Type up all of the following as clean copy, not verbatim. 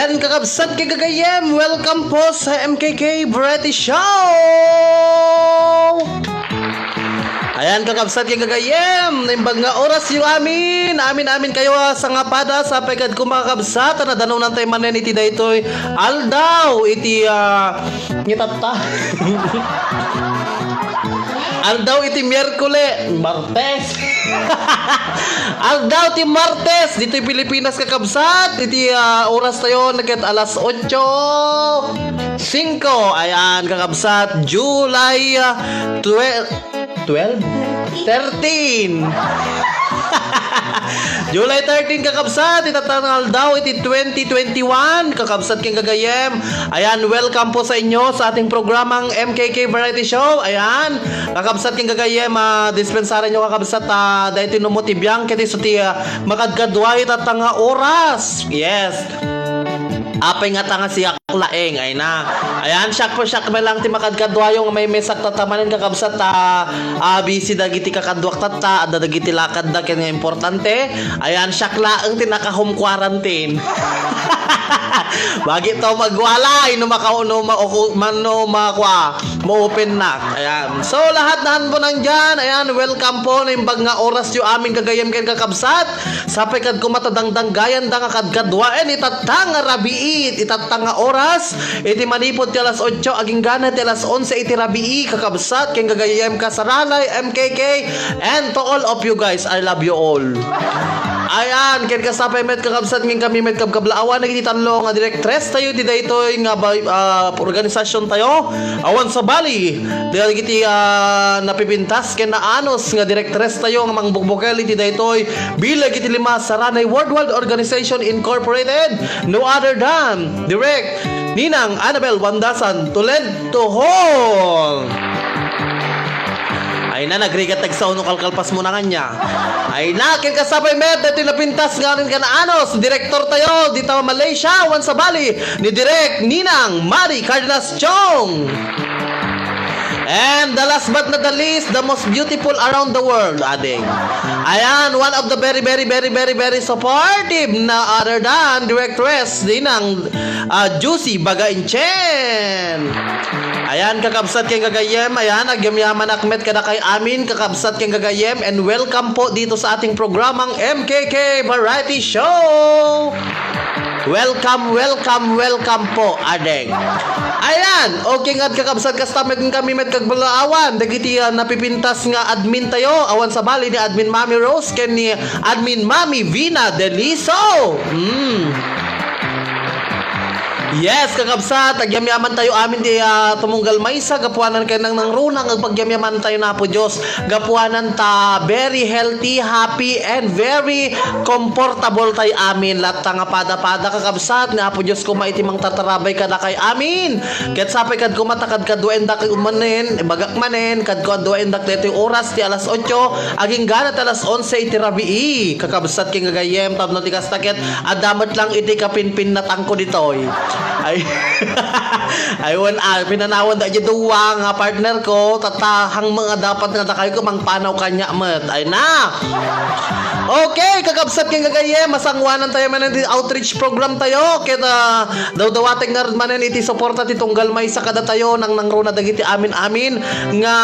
Ayan, kakabsat kay Gagayem, welcome po sa MKK Variety Show! Ayan, kakabsat kay Gagayem, naimbag nga oras yung amin kayo sa nga pada sa pagkad ko mga kabsat, na danaw ng tayo manen iti daytoy aldaw, iti ngitata. Aldaw iti Martes. Aldaw ti Martes dito yung Pilipinas kakabsat. Iti oras tayo nagkat alas 8:05. Ayan kakabsat, July 13. July 13 kakabsat, itatangal daw iti 2021 kakabsat king Gagayem. Ayan, welcome po sa inyo sa ating programang MKK Variety Show. Ayan, kakabsat king Gagayem, dispensaran nyo kakabsat dahil tinumutibiyang kiti so ti makadkadway tatanga oras. Yes. Apay nga tanga siya laeng ay na. Ayan, siyak may lang ti makadkadwa yung may mesak tatamanin kakabsat busy dagiti kakadwak tata ada dagiti lakad da ken nga importante. Ayan, siyak laeng ti naka home quarantine. Bagi to magwalay no makauno ma-open na. Ayan. So lahat nahan po nandyan. Ayan, welcome po na imbag nga oras yung aming Gagayem ken kakabsat. Sapay kad kumatadangdang gayan da nga kadkadwaen itatang rabiit itatang nga oras iti manipod ti alas 8 aging gana ti alas 11 iti rabii kakabsat ken Gagayem kasaralay MKK, and to all of you guys, I love you all. Ayan, ken kasapay met kakabsat ngin kami met kabkablaawan nagiti tanlo nga direktres tayo ti daytoy nga organisasyon tayo awan sa Bali. Dagiti napipintas ken naanos nga direktres tayo nga mangbukbukel iti daytoy bilag iti 5 Saranay Worldwide Organization Incorporated, no other than Direct Ninang Annabel Wandasan Tulentohon. Ay na, nagrigat tagsauno kalkalpas mo na kanya. Ay na, kin kasapay met, dito napintas nga rin ka na anos, direktor tayo, dito Malaysia, wan sa Bali, ni Direk Ninang Mari Cardenas Chong. And the last but not the least, the most beautiful around the world, ading. Ayan, one of the very supportive na other than directress, dinang Juicy Bagainchen. Ayan, kakabsat keng Gagayem. Ayan, agyamyaman akmet kada kay amin, kakabsat keng Gagayem, and welcome po dito sa ating programang MKK Variety Show. Welcome po, adeng. Ayan, okay nga kakabsat kastamit kami met kagbulaawan. Dagiti napipintas nga admin tayo, awan sa Bali ni Admin Mami Rose ken ni Admin Mami Vina Deliso. Yes, kakabsat, agyamyaman tayo amin di tumunggal maysa, gapuanan kay nang runang agpagyamyaman tayo na po Diyos. Gapuanan ta very healthy, happy, and very comfortable tayo amin. Lat nga pada-pada kakabsat, nga po Diyos ko maitimang tatarabay kada kay amin. Ket sapay kad kumatakad kaduen dak umanen, bagak manen, kad kaduen dak dito oras ti alas 8, aging gana ti alas 11 iti rabii. Kakabsat king Gagayem, tabno ti kastaket, adamat lang iti kapinpin na tangko ditoy. Ay pinanawan da duwa nga partner ko tatahang mga dapat nga takay ko mangpanaw kanya met. Ay na. Okay, kakabsat king Gagayem, masangwanan tayo manen di outreach program tayo ket daw-dawating nga manen iti suporta ti tunggal may sa kada tayo nang nangruna dagiti amin nga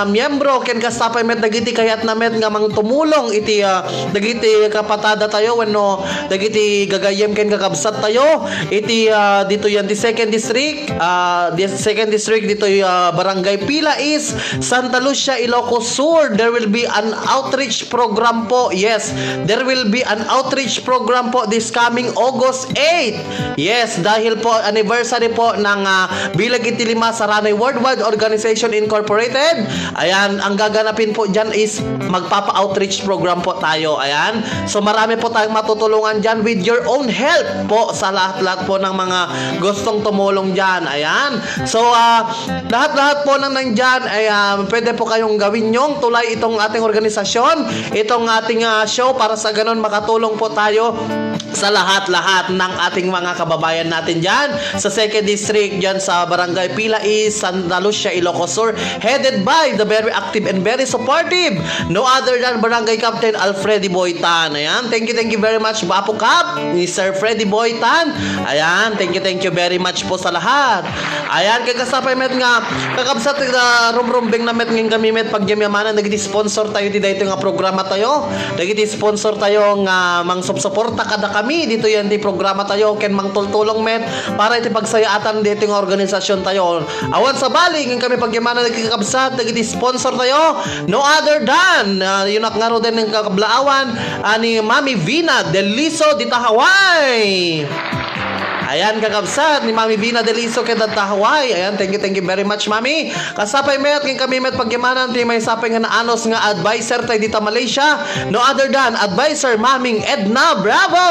miyembro ken kasapay met dagiti kayat na met nga mangtumulong iti dagiti kapatada tayo wenno dagiti Gagayem ken kakabsat tayo iti dito yan di second district dito barangay Pila is Santa Lucia, Ilocos Sur. There will be an outreach program po. Yes, there will be an outreach program po this coming August 8. Yes, dahil po anniversary po ng Bilag iti 5 Saranay Worldwide Organization Incorporated. Ayan, ang gaganapin po dyan is magpapa-outreach program po tayo. Ayan, so marami po tayong matutulungan dyan with your own help po sa lahat-lahat po ng mga gustong tumulong dyan. Ayan, so lahat-lahat po nang nandyan ay pwede po kayong gawin yung tulay itong ating organisasyon, itong ating show para sa ganun makatulong po tayo sa lahat-lahat ng ating mga kababayan natin dyan sa 2nd District dyan sa Barangay Pila East, Santa Lucia, Ilocos Sur, headed by the very active and very supportive no other than Barangay Captain Alfredy Boytan. Ayan, thank you very much Bapo Cap ni Sir Freddy Boytan. Ayan, thank you very much po sa lahat. Ayan, kay kasapay met nga kakabsat rumrumbing na met ngin kami met pagyamyaman nagiti-sponsor tayo di dito nga programa tayo. Nagiti-sponsor tayo nga mang-suporta kada kami dito yan di programa tayo ken mangtultulong met para iti pagsayaatan dito nga organisasyon tayo. Awan sa bali ngin kami pagyamana nagkikabsat nagiti-sponsor tayo no other than yun nga ro din ng kablaawan ni Mami Vina Deliso di Hawaii. Ayan, kakabsat ni Mami Vina Deliso kaya Hawaii. Ayan, thank you very much, Mami. Kasapay met, king kami met pagyamanan, ti may sapay nga naanos nga advisor tayo dito Malaysia. No other than advisor Maming Edna Bravo.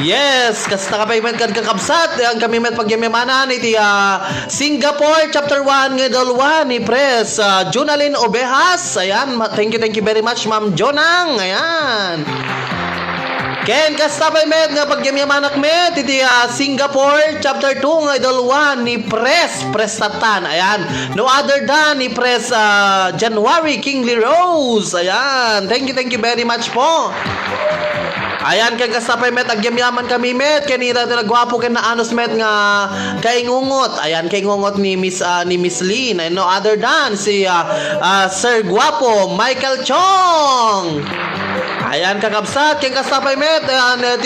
Yes, kasta kapay met kan kakabsat, ang kami met pagyamanan iti Singapore chapter 1 nga dalwa ni Pres Junalyn Obejas. Ayan, thank you very much, Ma'am Jonang. Ayan. Ken kasabay met nga pagyamyamanak met iti Singapore chapter 2 nga idol 1 ni Prestatan. Ayan, no other than ni January Kingly Rose. Ayan, thank you very much po. Ayan, kaya kasapay met agyamyaman kami met kanira na gwapo ken naanos met nga kaingungot. Ayan, kaingungot ni Miss Lynn. And no other than si Sir Gwapo Michael Chong. Ayan, kakabsat ken kasapay met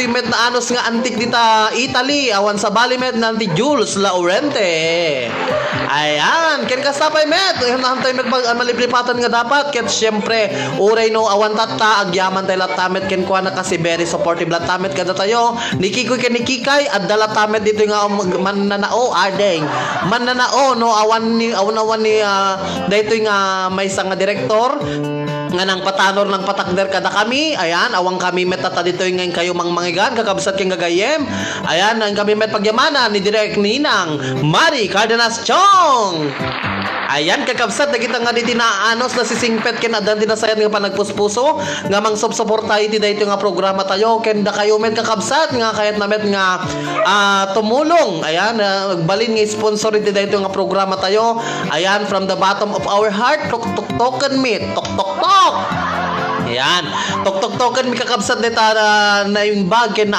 met na anos nga antik dita Italy awan sa bali met nanti Jules Laurente. Ayan, ken kasapay met hantay met maliplipatan nga dapat ket syempre uray no awan tatta agyaman tayo latamet ken kuha na kasi very supportive latamet kada tayo ni Kikoy ken ni Kikay adda latamet dito nga mananao adeng mananao no awan ni dito nga may isang nga direktor nga nang patanor ng patakder kada kami. Ayan, awang kami met tata dito ngayon kayo mangmangigan kakabsat king gagayem. Ayan, ang kami met pagyamanan ni Direk Ninang Mari Cardenas Chong. Ayan, kakabsat nakita nga dito na anos na sisingpet ken adan din nasayat nga panagpuspuso nga mang-suporta iti dito nga programa tayo ken da kayo met kakabsat nga kayat na met nga tumulong. Ayan, balin nga sponsor iti dito nga programa tayo. Ayan, from the bottom of our heart, tok-tok-token meet, tok-tok-tok. Ayan, tok-tok-token mi kakabsat dita na yung bag ken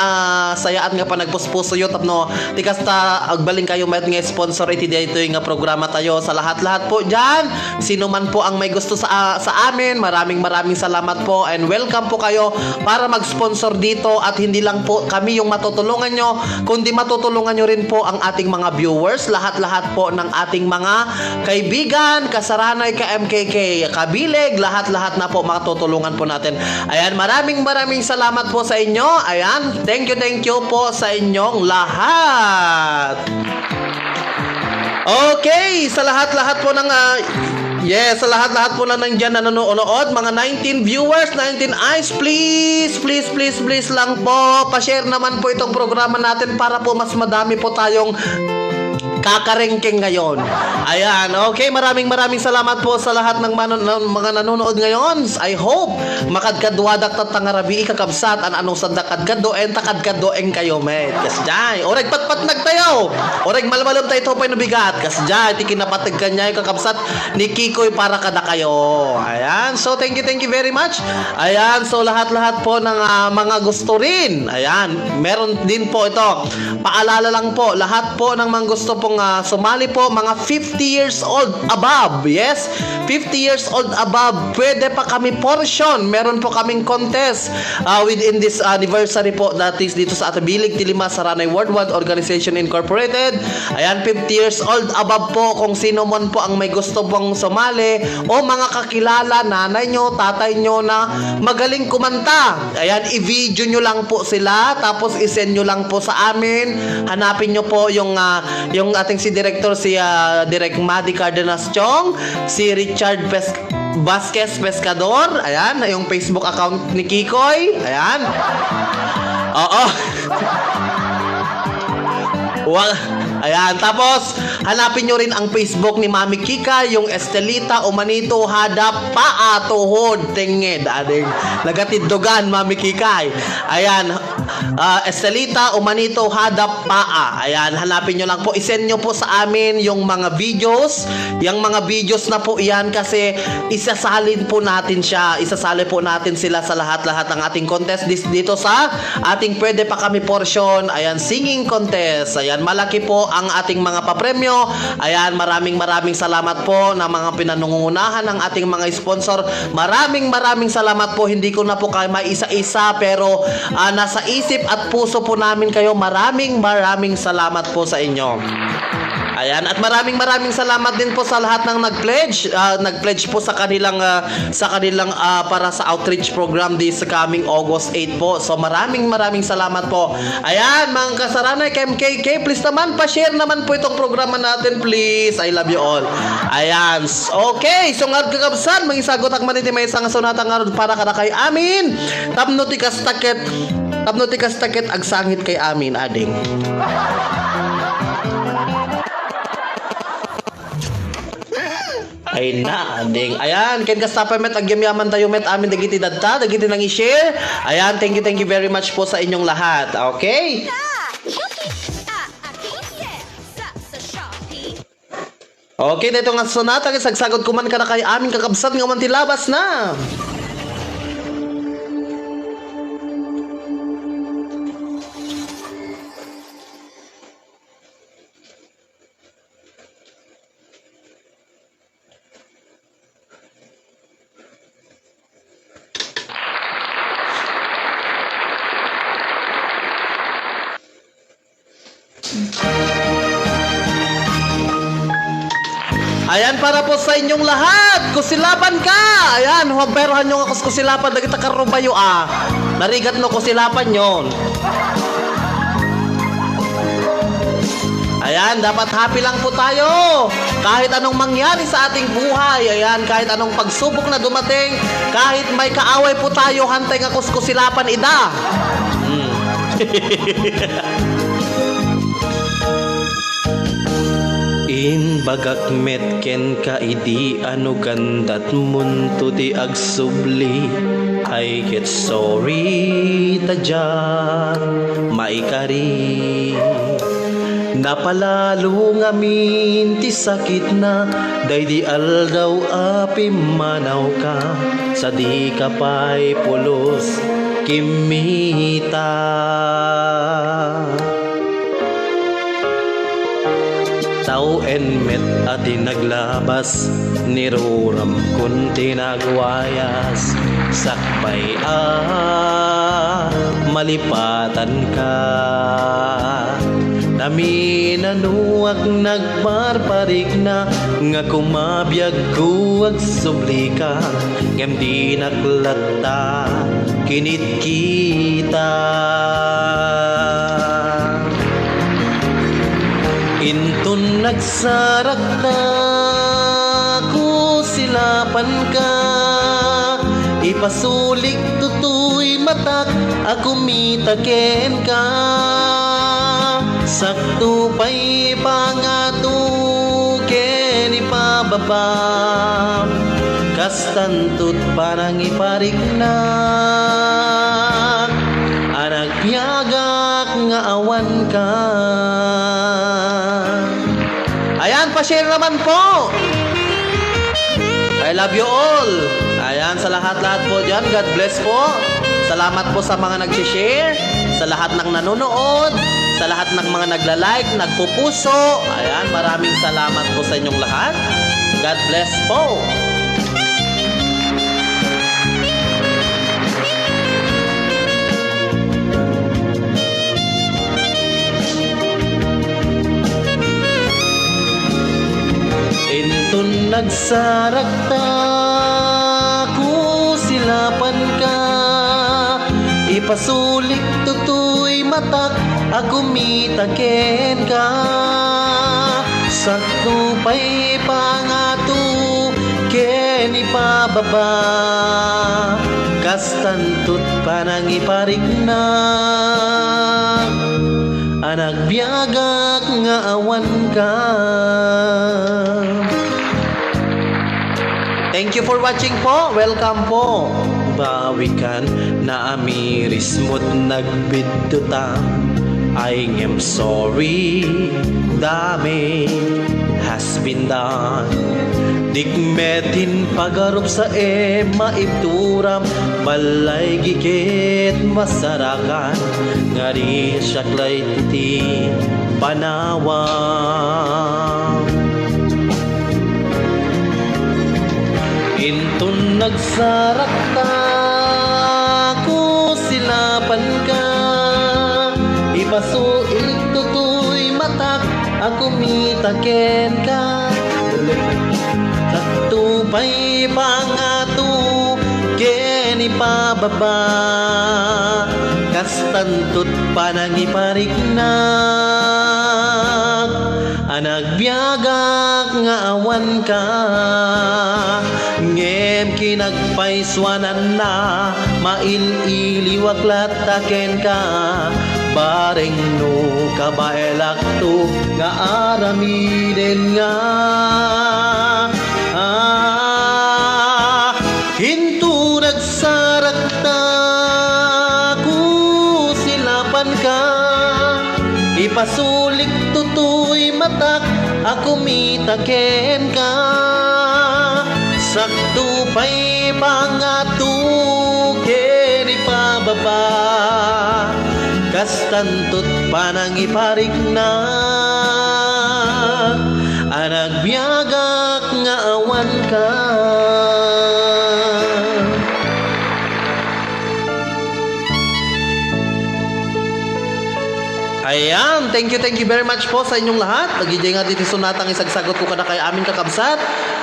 sayaan nga panagpuspuso yo tapno tikas ta agbaling kayo met nga sponsor iti dito nga programa tayo sa lahat-lahat po diyan. Sino man po ang may gusto sa amin, maraming salamat po and welcome po kayo para mag-sponsor dito at hindi lang po kami yung matutulungan nyo, kundi matutulungan nyo rin po ang ating mga viewers, lahat-lahat po ng ating mga kaibigan, kasaranay, ka-MKK, kabileg, lahat-lahat na po matutulungan po natin. Ayan, maraming salamat po sa inyo. Ayan, thank you po sa inyong lahat. Okay, sa lahat-lahat po ng yes, sa lahat-lahat po na nandiyan na nanonood, mga 19 viewers, 19 eyes, please lang po, pa-share naman po itong programa natin para po mas madami po tayong kakarengking ngayon. Ayan, okay, maraming salamat po sa lahat ng mga nanonood ngayon. I hope makadkadwadak tatangarabi kakabsat an anong sadakadkadoen takadkadoeng kayo met. Kasjay, oreg patpat nagtayo. Oreg malmalom tayo pay nabigat. Kasjay, ti kinapatag kanya kakabsat ni Kikoy para kada kayo. Ayan, so thank you very much. Ayan, so lahat-lahat po ng mga gusto rin. Ayan, meron din po ito. Paalala lang po, lahat po ng mga gusto pong sumali po, mga 50 years old above. Yes, 50 years old above. Pwede pa kami portion. Meron po kaming contest within this anniversary po that is dito sa Atabilig, Tilima, Saranay Worldwide Organization Incorporated. Ayan, 50 years old above po. Kung sino man po ang may gusto pong sumali o mga kakilala, nanay nyo, tatay nyo na magaling kumanta. Ayan, i-video nyo lang po sila tapos i-send nyo lang po sa amin. Hanapin nyo po yung ating si Director, si Direk Madi Cardenas Chong, si Richard Vasquez Pescador. Ayan, yung Facebook account ni Kikoy. Ayan. Oo. Ayan, tapos hanapin nyo rin ang Facebook ni Mami Kika, yung Estelita Umanito Hadap Paa Tuhod Tingid. Ading nagatiddogan Mami Kika. Ayan, Estelita Umanito Hadap Paa. Ayan, hanapin nyo lang po. I-send nyo po sa amin yung mga videos. Yung mga videos na po yan kasi isasalin po natin siya. Isasali po natin sila sa lahat-lahat ng ating contest dito sa ating Pwede Pa Kami portion. Ayan, singing contest. Ayan, malaki po ang ating mga papremyo. Ayan, maraming salamat po na mga pinanungunahan ng ating mga sponsor. Maraming salamat po. Hindi ko na po kayo maisa-isa pero nasa isip at puso po namin kayo. Maraming salamat po sa inyo. Ayan, at maraming salamat din po sa lahat ng nag-pledge po sa kanilang para sa outreach program this coming August 8 po. So maraming salamat po. Ayan, mga kasaranay, KMKK, please naman pa-share naman po itong programa natin, please. I love you all. Ayan. Okay, so nga kakabsan, mangisagot ak maniti may isang sunatang arod para kada kay amin. Tapno tikas takit agsangit kay amin ading. Ay na, ading. Ayan, ken kastapa met agyamyaman tayo met amin dagiti dadta, dagiti nang i-share. Ayan, thank you very much po sa inyong lahat. Okay? Okay, dito nga sonata sagsagod kuman ka na kay amin kakabsat nga man tilabas na. Ayan, para po sa inyong lahat. Kusilapan ka. Ayan, humperohan nyo nga kusilapan. Dagita karubayo Narigat no kusilapan yon. Ayan, dapat happy lang po tayo. Kahit anong mangyari sa ating buhay. Ayan, kahit anong pagsubok na dumating. Kahit may kaaway po tayo, hantay nga kusilapan ida. In bagak met ken ka idi ano gandat munto di agsubli I get sorry tadya maikari napalalo ngamin ti sakit na day di aldaw api manaw ka sa di kapay pulos kimita. Tao en met ati naglabas niruram kun tinagwayas sakbay malipatan ka nami nanuak nagbarbarik na nga kumabiyag kuwag subli ka ngem di naglata kinit kita. Intun nagsarak na kusilapan ka ipasulik tutoy matak ako mitaken ka sakto pa'y pangato ken ipababa kastantut parang iparik na anak piyagak nga awan ka. Ayan, pa-share naman po. I love you all. Ayan, sa lahat-lahat po dyan, God bless po. Salamat po sa mga nag-share, sa lahat ng nanonood, sa lahat ng mga nagla-like, nagpupuso. Ayan, maraming salamat po sa inyong lahat. God bless po. Intun nagsarak ta kusilapan ka ipasulik tutoy matak ako mitaken ka sakto pa'y pangato ken ipababa kastantut parang iparik na nagbiagak nga awan ka. Thank you for watching po. Welcome po. Bawikan na amiris mo't nagbidduta. I am sorry, damage has been done. Dikmetin pagarup sa maibturam, balay gikit masarakan. Ngari syaklay titi panawang. Intun nagsarak ta ko silapan ka. Ipasuilik tutoy matak ako mitaken ka. Tupay pangatu keni pababa kastantut panangiparik na nagbiagak nga awan ka. Ngem kinagpaiswanan na maililiwak lataken ka. Bareng no kabaelak to nga aramiden nga. Hinto nagsarak ta ku silapan ka. Ipasulik tutoy matak ako mitaken ka. Sakto pa'y pangatu keni pababa kastantut panangiparik na nagbiagak nga awan ka. Ayan, thank you very much po sa inyong lahat. Nagijay nga dito sunatang isagsagot ko kada kay amin kakabsat.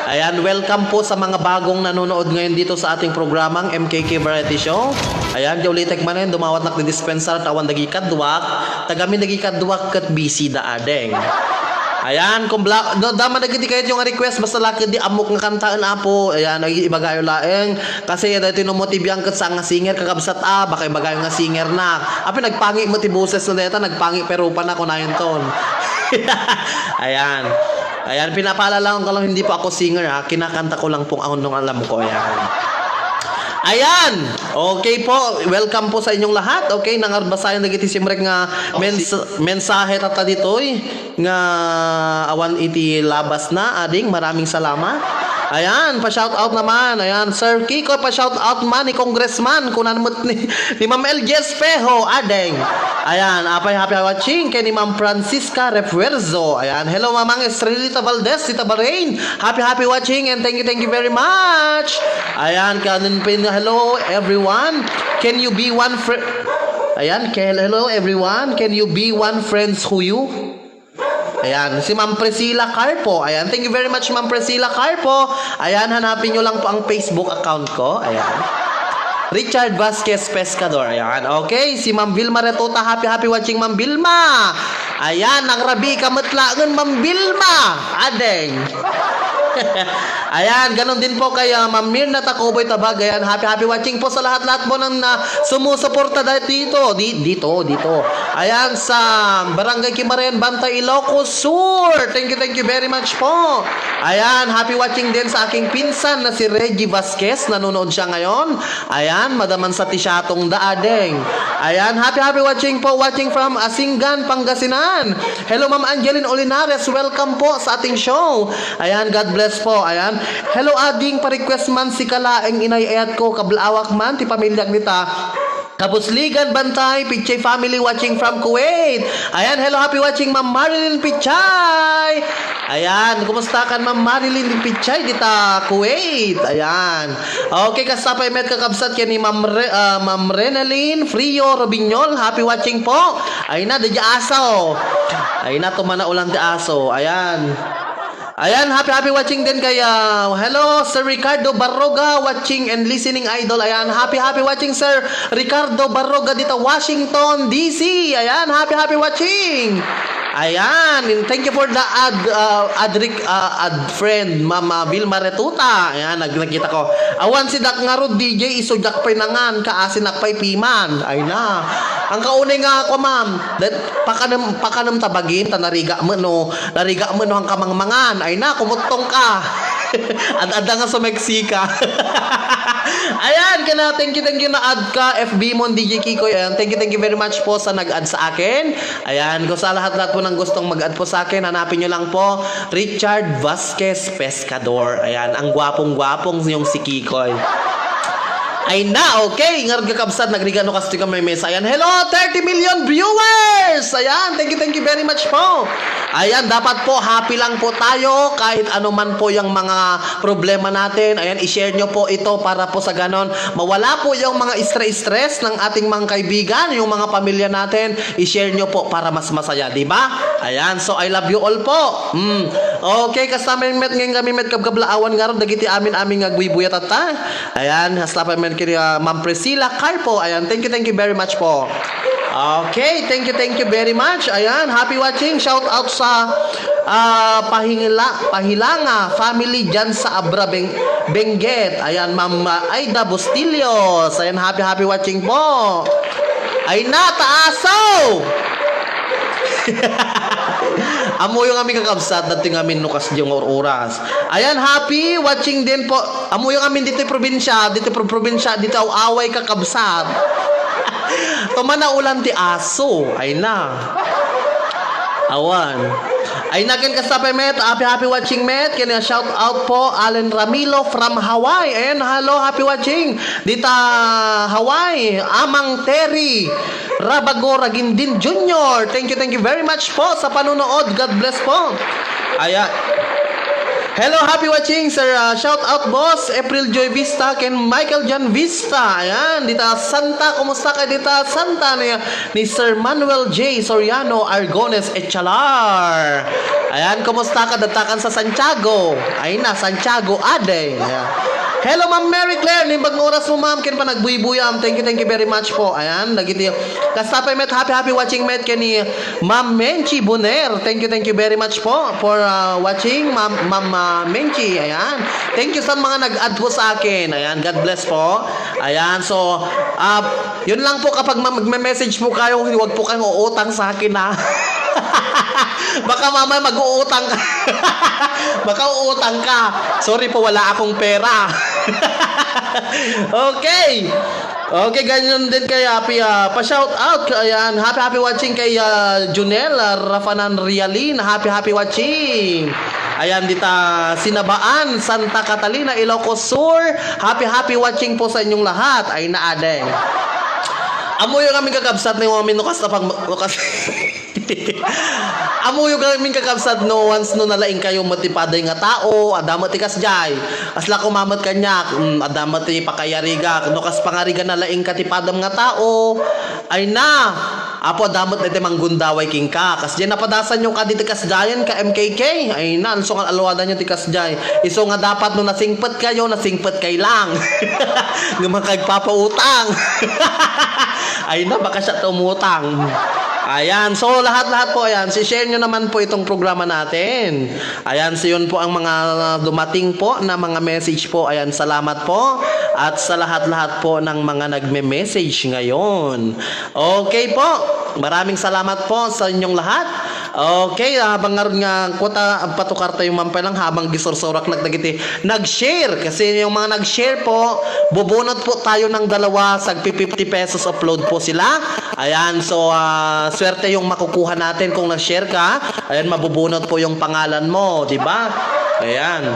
Ayan, welcome po sa mga bagong nanonood ngayon dito sa ating programang MKK Variety Show. Ayan, jaulitek manen dumawat nak di dispensar tawan dagikad duwak, tagamin dagikad duwak ket busy da adeng. Ayan, kung daman nagiti kayo yung request basta laki di amok nga kantaan apo. Ayan, ibagayo laeng kasi dito tinomotibyang ket sa nga singer kakabsat baka ibagayo nga singer na. Api nagpangi mo ti boses na deta, nagpangi pero pa na ko na yun ton. Ayan. Ayan, pinapaalala ko lang hindi po ako singer ha. Kinakanta ko lang pong ang alam ko. Ayan. Okay po. Welcome po sa inyong lahat. Okay, nangarbasayan na giti simrek nga mensahe tata ditoy nga awan iti labas na ading. Maraming salamat. Ayan, pa-shout out naman. Ayan, Sir Kiko, pa-shout out man ni Congressman kunan mo ni Ma'am LG Espejo adeng. Ayan, happy watching kay ni Ma'am Francisca Refuerzo. Ayan, hello Mamang Estrelita Valdez, Tita Bahrain. Happy watching and thank you very much. Ayan, kanin pin hello everyone. Can you be one friend? Ayan, hello everyone. Can you be one friends who you? Ayan, si Ma'am Priscilla Carpo. Ayan, thank you very much Ma'am Priscilla Carpo. Ayan, hanapin nyo lang po ang Facebook account ko. Ayan. Richard Vasquez Pescador. Ayan, okay. Si Ma'am Vilma Retuta. Happy watching Ma'am Vilma. Ayan, nagrabi ka matlaangan Ma'am Vilma. Adeng. Ayan, ganun din po kay Ma'am Mirna Tacoboy Tabag. Ayan, happy watching po sa lahat-lahat po ng sumusuporta dito. Dito. Ayan, sa Barangay Kimaren, Bantay, Ilocos Sur. Thank you very much po. Ayan, happy watching din sa aking pinsan na si Reggie Vasquez. Nanonood siya ngayon. Ayan, madaman sa Tisyatong Daadeng. Ayan, happy watching po. Watching from Asingan, Pangasinan. Hello, Ma'am Angeline Olinares. Welcome po sa ating show. Ayan, God bless po. Ayan. Hello ading pa-request man si kalaeng inayayat ko kablawak man ti pamilya nita. Kabusligan Bantay, Pichay family watching from Kuwait. Ayan, hello, happy watching Ma'am Marilyn Pichay. Ayan, kumusta kan Ma'am Marilyn Pichay dita Kuwait. Ayan. Okay, kasapay met kakabsat kay ni Ma'am Renaline Frio Robinyol. Happy watching po. Ay na, di aso. Ay na, tumana ulang di aso. Ayan. Ayan, happy watching din kay hello Sir Ricardo Barroga, watching and listening idol. Ayan, happy watching Sir Ricardo Barroga dito Washington DC. Ayan, happy watching. Ayan, thank you for the ad friend Mama Vilma Retuta. Ayan, nagkita ko. Awan si Dak nga DJ isujak pay nangan kaasin nakpay piman. Ay na. Ang kaunay nga ako, ma'am. Pakanam tabagin, nariga mo no ang kamangmangan. Ay na, kumutong ka. Ad-ada nga sa Mexica. Ayan, thank you na add ka, FB mo, DJ Kikoy. Ayan, thank you very much po sa nag-add sa akin. Ayan, kung sa lahat po ng gustong mag-add po sa akin, hanapin nyo lang po, Richard Vasquez Pescador. Ayan, ang gwapong-gwapong yung si Kikoy. Ay na, okay. Ngarag kakabsat, nagrigano kasi ka may mesa. Ayan, hello, 30 million viewers! Ayan, thank you very much po. Ayan, dapat po, happy lang po tayo, kahit ano man po yung mga problema natin. Ayan, i-share nyo po ito para po sa ganon, mawala po yung mga stress ng ating mga kaibigan, yung mga pamilya natin, i-share nyo po para mas masaya, di ba? Ayan, so I love you all po. Okay, kasama yung met ngayon kami met kabkablaawan nga ron, dagiti amin agwibuyat at ta. Ayan, hasla pa men kaya Ma'am Priscilla Carpo. Ayan, thank you very much po. Okay, thank you very much. Ayan, happy watching. Shout out sa Pahilanga family dyan sa Abra Benguet. Ayan, Ma'am Aida Bustillos. Ayan, happy watching po. Ay na, taasaw! Amo yung aming kakabsat dating amin nukas yung oras. Ayan, happy watching din po. Amo yung amin dito probinsya, dito away kakabsat. Tumana ulan ti aso. Ay na. Awan. Ay nakin kasapay met, happy watching met. Kaya shout out po Allen Ramilo from Hawaii. Ayan, hello, happy watching. Dita Hawaii, Amang Terry Rabagora Gindin Jr. Thank you very much po sa panunood. God bless po. Ayan. Hello, happy watching, sir. Shout out, boss. April Joy Vista, ken Michael John Vista. Ayan, dita Santa. Kumusta ka dita Santa ni Sir Manuel J. Soriano Argones Echalar. Ayan, kumusta ka datakan sa Santiago? Ay na, Santiago Ade. Ayan. Hello, Ma'am Mary Claire. Nimbag ng oras mo, ma'am. Ken pa nagbuyabuyam. Thank you very much po. Ayan, lagi tiyo. Kastapay met, happy watching met ken ni Ma'am Menchi Buner. Thank you very much po for watching, Ma'am Menchi. Ayan. Thank you sa mga nag-add po sa akin. Ayan, God bless po. Ayan, so, yun lang po kapag magme-message po kayo, huwag po kayong uutang sa akin, ha. Baka mamaya mag-uutang ka. Baka uutang ka. Sorry po, wala akong pera. Okay. Okay, ganyan din kay Happy. Pa-shout out. Ayan, happy watching kay Junel Rafanan Rialin. Happy watching. Ayan, dita Sinabaan, Santa Catalina, Ilocos Sur. Happy watching po sa inyong lahat. Ay naade. Amo yung aming kakabsat ng mga minukas na pagmukas. Amo yung aming kakabsat no once no nalaing kayo matipaday nga tao, adamat tikas jay. Asla kumamat kanyak, adamat ti pakayariga, no kas pangariga nalaing katipadam nga tao. Ay na, apo adamat iti manggundaway king ka. Kas diyan napadasan yung kaditi kas jayan ka MKK. Ay na, so nga alwadan yung tikas jay. Iso nga dapat no nasingpet kayo, nasingpet kay lang. Nga makagpapautang. Ay na, baka siya tumutang. Ayan, so lahat po, ayan, share nyo naman po itong programa natin. Ayan, so yun po ang mga dumating po na mga message po. Ayan, salamat po. At sa lahat po ng mga nagme-message ngayon. Okay po, maraming salamat po sa inyong lahat. Okay, habang nga kuta patukar tayo mampay lang habang gisorsorak nag-share kasi yung mga nag-share po bubunot po tayo ng dalawa sa 50 pesos upload po sila. Ayan, so swerte yung makukuha natin kung nag-share ka. Ayan, mabubunot po yung pangalan mo, di ba? Ayan.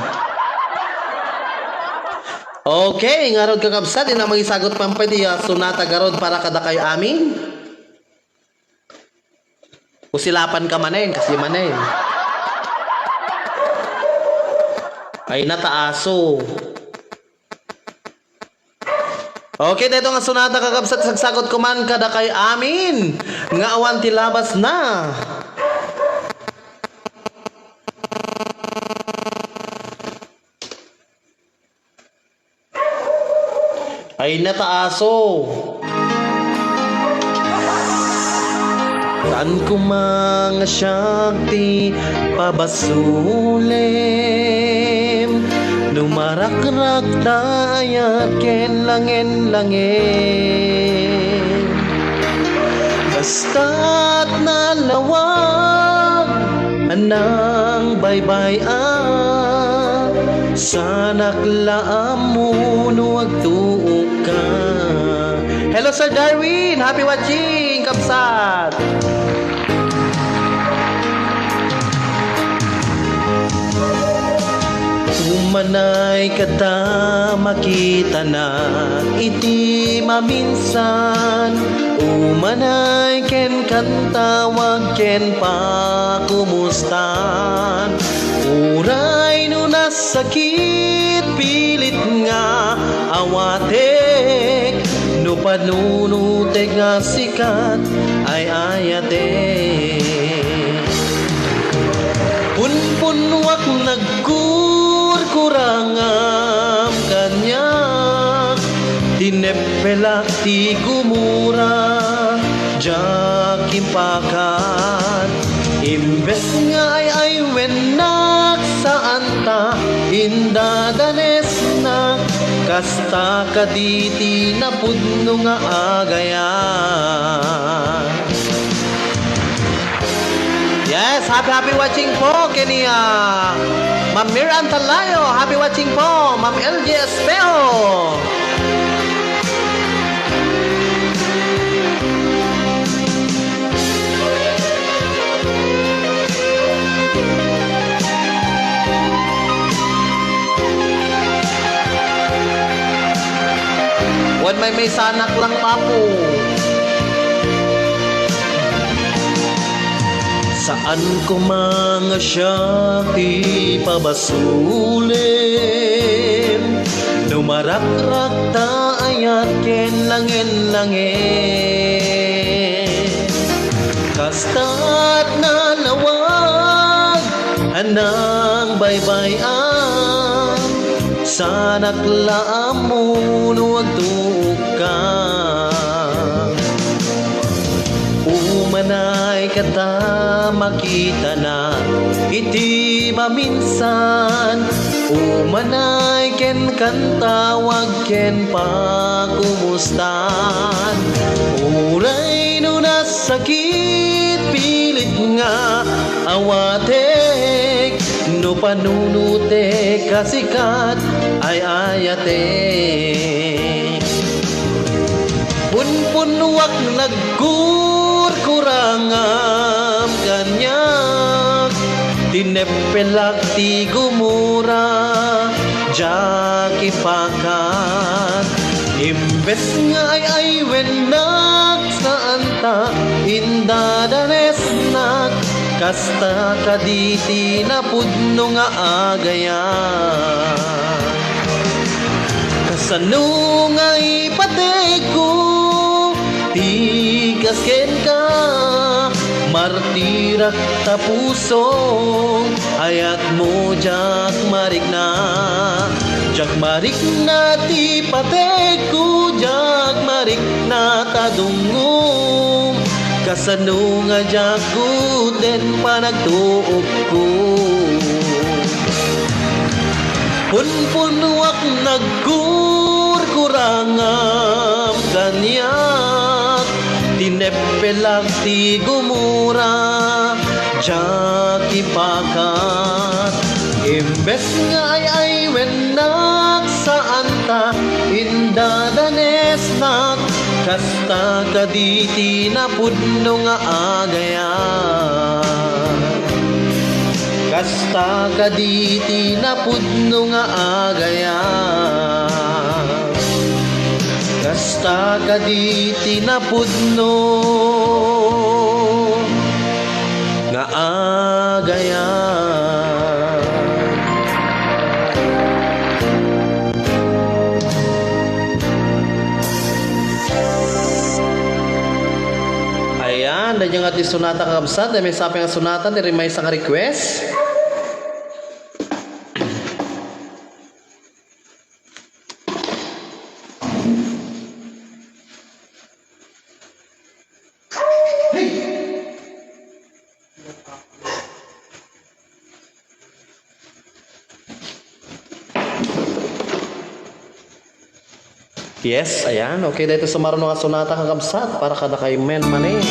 Okay, ngarod kakabsat ina magisagot pampay di sunata garod para kada kay amin. Usilapan ka manen kasi manen. Ay nataaso. Okay, dito nga sunata kakabsat sagsagot ko man kada kay amin. Nga awan ti labas na. Ay nataaso. Saan ko mga syakti pabasulim Numarakrak dayat ken langin Kasta't nalawag anang baybayan, sanak laam mo no agtuok ka. Hello Sir Darwin, happy watching, kapsat. Umanay kata makita na iti maminsan, umanay ken kantawag ken pa kumustan. Uray no nasakit pilit nga awatek, no panunutek nga sikat ay ayatek. Punpunwak nagkurkurangam kanya, tinepelak ti gumura jakimpakan. Imbes nga ay wenak saan ta indadanes na, kasta kaditi na pudno nga agayan. Yes, happy watching po kini Ma'am Miran Talayo. Happy watching po Ma'am LJ Espejo. Wan may sanak lang papo. Saan ko mga siya ipabasulin, numarak-rak ta ayat ken langin-langin. Kasta't nalawag anang baybayan, sanak laam mo no agtuok ka. Umanay kata makita na iti maminsan, umanay ken kantawag ken pa kumustan. Uray no nasakit pilit nga awatek, no panunutek kasikat ay ayatek. Punpunwak nagkurkurangam kanyak, tinepelak ti gumura jakipakat. Imbes nga ay wenak saan ta indadanes nak, kasta kaditi na pudno nga agayan. Kasano nga ipatek ko tigas ken ka, martirak ta puso ayat mo jak marik na ti patek ko, jak marik na tadungom. Kasano nga jak den panagtuok ko. Punpunwak nagkurkurangam kanyak, tinepelak ti gumura jakipakat. Imbes nga ay wenak saan ta indadanes nak, kasta kaditi na pudno nga agayan. Kasta kaditi na pudno nga agayan. Kasta kaditi na pudno nga agayan. Ayan, dahil yung ating sunata kakabsat, dahil may sabi nga sunata, dahil may isang request. Yes, ayan. Okay, dito sumaron nga sunata kakabsat para kada kay men man eh.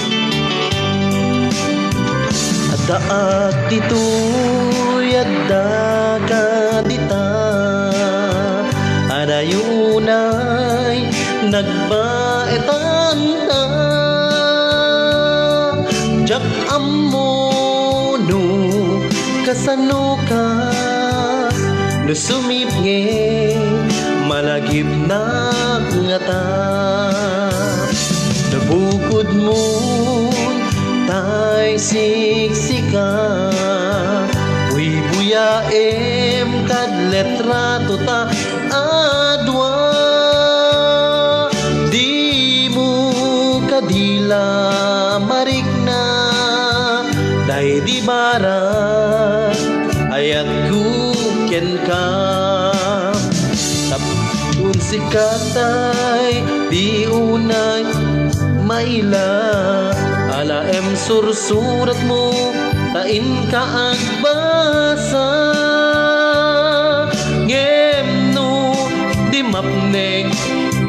Daag dito'y adda ka dita, adayunay nagbaetan na. Jak ammo no kasano ka, no sumipnge malagip na nga ta. Nabukod mo tay siksika, uy buyaem kad letrato ta adwa. Di mo kadila marikna, day di barat ayat kuken ka. Tapun si katay di unay maila, ala sursurat mo tain ka agbasa. Ngem no di mapnek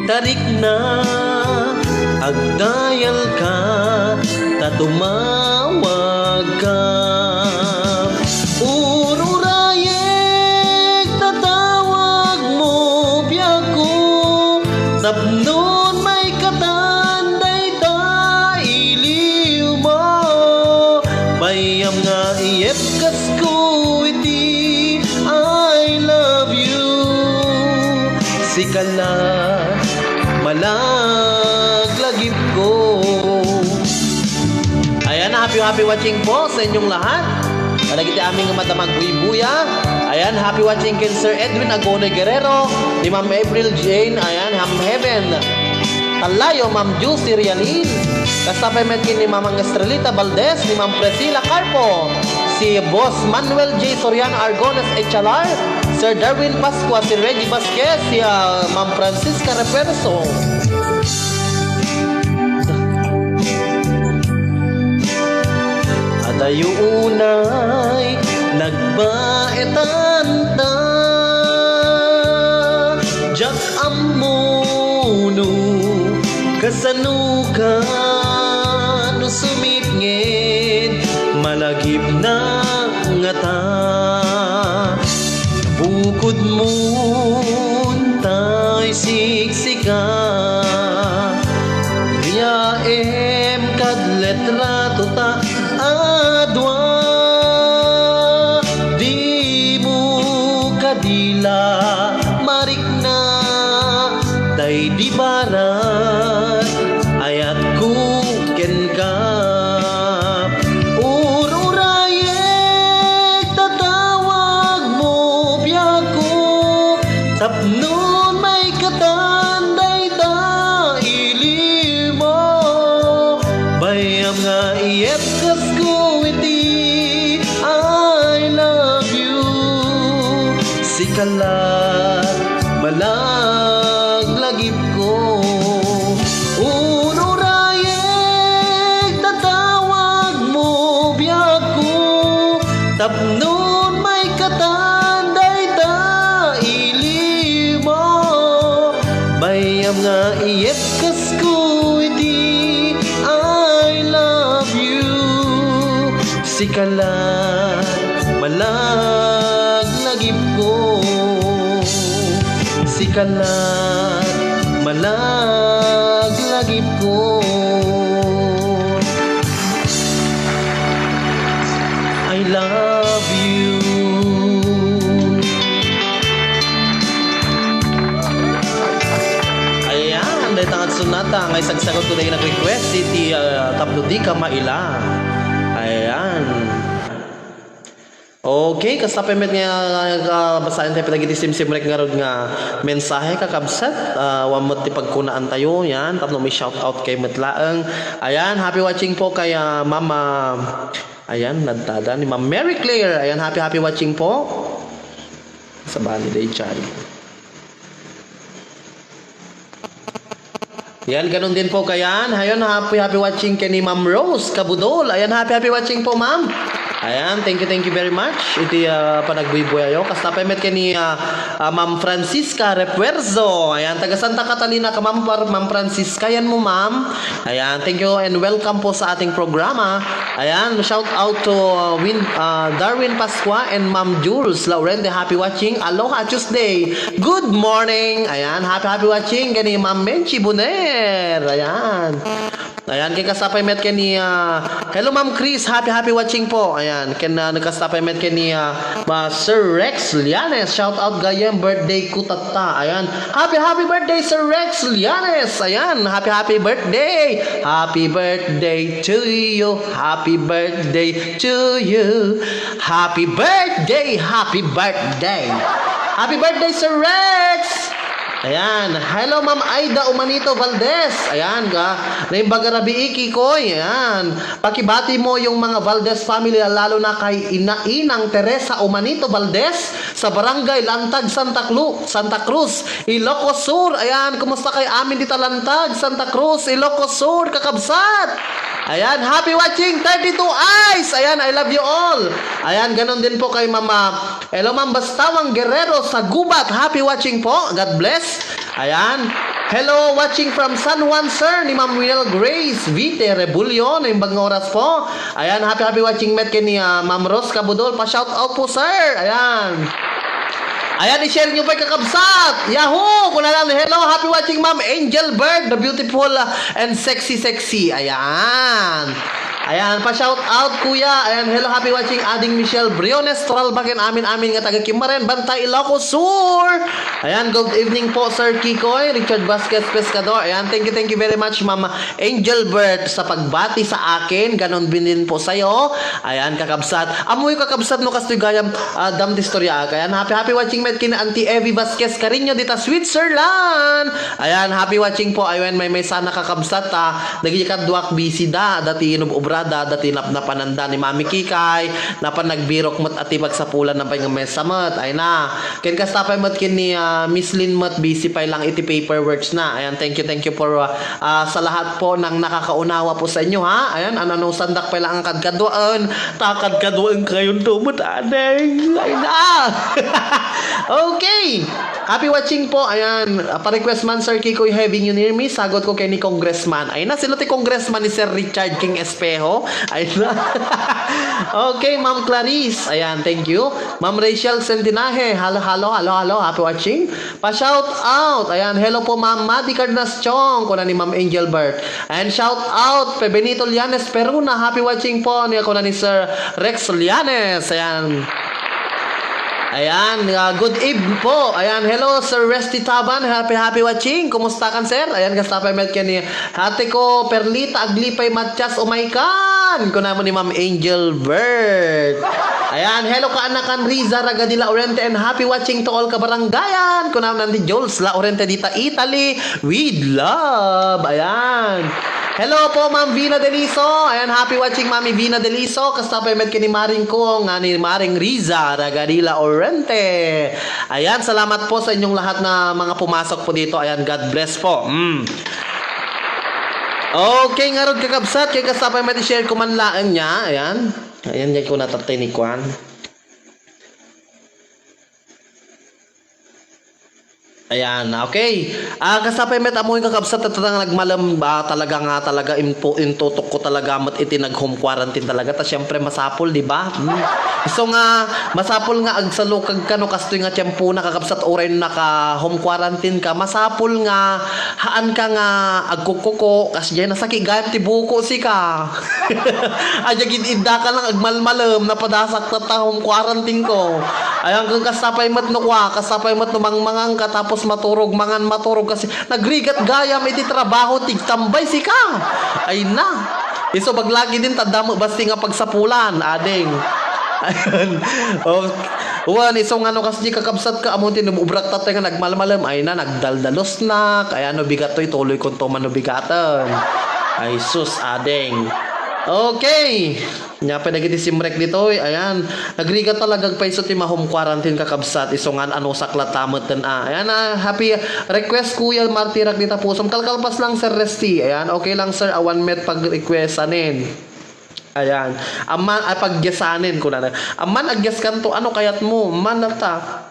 tarik na, agdayal ka tatumawag ka. Ururayek tatawag mo biyako, tapnon may katanday ta iliw mo. Bayam nga iyep kas ko iti I love you. Sikala malaglagip ko. Ayan, happy watching po sa inyong lahat. Nagiti aming madamag buya. Ayan, happy watching kin Sir Edwin Agone Guerrero, ni Ma'am April Jane, ayan, Ham Heaven Talayo, Ma'am Juicy Rialin, kasabay met kin ni Ma'am Estrelita Valdez, ni Ma'am Priscilla Carpo, si Boss Manuel J. Soriano Argones Echalar, Sir Darwin Pascua, si Reggie Vasquez, si Ma'am Francisca Reperso. Adayunay nagbaetan ta, jak ammo no kasano ka, no sumipngit malagip na nga ta. Bukod mo tay siksika, riyaem kad letrato ta adwa. Di mo kadila marikna, day di barat ayat kuken ka. Ururayek tatawag mo biyako, tapnon may katanday ta iliw mo. Bayam nga iyep kas ko iti I love you. Sikala malaglagip ko. Ururayek tatawag mo biyako, tapnon may katanday ta iliw mo. Bayam nga iyep kas ko iti I love you. Sikala malaglagip ko. Sikala malaglagip ko. I love you. Ayan, dahil tangat sunata ngay sagsagot ko dahil nag-request iti tapdo di ka maila. Ayan. Okay, kasapay met nga basahin tayo palagi simrek nga rod nga mensahe kakabsat. Wamot ti pagkunaan tayo. Yan, tapno may shout out kay Metlaeng. Ayan, happy watching po kay Mama. Ayan, nadtada ni Ma'am Mary Claire. Ayan, happy watching po. Sa bani day chan. Yan, ganun din po kayan. Ayan, happy watching kay ni Ma'am Rose Kabudol. Ayan, happy watching po, Ma'am. Ayan, thank you very much. Iti panagbuy-buy ayo. Kasta pa met kani Ma'am Francisca Repuerzo. Ayan, taga Santa Catalina ka Ma'am Francisca. Yan mo, Ma'am. Ayan, thank you and welcome po sa ating programa. Ayan, shout out to Darwin Pasqua and Ma'am Jules Laurente. Happy watching. Aloha Tuesday. Good morning. Ayan, happy watching kani Ma'am Menchi Buner. Ayan. Ayan, kay kasapay met kani hello Ma'am Chris, happy watching po. Ayan, ken nagkasapay met kani Sir Rex Lianes. Shout out gayem birthday ko tata. Ayan, happy birthday Sir Rex Lianes. Ayan, happy birthday. Happy birthday to you. Happy birthday to you. Happy birthday. Happy birthday. Happy birthday Sir Rex. Ayan. Hello, Ma'am Aida Umanito Valdez. Ayan, naimbaga rabi iki ko. Ayan. Pakibati mo yung mga Valdez family, lalo na kay Inang Teresa Umanito Valdez sa Barangay Lantag, Santa Cruz, Ilocos Sur. Ayan, kumusta kay amin dito Lantag, Santa Cruz, Ilocos Sur, kakabsat. Ayan, happy watching 32 eyes. Ayan, I love you all. Ayan, ganun din po kay Mama. Hello, Ma'am Bastawang Guerrero sa Gubat. Happy watching po. God bless. Ayan. Hello, watching from San Juan, sir, ni Ma'am Winel Grace Vite Rebullion. Yung bagong oras po. Ayan, happy watching met kay ni Ma'am Rose Cabudol. Pa-shout out po, sir. Ayan. Ayan, i-share nyo pa kakabsat. Yahoo! Kung lang, hello, happy watching Ma'am Angel Bird, the beautiful and sexy. Ayan. Ayan, pa-shout out kuya. Ayan, hello, happy watching Ading Michelle Briones Tralbagen amin nga taga Kimaren, Bantay, Ilocos Sur. Ayan, good evening po Sir Kikoy, Richard Vasquez Pescador. Ayan, thank you very much Ma'am Angel Bird sa pagbati sa akin. Ganon din po sa'yo. Ayan, kakabsat. Amoy kakabsat no kastoy gayam dam di storya. Ayan, happy watching met kina Auntie Evie Vasquez Carino dita Switzerland. Ayan, happy watching po. Ayan, may sana kakabsat nagikad duak busy dati inub obrada dati napananda ni Mami Kikay napan nagbirok mat ati pagsapulan na pay nga mesamat ay na ken kastapay mat kin ni Miss Lynn mat busy pay lang iti paperworks na. Ayan, thank you for sa lahat po ng nakakaunawa po sa inyo ha. Ayan, ano sandak pay lang ang kadkaduan takadkaduan kayon tumot adeng ay na. Okay, happy watching po. Ayan, pa-request man Sir Kikoy, having you near me. Sagot ko kay ni Congressman. Ay na, sino ti Congressman ni Sir Richard King Espejo? Ay na. Okay, Ma'am Clarice. Ayan, thank you. Ma'am Rachel Centinaje. Hello. Happy watching. Pa-shout out. Ayan, hello po Ma'am Madi Cardenas Chong. Kuna ni Ma'am Angel Bert. And shout out pe Benito Lianes Peruna. Happy watching po. Niya kuna ni Sir Rex Lianes. Ayan. Ayan, good evening po. Ayan, hello Sir Resty Taban. Happy watching. Kumusta kan sir? Ayan, kastapay met kani hati ko Perlita Aglipay Matchas Umaykan. Kuna mo ni Ma'am Angel Bird. Ayan, hello ka anakan Riza Ragadila Oriente and happy watching to all kabarangayan. Kuna mo nandi Jules La Oriente dita Italy with love. Ayan. Hello po Ma'am Vina Deliso. Ayan, happy watching Mami Vina Deliso. Kastapay met kini Maring ko nga ni Maring Riza Ragadila Oriente. Ayan, salamat po sa inyong lahat na mga pumasok po dito. Ayan, God bless po. Okay, nga rod kakabsat kay kastapay met i-share ko man laan niya. Ayan. Ayan niya ko natatay ni Kwan. Ayan, okay. Kasapay met amoy kakabsat at nagmalam talaga intutok ko talaga mat iti nag home quarantine talaga ta syempre masapol di ba? So nga masapol nga agsalukag kano kastoy nga tiyempo na kakabsat oray naka home quarantine ka masapol nga haan ka nga agkukuko kasi nasaki gayam ti buko si ka. Adya gid idda ka lang agmalmalam na padasak ta home quarantine ko. Ayan kung kasapay mat no kwa kasapay mat no mangmangang ka tapos maturog kasi nagrigat gayam iti trabaho tigtambay si ka. Ay na. Iso baglagi din tadamo basti nga pagsapulan ading. Ayun. Wan iso nga no kasi kakabsat ka amon tinubrak tatay nga nagmalmalam ay na nagdaldalos na kaya no bigatoy tuloy kon to man no bigatan. Ay sus ading. Okay. Nya pa dagiti simrek dito, ayan. Nagriga talaga paiso ti home quarantine kakabsat isongan ano saklat tamot ten Ayan happy request Kuya Martirak dita pusom kalkalpas lang Sir Resty. Ayan, okay lang sir, awan met pag request anin. Ayan. Aman, ay pagyasanin ko na. Aman, agyas kan to, ano kayat mo? Man na ta.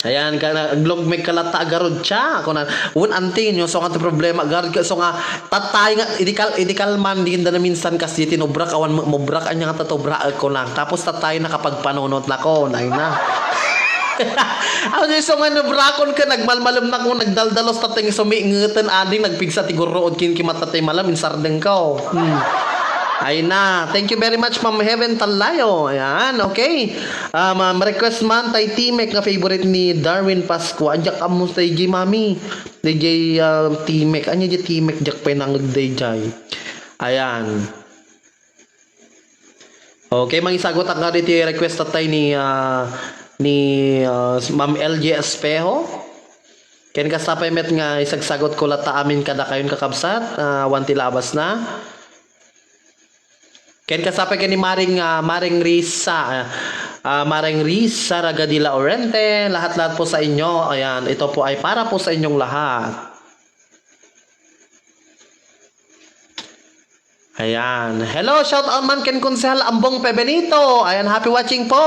Ayan, glog may kalata agarod siya. Ako na, un anting nyo, so nga problema, agarod ka, so nga, tatay nga, idikal man, di na minsan kasi tinubrak, awan mubrak, anya nga tatubrak ko lang. Tapos tatay na kapag panunot na ko, na. Ako yung so nga nabrakon ka, nagmalmalam na ko, nagdaldalos tatay nga sumiingutan, ading, nagpigsa tigurrood, kinkimatatay malam, insardeng ko. Ay na. Thank you very much, Ma'am Heaven Talayo. Ayan, okay. Request man tay Timek nga favorite ni Darwin Pasco. Anjak amo tay J Mami. DJ Timek. Anya di Timek jak penangag DJ. Ayan. Okay, mangisagot ang nga dito request tatay ni Ma'am LJ Espejo. Ken kasapay met nga isagsagot ko lata amin kada kayon kakabsat. Wanti labas na. Ken kasapay ni Maring Risa. Maring Risa Ragadila Orente. Lahat-lahat po sa inyo. Ayan, ito po ay para po sa inyong lahat. Ayan. Hello, shout out man ken Konsehal Ambong Pebenito. Ayan, happy watching po.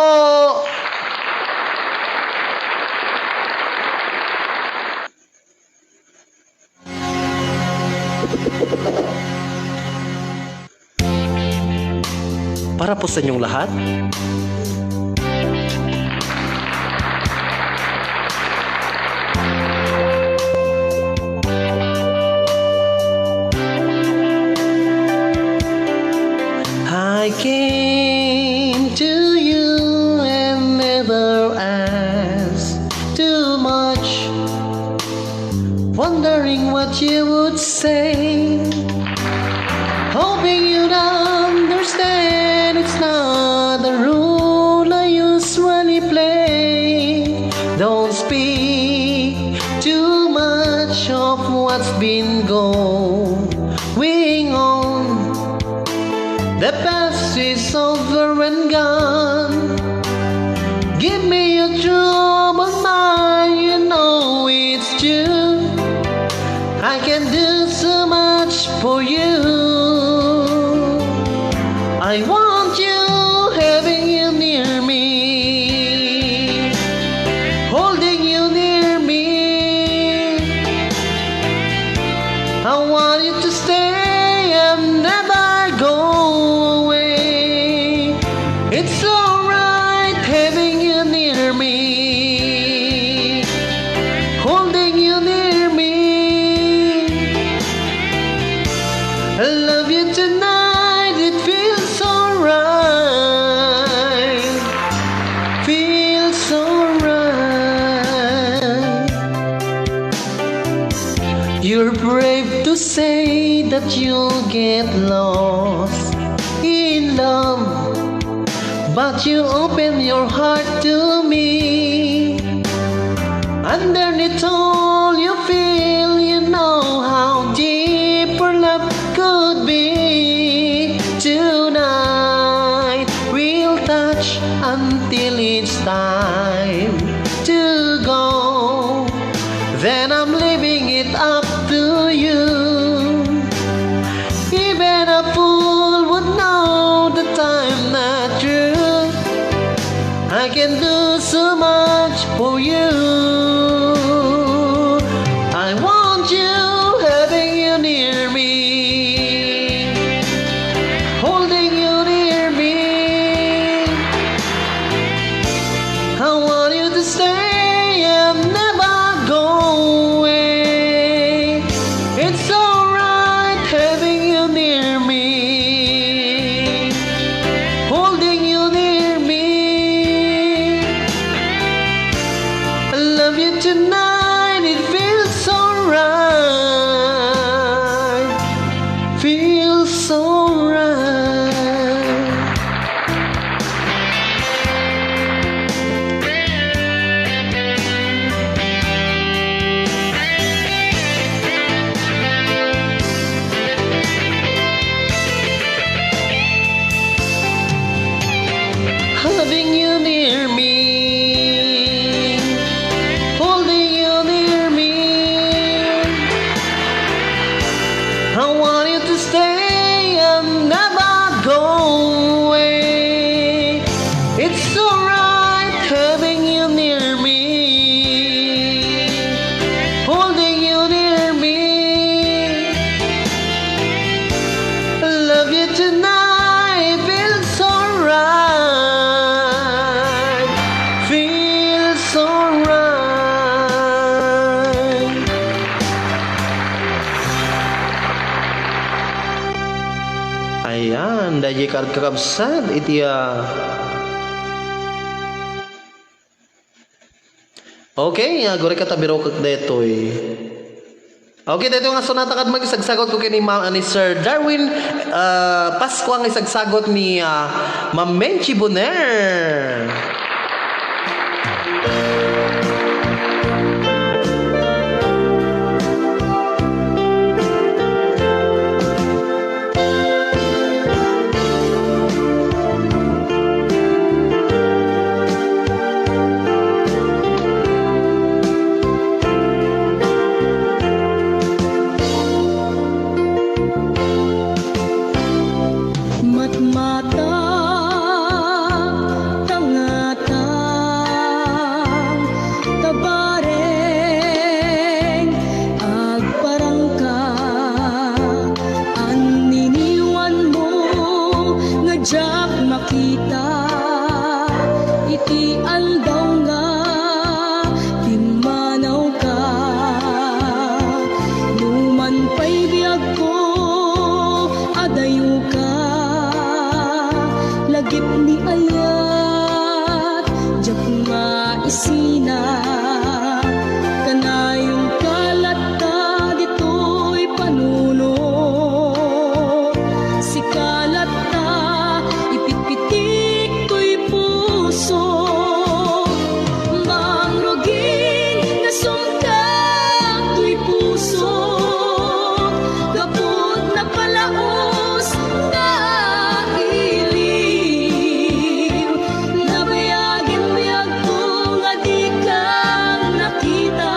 Para po sa inyong lahat. I came to you and never asked too much, wondering what you would say, hoping you'd understand it's not the rule I usually play. Don't speak too much of what's been going on. The past is over and gone. Give me your troubled mind, you know it's true. I can do so much for you. I want you, having you near me, holding you near me. I want you to stay and never go away. It's alright having you near me, holding you near me. I love you tonight, it feels alright, feels alright. You're brave to say that you'll get lost in love, but you open your heart to me. Underneath all you feel, you know how deep our love could be. Tonight we'll touch until it's time to go. Then I'm leaving it up to you. Even a fool would know the time not true. I can do so much for you. I want you, having you near me, holding you near me. I want you to stay and never go away. go away. It's alright having you near me, holding you near me. Love you tonight, feels alright, feels alright. Ayan, dahil kakabsat, iti okay, guri ka tabiro kag detoy. Okay, dito nga sonata kad magisagsagot ko kini ni Sir Darwin Pasko ang isagsagot ni Ma'am Menchi Boner. Matmata tangata tabareng agparangka aniniwan mo ngajak makita iti andaw nga timanaw ka numan pa'y biyag ko adayo ka lagip ni ayat jak maisina kanayong kalata dito'y panuno si kalata ipitpitik to'y puso mangrugin na sumkak to'y puso gapot na palaos na iliw nabayagin biyag ko nga di kang nakita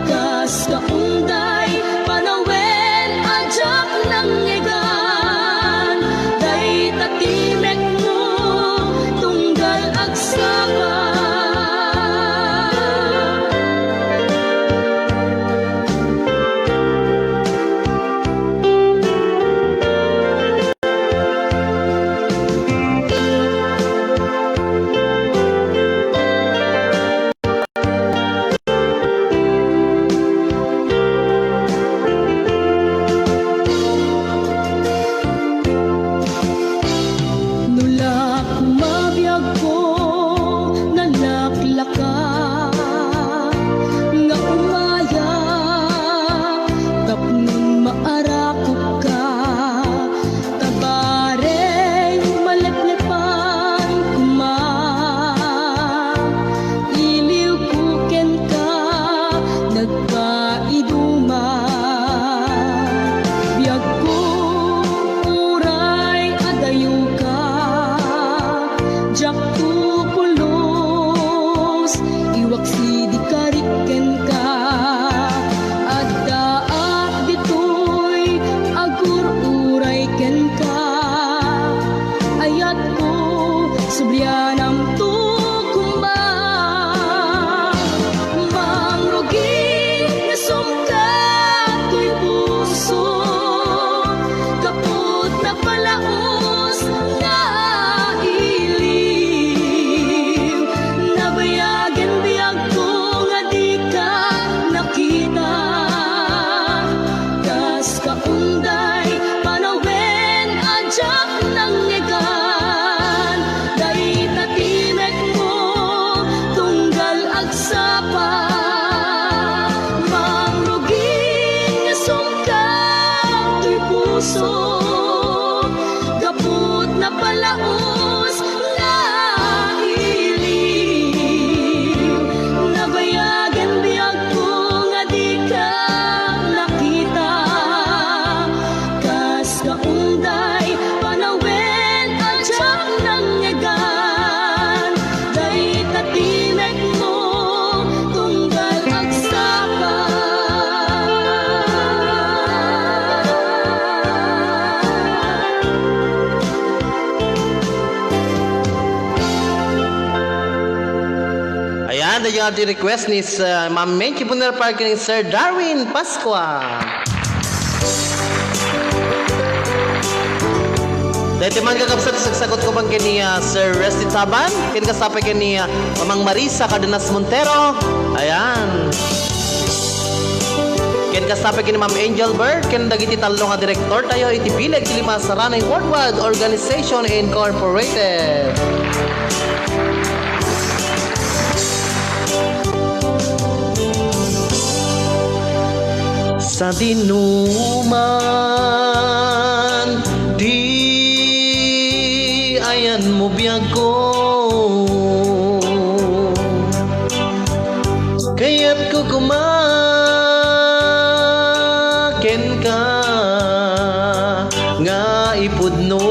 kas kaunday panawen ajak ng ngegan day tatimek mo tunggal agsapa. Nulak mabiyag ko nalaklaka nga umaya tapnon maarakop ka tabareng maleplepan kuma iliw kuken ka nagpaiduma biyag ko uray adayo ka jak tupulos iwak sidi kariken ka addaak ditoy agur uray ken ka ayat ko subrianam tukumba mangrugin nga sumkat to'y puso kaput na palaos na iliw nabayagan biyag ko nga di ka nakita kas kaunday panawen ajak ng ngegan day tatimek mo tunggal agsapa mangrugin nga sumkat to'y puso gaput na palaos na iliw nabayagan biyag ko nga di ka nakita kas kaunday panawen ajak ng ngegan day tatimek mo tunggal agsapa. the request ni Ma'am Menchi Buner Park ni Sir Darwin Pasqua. Dahil man kakabsat sagot ko bang kini Sir Resty Taban, kin kasapay kini Mamang Marisa Cardenas Montero. Ayan. Ken kasapay kini Ma'am Angel Bird, ken dagiti talo nga direktor tayo iti Pileg ti Lima Saranay Worldwide Organization Incorporated. Sa dinuman di ayan mo biyag ko, kaya't ko kumaken ka nga ipudno.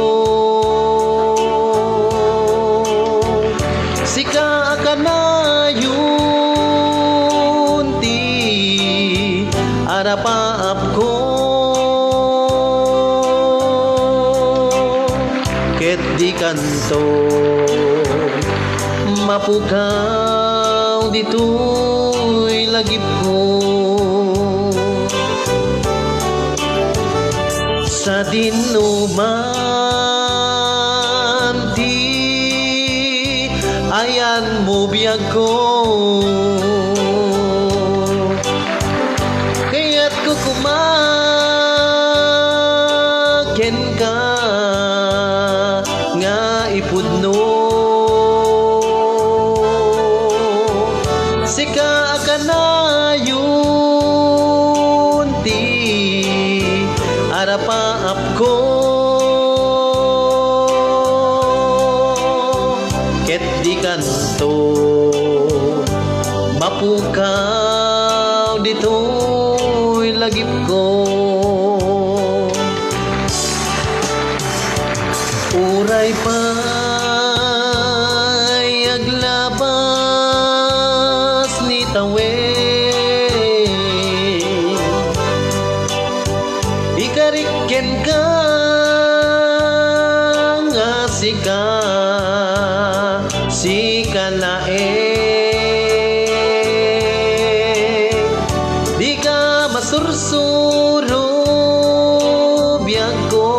Sika ka na yun ti arapaap ko, ket di kanto mapukaw dito'y lagip ko. Sa dinuman ti ayan mo biyag ko, kaya't ko kumaken ka nga ipudno. Sika ka na yun ti arapaap ko, ket di kanto mapukaw dito'y lagip ko. Uray pa'y aglabas ni tawe, ikariken ka nga sika lae, di ka masursuro biyag ko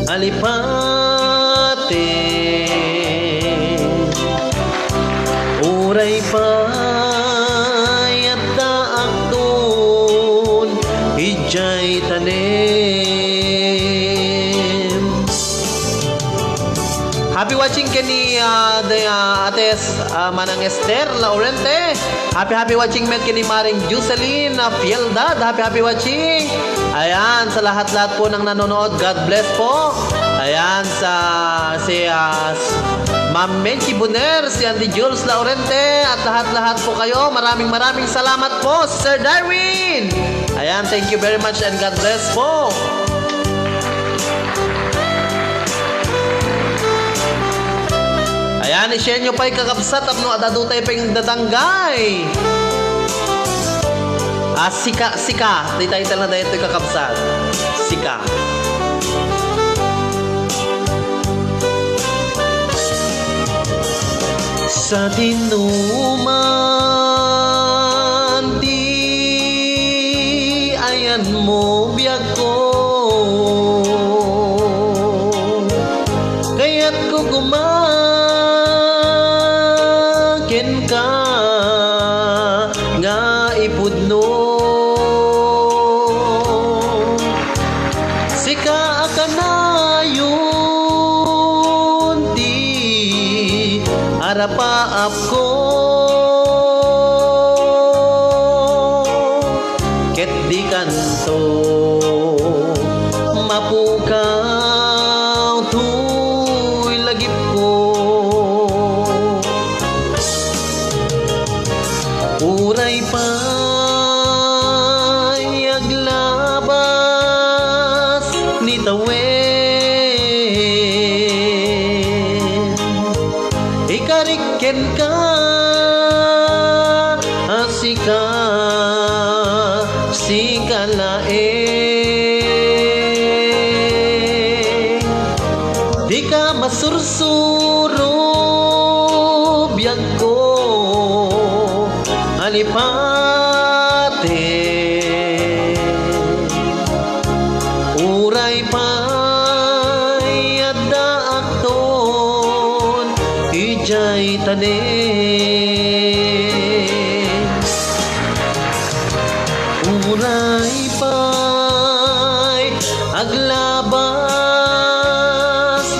alipate. Uray pa'y at daak doon ijay tanim. Happy watching kini ates Manang Esther Laurente. Happy watching met kini Maring Jocelyn Fieldad. Happy watching. Ayan, sa lahat-lahat po ng nanonood, God bless po. Ayan, si Ma'am Menchi Buner, si Andy Jules Laurente, at lahat-lahat po kayo. Maraming salamat po, Sir Darwin. Ayan, thank you very much and God bless po. Ayan, i-share nyo pa'y kakabsat apno adadutay pa'y dadanggay. Sika. Di title na dahil ito'y kakabsat. Sika. Sa dinuman di ayan mo biyag ko, kaya't ko kumaken ka nga ipudno. Sika ka na yun di arapaap ko, ket di kanto mapukaw tuy lagip ko. Uray pa'y aglabas ni tawen, ikariken ka sika lae, di ka masursuro biyag ko uray pa'y adda akton ijay tanin uray pa'y aglabas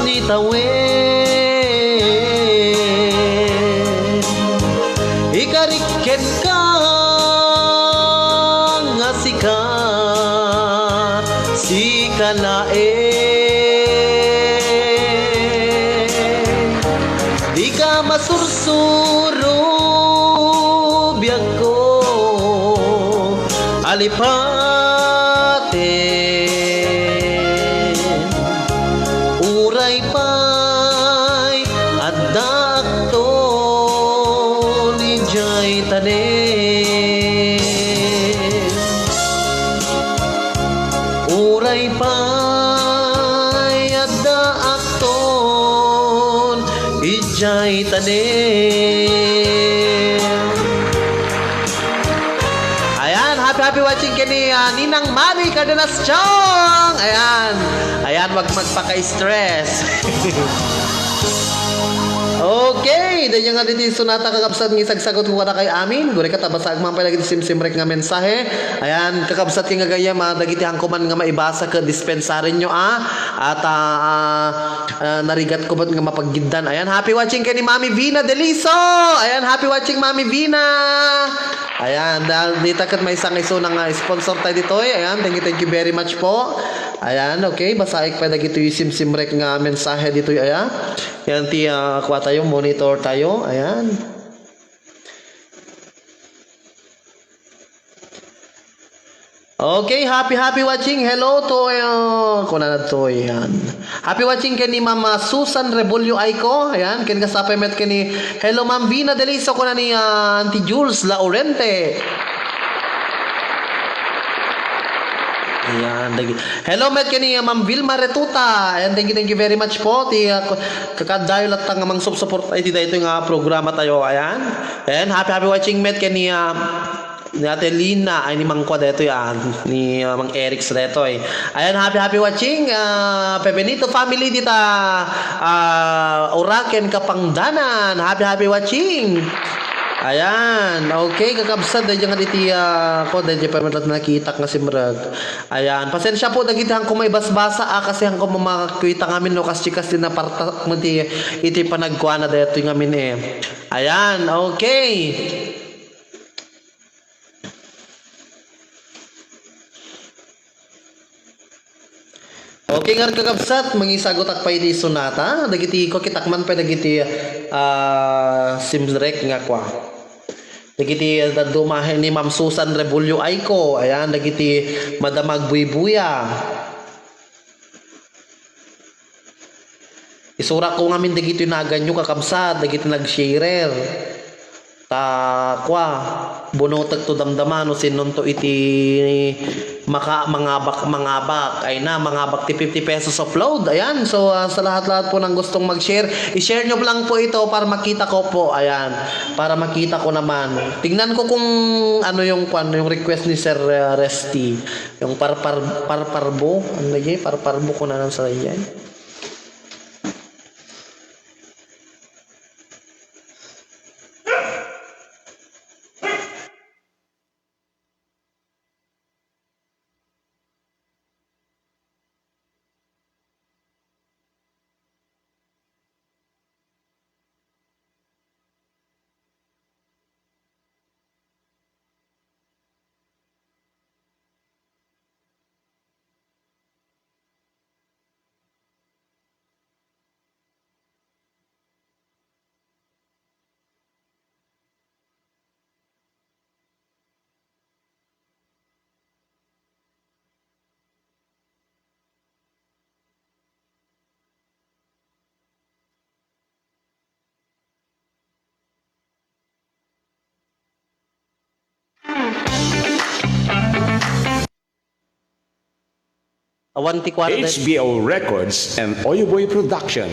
ni tawen ikariken ka nga sika si kalae di ka masursuro biyag ko alipate uray pa'y adakto ni jay tanin uray pa'y adda akton ijay tanin. Ayan, happy watching kini Ninang Mari Cardenas Chong. Ayan, wag magpaka-stress. Okay, dahil nga dito sunata kakabsat ng isagsagot ko kada kay amin. Guri ka tabasag man pala simsimrek nga mensahe. Ayan, kakabsat king gagaya madagiti hangkuman nga maibasa ka dispensarin nyo at narigat ko ba't nga mapaggindan. Ayan, happy watching kay ni Mami Vina Deliso. Ayan, happy watching Mami Vina. Ayan, dahil dito kat may isang iso ng sponsor tayo dito. Ayan, thank you very much po. Ayan, okay, basaik pa dagito yung simsimrek nga mensahe dito. Ayan. Yan kuha tayo, monitor tayo. Ayan. Okay, happy watching. Hello to kuna na to yan. Happy watching kani Mama Susan Rebulyo Aiko. Ayan, ken kasapay met kani hello Ma'am Vina Deliso kuna ni Auntie Jules Laurente. Ayan, hello met kani Ma'am Vilma Retuta. Ayan, thank you very much po. Kakadayo lat nga mang support ay ito nga programa tayo. Ayan. And happy watching met kani ni Ate Lina ay ni Mang Kwa dito yan ni Mang Eric dito eh. Ayan, happy watching Pebenito family dita Uraken Kapangdanan. Happy watching. Ayan, okay, kakabsad dahil nga diti ko dahil pa man nakita nga si Mrag. Ayan, pasensya po dagiti hang kumay basbasa kasi hang kumakita ngamin no kas-chikas din na parta iti panagkuana dito ngamin eh. Ayan, okay. Okay nga kakabsat, mangisagot ak pa iti sonata. Dagiti ko kitakman pa dagiti simrek nga kwa. Dagiti dumahe ni Ma'am Susan Rebulyo Aiko. Ayan, dagiti Madamag Buybuya. Isura ko ngamin dagiti naganyo kakabsat, dagiti nag-sharer. Kwa bunotag to damdaman no sinon to iti mangabak ay na mangabak ti 50 pesos of load. Ayan, so sa lahat po ng gustong mag-share, i-share nyo lang po ito para makita ko po. Ayan, para makita ko naman. Tingnan ko kung ano yung request ni Sir Resty, yung parparbo ano lagi parparbo ko na lang sa yan. Awanti HBO Records and Oyoboy Production.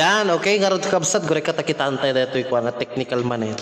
Yan, okay, nga ron kabsat, gore ka takitaan tayo dito yung nga technical manner.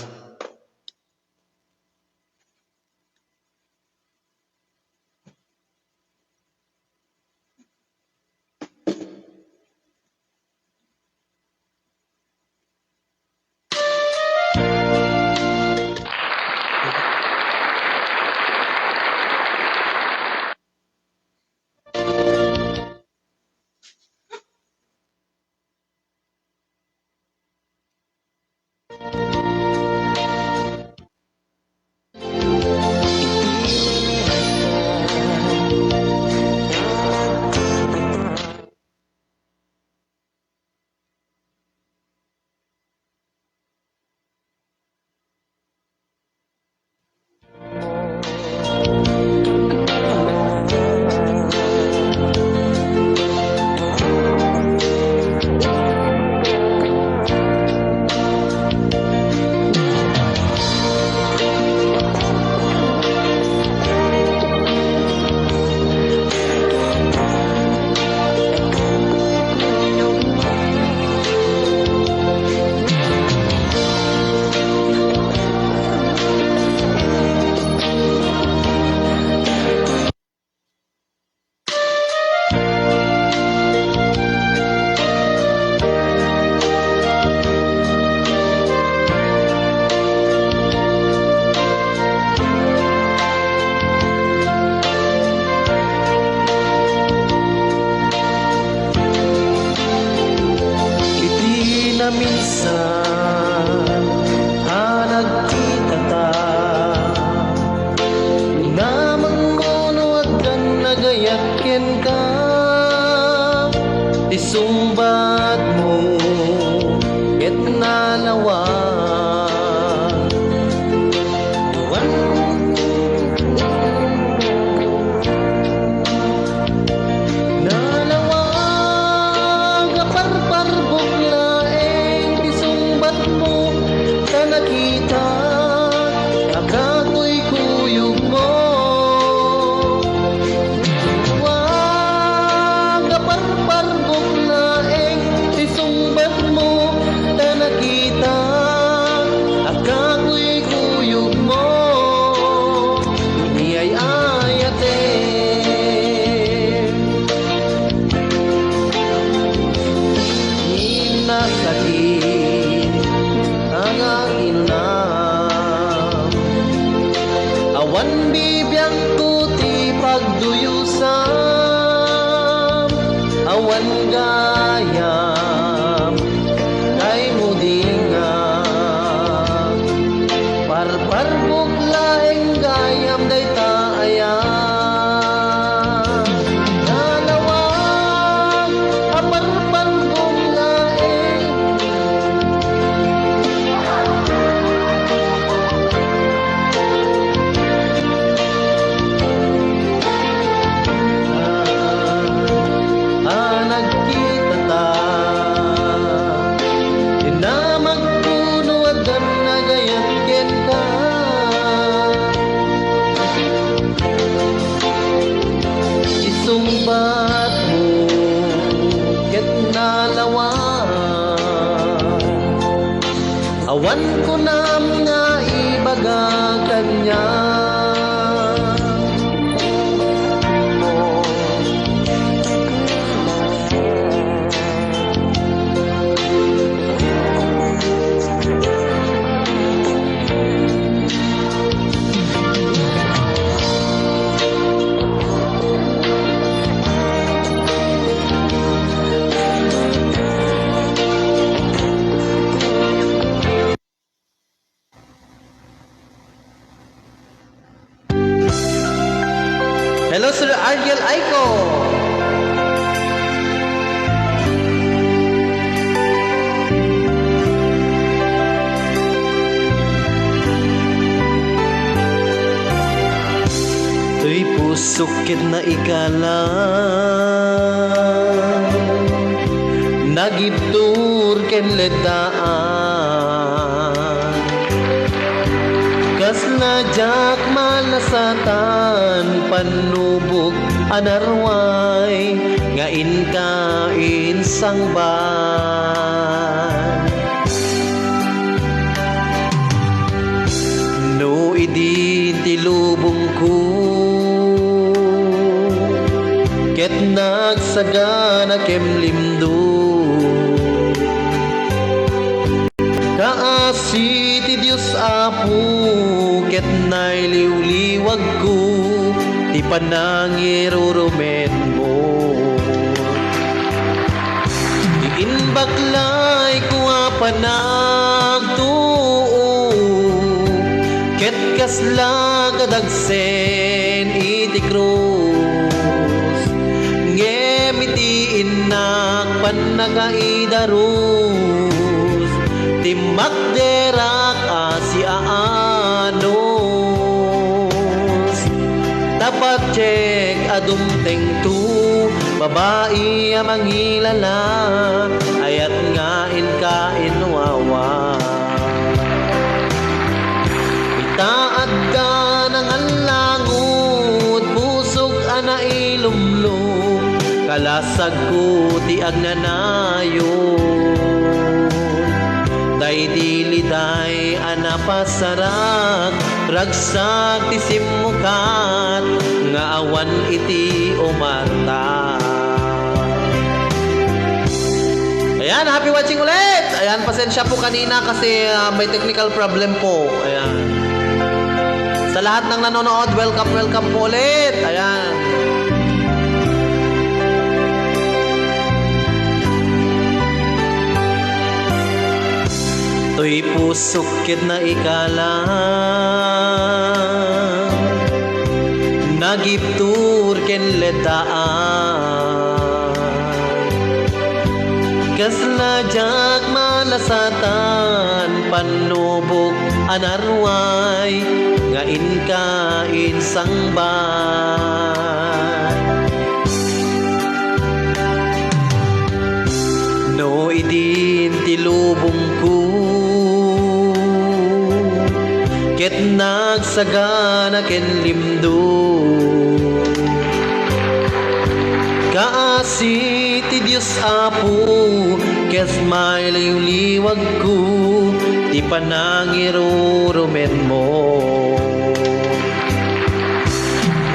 minsan nagkita ta namang mono at nagayatkin ka isumbat mo ket nalawa awan bibiyang tuti pagduyusam awan gayam kay mudinga parpar buglaeng gayam day taayam nalawag aparpar buglaeng nagkita ta dinamagpuno at nagayatkin ka isumbat mo ket nalawa awan ko nam nga ibaga kanya Hello, Sir Ariel Aiko. Tuy pusukit na ikala nagibtur ken ledaan kasna jak malasatan panubok anarway nga inkain sangban. No idi tilubong ko ket nagsagana kem limdo kaasi ti Dios Apo ket nailiwliwag ko ti panangirurumen mo. Iinbaklay ko panagtuo ket kasla kadagsen iti krus ngemiti inak panagaidarus timakderak asiaanos tapat cek adumteng tu babae amangilala ayat nga inkain wawa itaad ka ng alangot pusog ana ilumlum kalasag ko ti agnanayon day diliday ana pasarak ragsak ti simukat nga awan iti umata. Ayan, happy watching ulit. Ayan, pasensya po kanina kasi may technical problem po. Ayan. Sa lahat ng nanonood, welcome po ulit. Ayan. To'y pusok ket na ikalang nagiptur ken letaan kasla jak malasatan panubok anarway nga inkain sangban. No idin tilubong ko ket nagsagana ken limdo kaasi ti Dios Apo kes may liwliwag ko ti panangirurumen mo.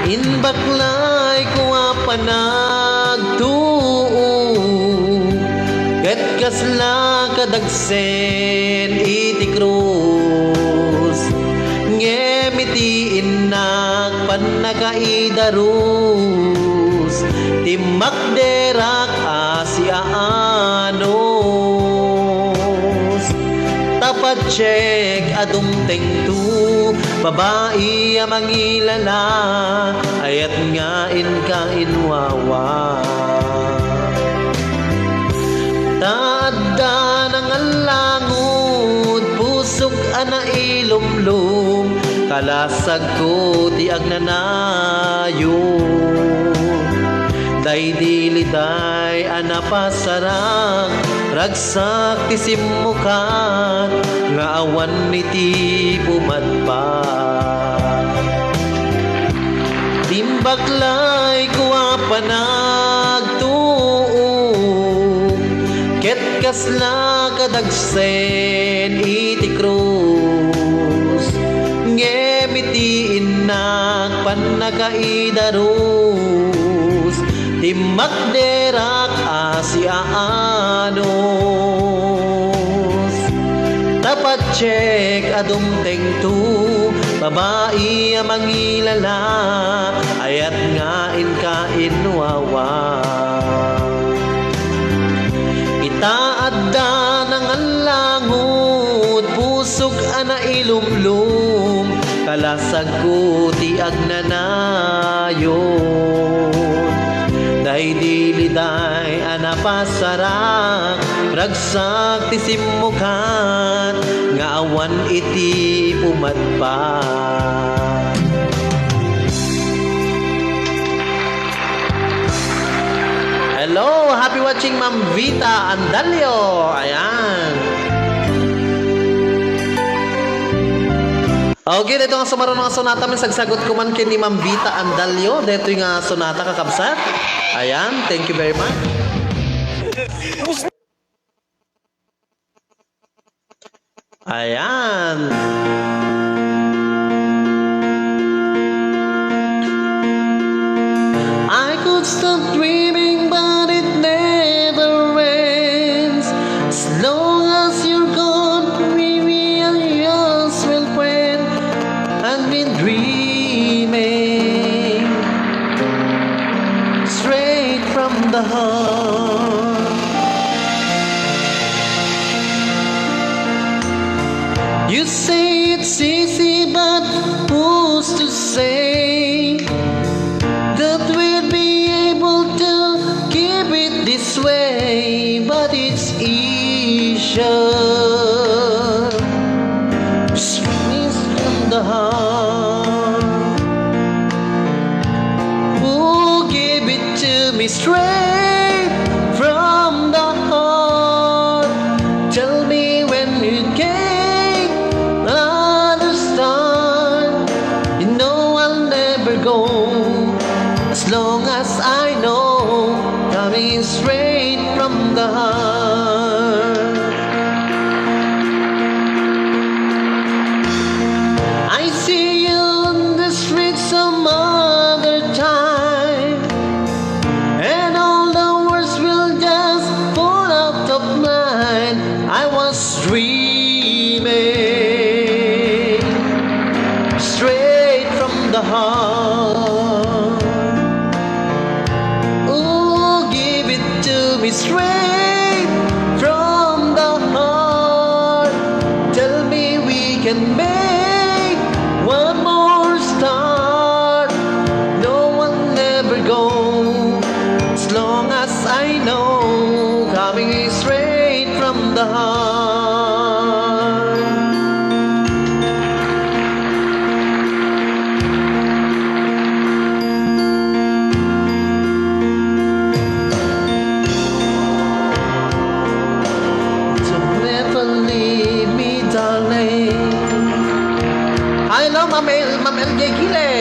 Inbaklay ko panagtuo ket kasla kadagsen iti krus ngemiti inak panagaidarus timakderak asiaanos tapat cek adumteng tu babae amangilala ayat nga inkain wawa taadda ng alangot pusok ana ilumlum kalasag ko ti agnanayon day diliday ana pasarang ragsak ti simukan nga awan iti pumatpat timbaklay ko panagtuo ket kasla kadagsen iti krus ngemiti inak panagaidarus timakderak asiaanos tapat cek adumteng tu babae amangilala ayat nga inkain wawa itaadda ng alangot pusok ana ilumlum kalasag ko ti agnanayon day diliday ana pasarak ragsak ti simukan nga awan iti pumatpat. Hello, happy watching Ma'am Vita Andalio. Ayan. Okay, dito nga sumaron nga sonata man sagsagot ko man kay ni Ma'am Vita Andalio. Dito yung sonata kakabsat. Ayan, thank you very much. Ayan. I could stop dreaming, but it never ends. As long as you're gone, we are yours, well, friend. I've been dreaming straight from the heart. You say it's easy, but who's to say that we'll be able to keep it this way? But it's easier. Sweetness from the heart. Oh, give it to me straight from the heart. Tell me when you can understand. You know I'll never go as long as I know, coming straight from the heart. I see you on the street some other time, and all the words will just fall out of mind. I was dreaming straight from the heart. Oh, give it to me straight from the heart. Tell me we can make one more start. No one never go as long as I know, coming straight from the heart. So never leave me, darling. Hello, Ma'am LJ Gile.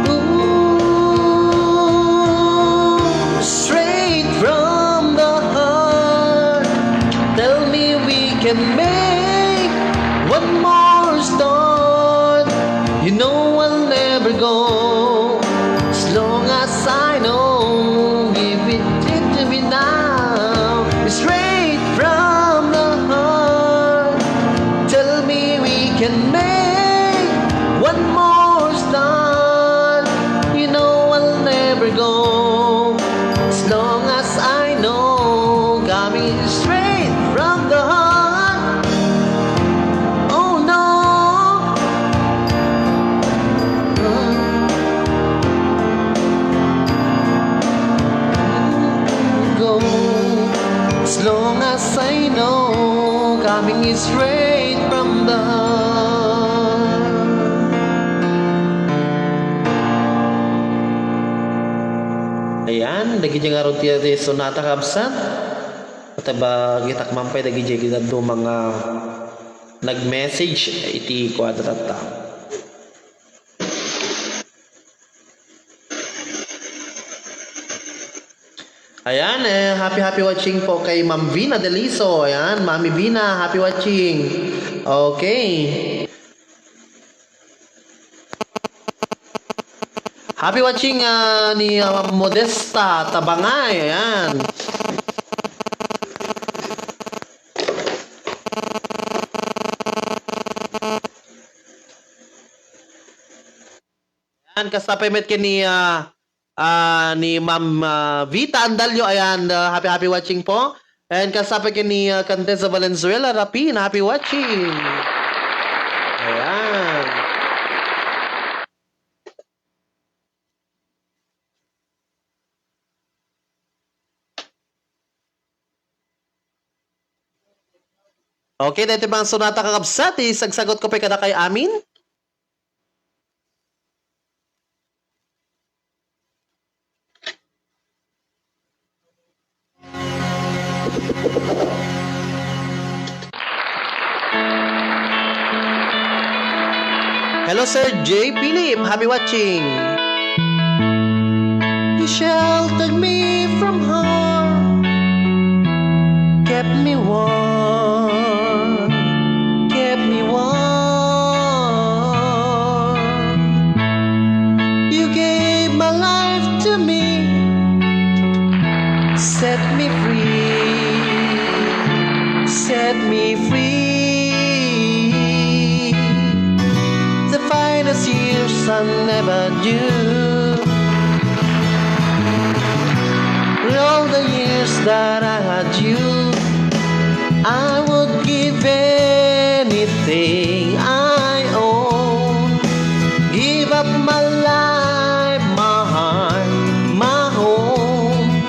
Ooh, straight from the heart. Tell me we can make one more start. You know I'll never go as long as I know. Give it to me now, straight from the heart. Tell me we can make one more start. You know I'll never go as long as I know, coming straight from the heart. Oh no. Go as long as I know, coming straight from the heart. Ayan, dagi nga ron tiya sonata kabsat. At ba gitak mampay dagi kita do mga nag-message iti kwadrata. Ayan, happy watching po kay Ma'am Vina Deliso. Ayan, Mami Vina, happy watching. Okay. Happy watching ni Modesta Tabangay. Ayan. Ayan, kasapay met kay ni Ma'am Vita Andalio. Ayan, happy watching po. And kasapay kay ni Cantesa Valenzuela Rapin, happy watching. Ayan. Okay, dito bang sonata kakabsat, isagsagot ko pa kada kay amin. Hello, Sir J. Philip. Happy watching. You sheltered me from harm, kept me warm, kept me warm. You gave my life to me, set me free, set me free. The finest years I never knew. All the years that I had you, I would give anything I own. Give up my life, my heart, my home.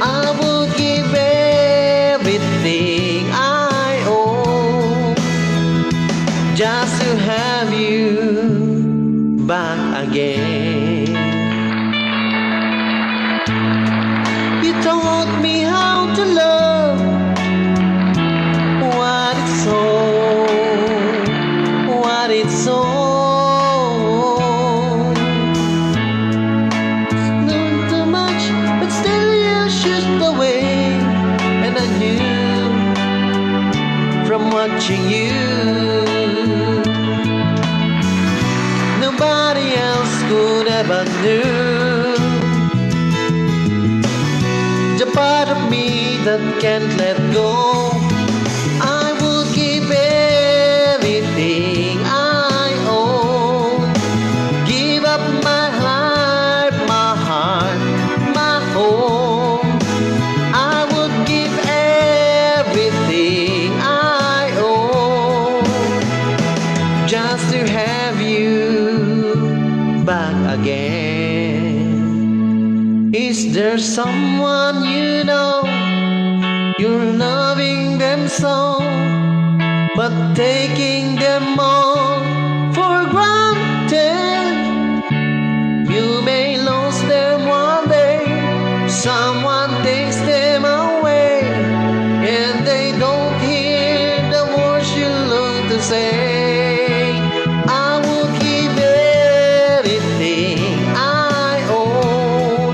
I would give everything I own just to have you back again. You taught me how to love, what it's all, what it's all. Not too much, but still you shoot the way. And I knew from watching you, nobody else could ever do. The part of me that can't let go, I would give everything I own. Give up my life, my heart, my home. I would give everything I own just to have you back again. Is there someone you know, you're loving them so, but taking them all for granted? You may lose them one day, someone takes them away, and they don't hear the words you long to say. I would give everything I own.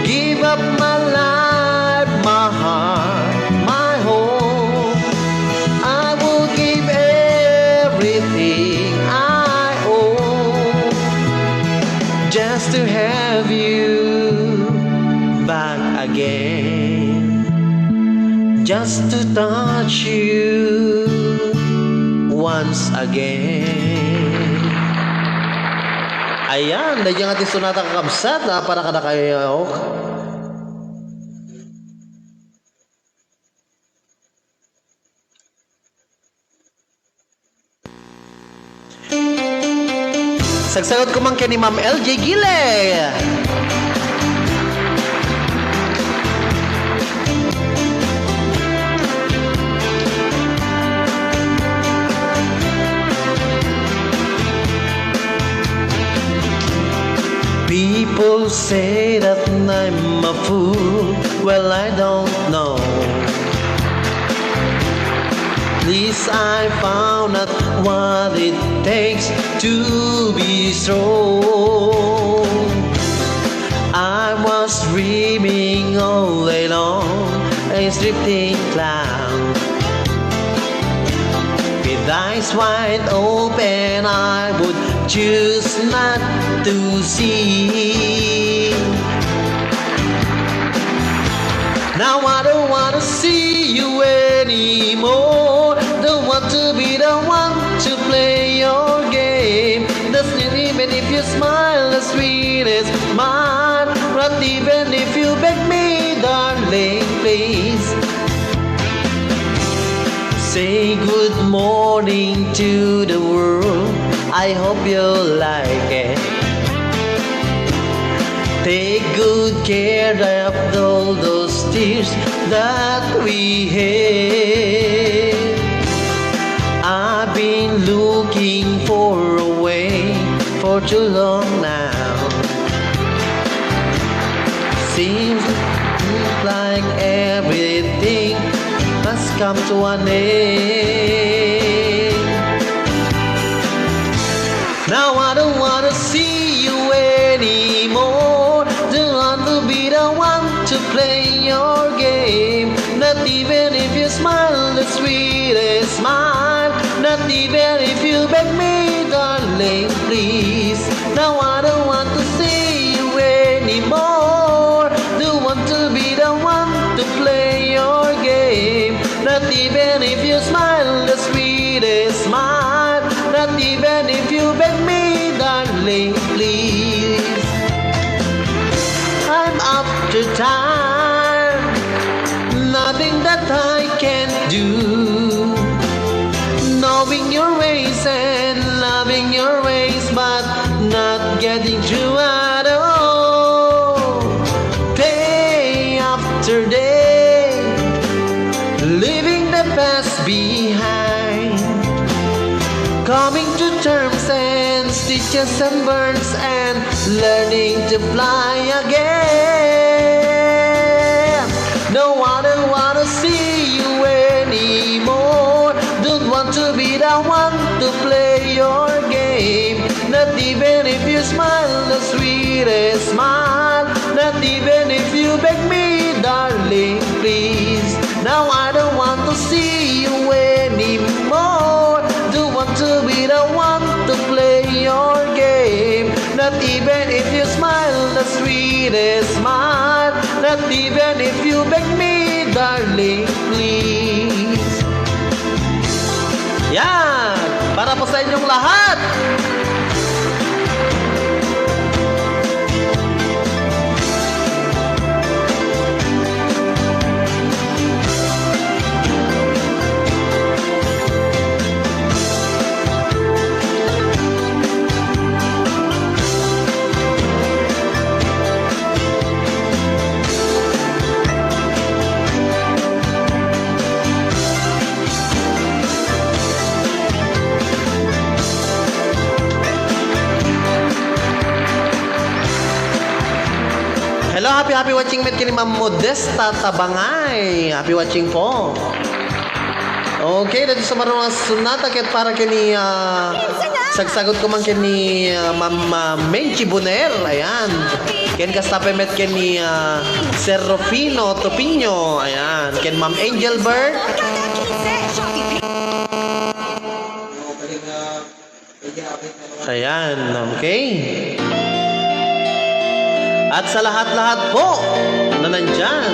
Give up my life, my heart, my home. I will give everything I own just to have you back again, just to touch you once again. Ayan, dahil yung ating sunata kakabsat na para kada kayo. Sagsagot ko man kay ni Ma'am LJ Gile. People say that I'm a fool. Well, I don't know. At least I found out what it takes to be strong. I was dreaming all day long, a drifting cloud. With eyes wide open, I would choose not to see. Now I don't want to see you anymore. Don't want to be the one to play your game. Doesn't even if you smile the sweetest smile. Not even if you beg me, darling, please. Say good morning to the world. I hope you like it. Take good care of all those tears that we had. I've been looking for a way for too long now. Seems like everything has come to an end. Now I don't wanna see you anymore. Don't want to be the one to play your game. Not even if you smile the sweetest smile. Not even if you beg me, darling, please. Now I don't want to see you anymore. Don't want to be the one to play your game. Not even if you smile the sweetest smile. Not even if you beg me, darling, please. I'm after time, nothing that I can do. Knowing your ways and loving your ways, but not getting through at all. Day after day, leaving the past behind. Coming to terms and stitches and burns and learning to fly again. No, I don't wanna see you anymore. Don't want to be the one to play your game. Not even if you smile the sweetest smile. Not even if you beg me, darling, please. Now I don't want to see you anymore. Don't want to be the one to play your game. Not even if you smile the sweetest smile. Not even if you beg me, darling, please. Yan! Para po sa inyong lahat! Hello, happy watching met kini Ma'am Modesta Tabangay. Happy watching po. Okay, dito sa marunong sunata ket para kini sagsagot ko man kini Ma'am Menchi Buner. Ayan. Ken kastape met kini Sir Rufino Topinyo. Ayan. Ken Ma'am Angel Bird. Ayan, okay. At sa lahat-lahat po na nandyan.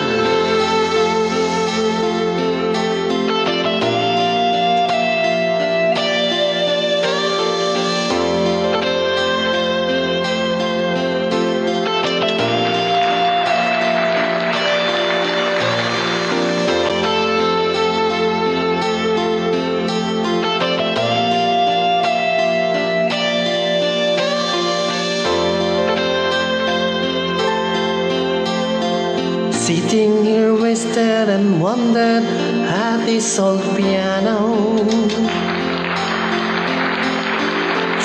Sitting here wasted and wondered at this old piano,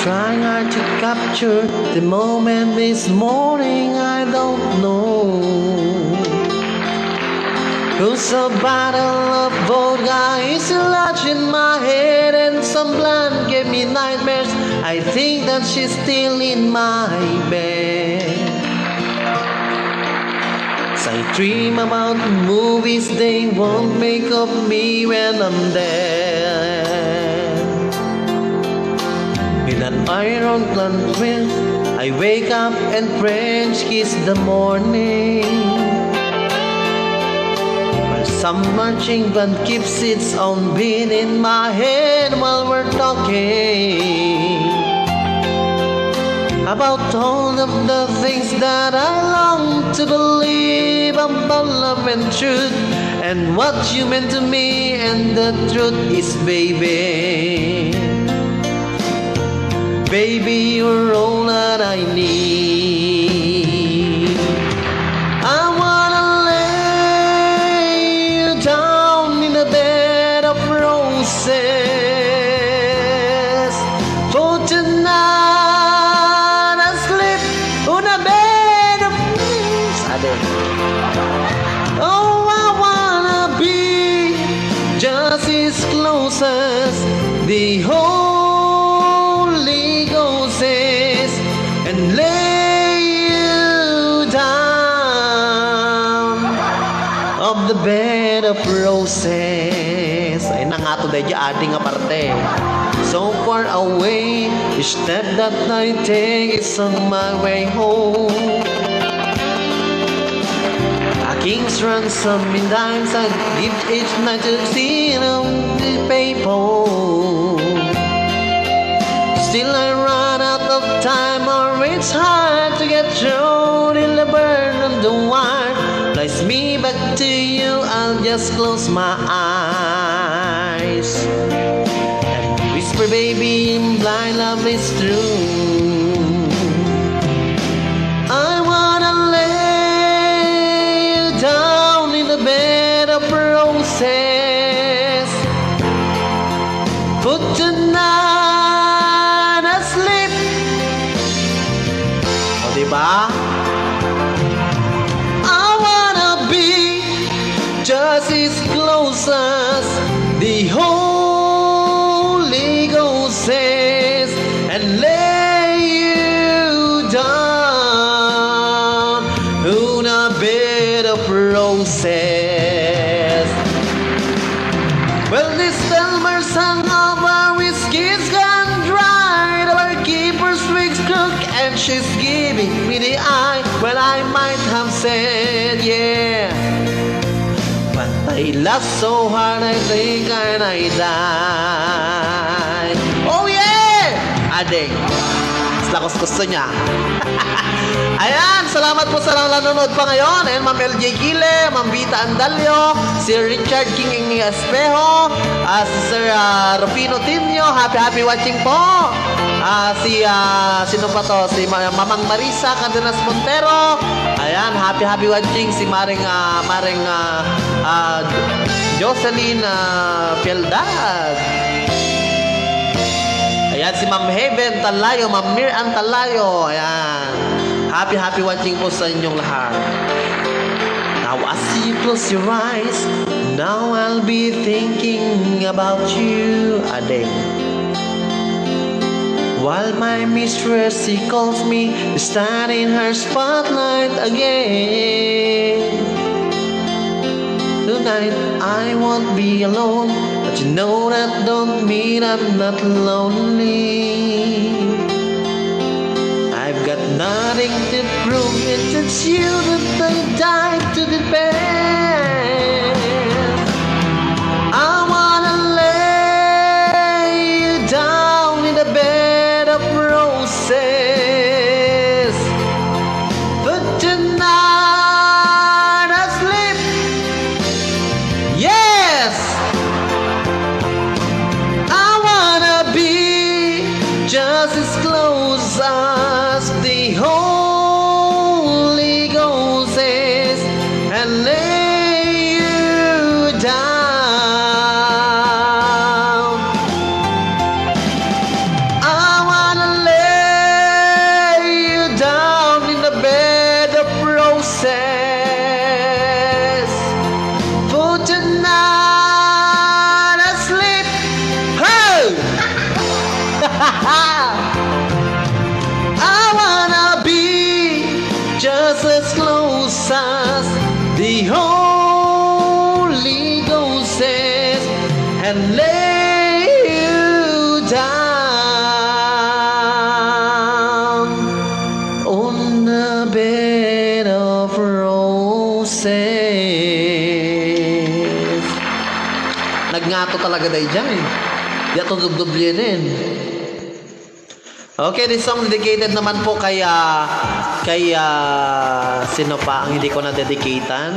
trying hard to capture the moment this morning. I don't know, 'cause a bottle of vodka is lodged in my head and some blonde gave me nightmares. I think that she's still in my bed. I dream about movies, they won't make of me when I'm dead. In an iron twist, I wake up and French kiss the morning. While some marching band keeps its own beat in my head while we're talking about all of the things that I long to believe about love and truth, and what you meant to me. And the truth is, baby, baby, you're all that I need. I wanna lay you down in a bed of roses for tonight. Oh, I wanna be just as close as the Holy Ghost the bed of roses. Ay na nga to dahil ating aparte. So far away, each step that I take is on my way home. A king's ransom in dimes I give each night to see on the paper. Still I run out of time, or it's hard to get through till the burn of the wire flies me back to you. I'll just close my eyes and whisper, baby, blind love is true. I wanna lay you down in the bed of roses, put tonight asleep. O diba? I wanna be just as close as the Holy Ghost says, and lay you down on a bed of roses. Well, this Elmer sang of our whiskey's gone dry. The barkeeper's wig's crook and she's giving me the eye. Well, I might have said, yeah, but I laughed so hard I think I die. Oh yeah! Ading, lakos gusto niya. Ayan, salamat po sa nanonood pa ngayon. Ayan, Ma'am LJ Gile, Ma'am Vita Andalio, si Richard King Ing Espejo, si Sir Rufino Tinio, happy watching po. Sino pa to? Si Mamang Marisa Cardenas Montero. Ayan, happy watching. Si Maring Jocelyn Pialdad. Ayan, si Ma'am Heaven Talayo, Ma'am Miran Talayo. Ayan. Happy watching po sa inyong lahat. Now as you close your eyes, now I'll be thinking about you, Adeng. While my mistress, she calls me to stand in her spotlight again. Tonight I won't be alone, but you know that don't mean I'm not lonely. I've got nothing to prove, it's you that I died to defend. I wanna lay you down in the bed of roses, but tonight I sleep. Yes, I wanna be just as close as the Holy Ghost is, and lay you down. I wanna lay you down in the bed of roses, put tonight asleep. Hey! I wanna be just as close as the Holy Ghost is, and lay you down on the bed of roses. Nagngato talaga dahil dyan eh. Di ato dubdublinin. Okay, this song dedicated naman po kay sino pa ang hindi ko na-dedicatean?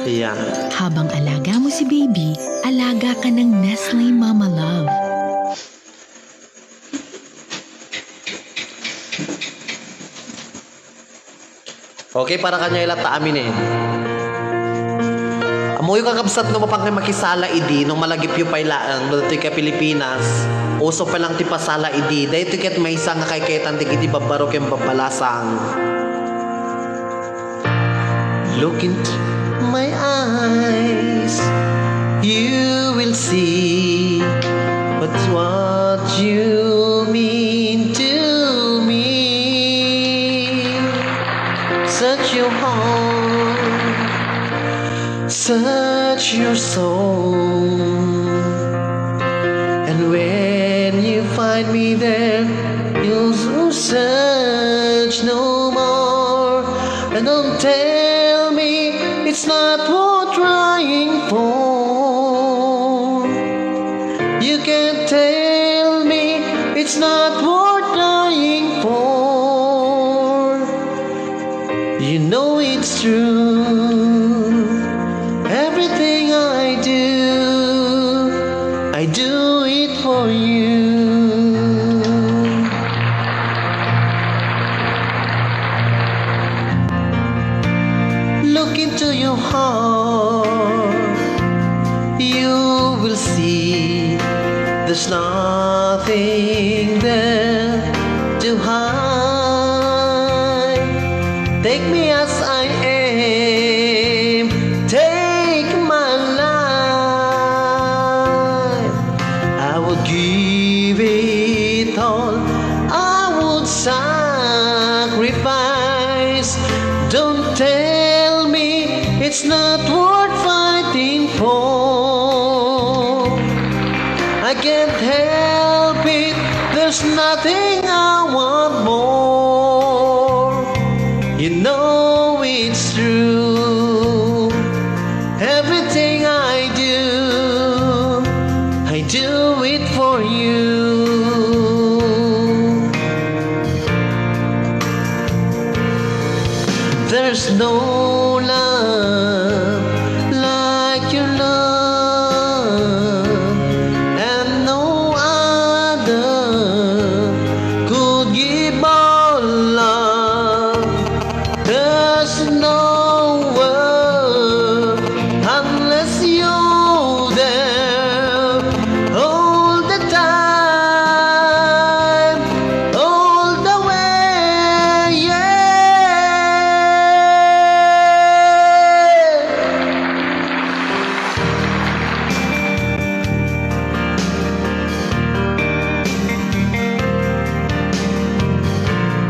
Ayan. Habang alaga mo si baby, alaga ka ng Nestle Mama Love. Okay, para kanya ilata amin eh. Amoy kakabsat no mapang makisala idi nung malagip yung pailaan dito kay Pilipinas. Uso pa lang ti pasala idi. Dahil tiket may isang nga kay ketan ti babarok yung papalasang. Look into my eyes, you will see what's what you mean to me. Such your heart, search your soul. And when you find me there, you'll search no more. And don't tell me it's not worth trying for. You can't tell me it's not worth dying for. You know it's true. Everything I do it for you. Look into your heart, you will see there's nothing there to hide. Take me as I am, take my life. I would give it all, I would sacrifice. Don't tell me it's not worth fighting for. I can't help it, there's nothing I want more. You know it's true. Everything I do it for you. There's no love like your love, and no other could give all love. There's no world unless you're there all the time, all the way, yeah.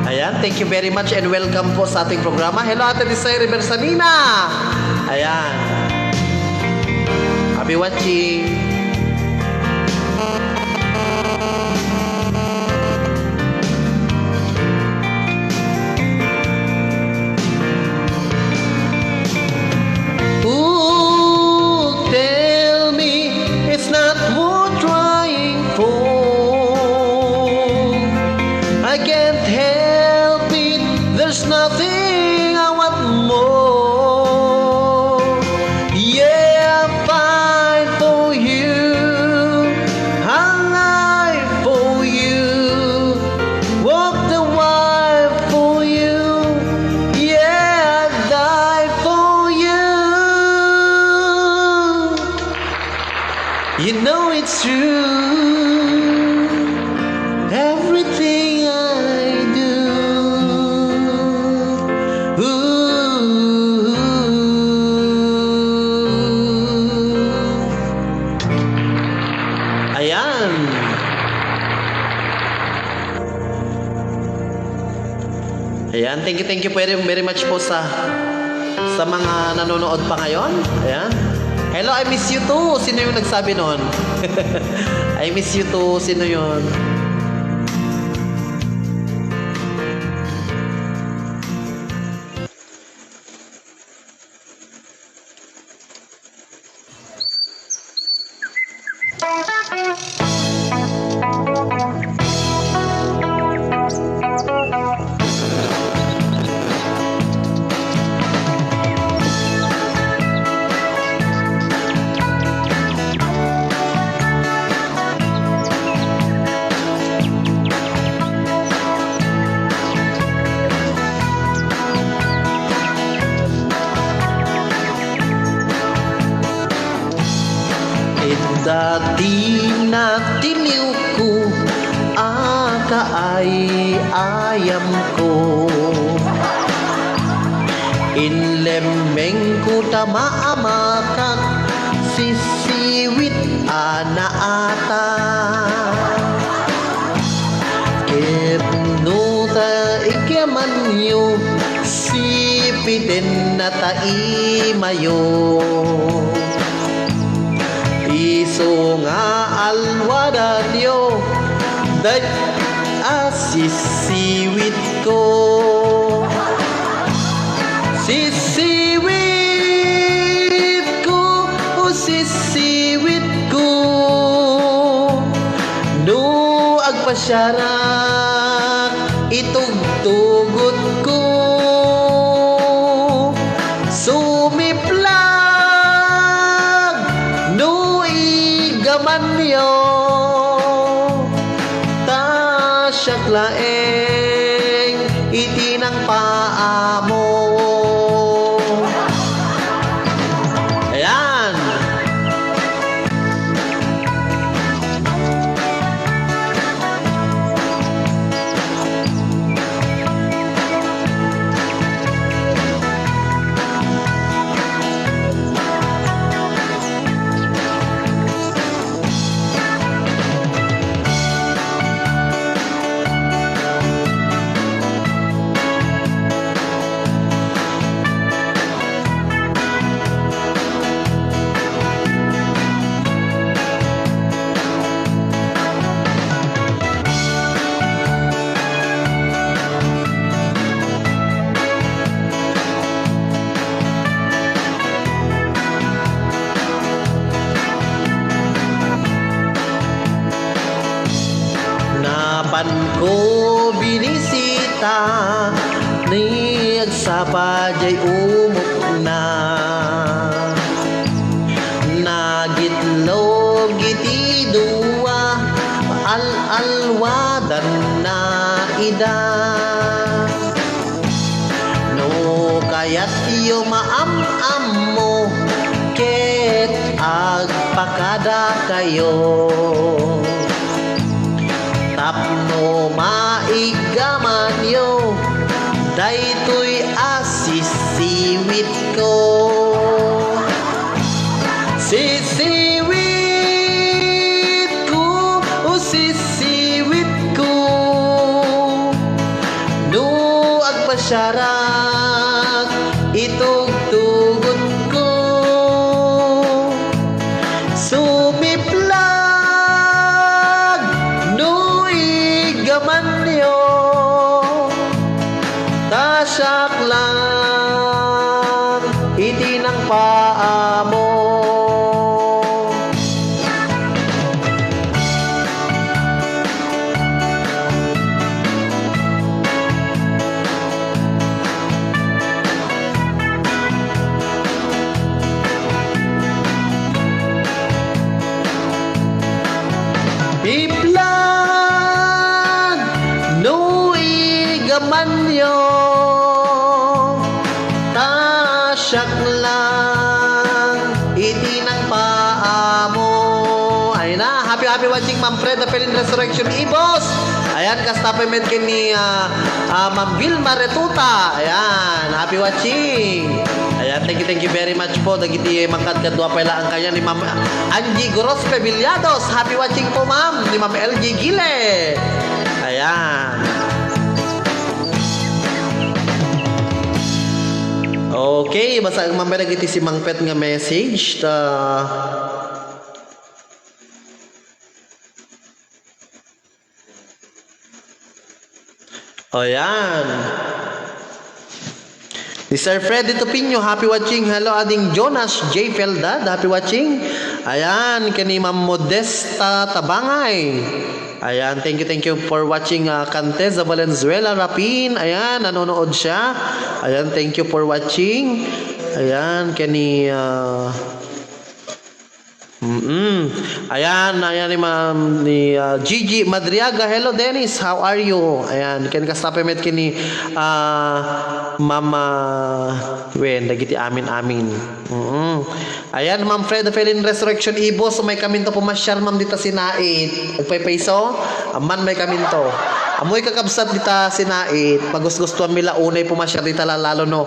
Ayan, thank you very much and welcome po sa ating programa. Hello, Ate Desiree Bersanina. Ayan. Happy watching. Ooh, tell me it's not worth trying for. I can't help it, there's nothing I want more. Yeah, I'll fight for you, I'll lie for you, walk the wild for you. Yeah, I'll die for you. You know it's true. Everything I do. Ooh. Ayan. Ayan, thank you very much po sa mga nanonood pa ngayon. Ayan. Hello, I miss you too. Sino yung nagsabi nun? I miss you too. Sino yun? Dati na tiliw ko, ay ayam ko. Inlemeng ko tamaamakat, sisiwit anaata. Kernuta ikyaman yo, si piden na taimayo. Iso nga alwadanyo, dat asisiwit ko. Sisiwit ko, o sisiwit ko, no agpasyarak itugtugot ko. Sumiplag, no igaman niyo, tasyak laeng itinang paamo. Ayan. Napan ko binisita, ni agsapa jay umok na. Nagitlog iti duwa, al-alwadan na ida. No kayat iyo maam-am mo, ket agpakada kayo. Tapno maigaman yo, daytoy asisiwit ko. Sisiwit ko, o sisiwit ko, no agpasyarak itugtugot ko. Sumiplag, no igaman niyo, tasyak lang itinang paamo. Iplag, no igaman yo, tasyak lang itinang paamo. Ay na, happy watching Ma'am Fred na Pelin Resurrection Ibos. Ayan, kastapement kini Ma'am Vilma Retuta. Ayan, happy watching. Ayan, thank you very much po. Dagiti mangkat kadwa pala ang kanya ni Ma'am Angie Gorospe Villados. Happy watching po, Ma'am. Ni Ma'am LG Gile. Ayan. Okay, basta ang mamaya nagiti si Mang Pet nga message. Ayan. Ni Sir Freddy Tupinyo, happy watching. Hello, ading Jonas J. Feldad, happy watching. Ayan, kani Ma'am Modesta Tabangay. Ayan, thank you for watching Canteza Valenzuela Rapin. Ayan, nanonood siya. Ayan, thank you for watching. Ayan, kani Ayan ni Ma'am ni Gigi Madriaga. Hello Dennis, how are you? Ayan, ken kastapemet kini Mama Wen dagiti amin. Ayan, Ma'am Fred Felin Resurrection Ibo, so may kaminto pumasyar Ma'am dita sinait. Ugpay paiso, aman may kaminto. Amoy kakabsat dita sinait, pagusgustuhan mila unay pumasyar dita lalo no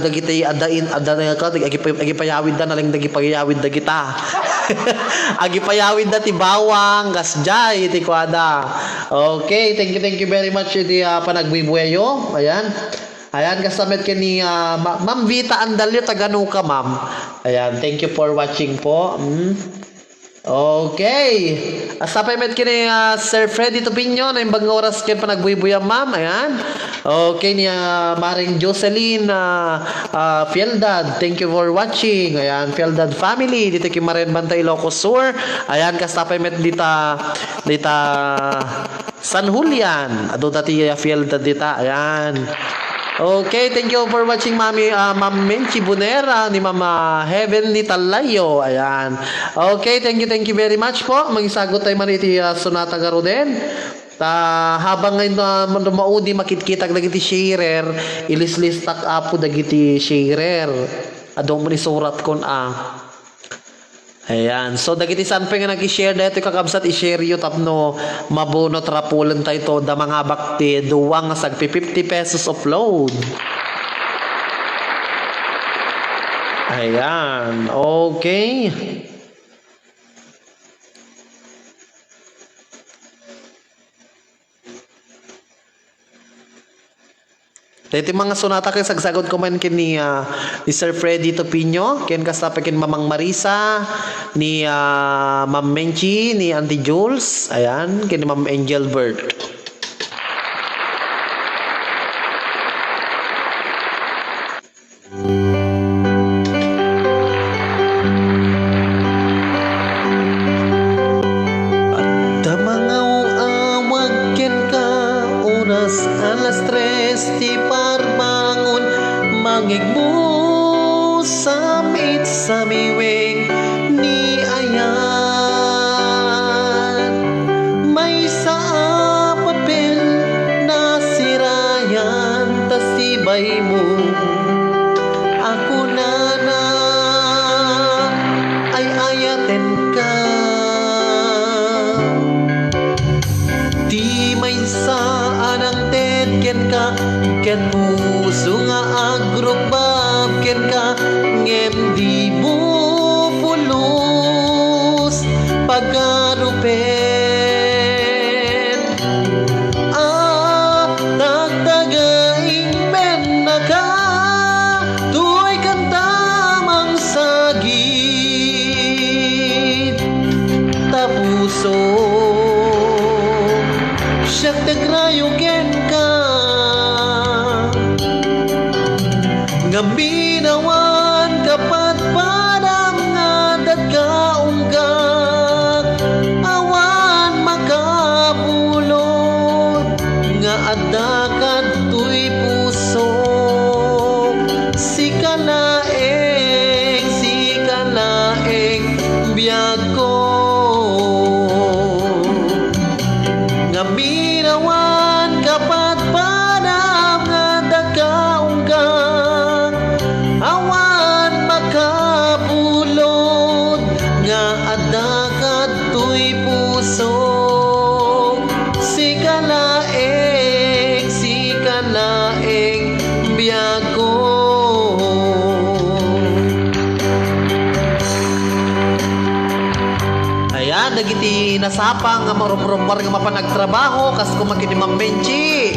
dagiti adain ka agi payawid da naling dagi payawid dagita. Agi payawid da ti bawang gasjay ti kwada. Okay, thank you very much di panagbibuyayo. Ayan. Ayan, kasamit ka ni Ma'am Vita Andalio, tagano ka, ma'am. Ayan, thank you for watching po. Okay. Asapay met kini Sir Freddy Tupinyo na imbang oras ken pa nagbuy-buya, ma'am. Ayan. Okay ni Maring Jocelyn Fieldad. Thank you for watching. Ayan, Fieldad family dito kay Maren Bantay Ilocos Sur. Ayan, kasapay met dita San Julian. Ado dati Fieldad dita. Ayan. Okay, thank you for watching, Ma'am Menchi Bunera, ni Mama Heavenly Talayo. Ayan. Okay, thank you very much po. Mangisagot tayo man iti Sonata Garoden. Habang ngayon maudi makitkita dagiti sharer, ilislistak apo dagiti sharer. Adong man isurat kon Ayan. So, dagiti saan pa nga nag-share dahito kakabsat, i-share yu tapno mabunot rapulan tayo to da mga bakti duwang sagpi 50 pesos upload. Ayan. Okay. Dito mga sonata kay sagsagod ko man kin ni Sir Freddy Topinyo, ken kasapay kin Mamang Marisa, ni Ma'am Menchi, ni Auntie Jules, ayan, ken ni Ma'am Angel Bird. At mga awag ken ka oras alas 3 ti parbangon mangigmo samit sa miwing ni ayan may sa papel na sirayan tasibay mo ako na ay ayaten ka di may saan ang ken ka ken puso nga agrobab ken ka ngem di mo pulos pagarupen dagdagaing men na ka tuay kantamang sagit tapuso siyak tegrayo ken ka ngaminawan kapat padam nga dagkaunggak awan makapulot nga adakat tuy puso sikalaeng biyag ko ngaminawan kapat padam nga dagkaunggak awan makapulot nga adakat tuy puso sikalaeng biyag ko. Ayan, dagiti nasapang nga marumrumar nga mapanagtrabaho kas kumakini Ma'am Benchi.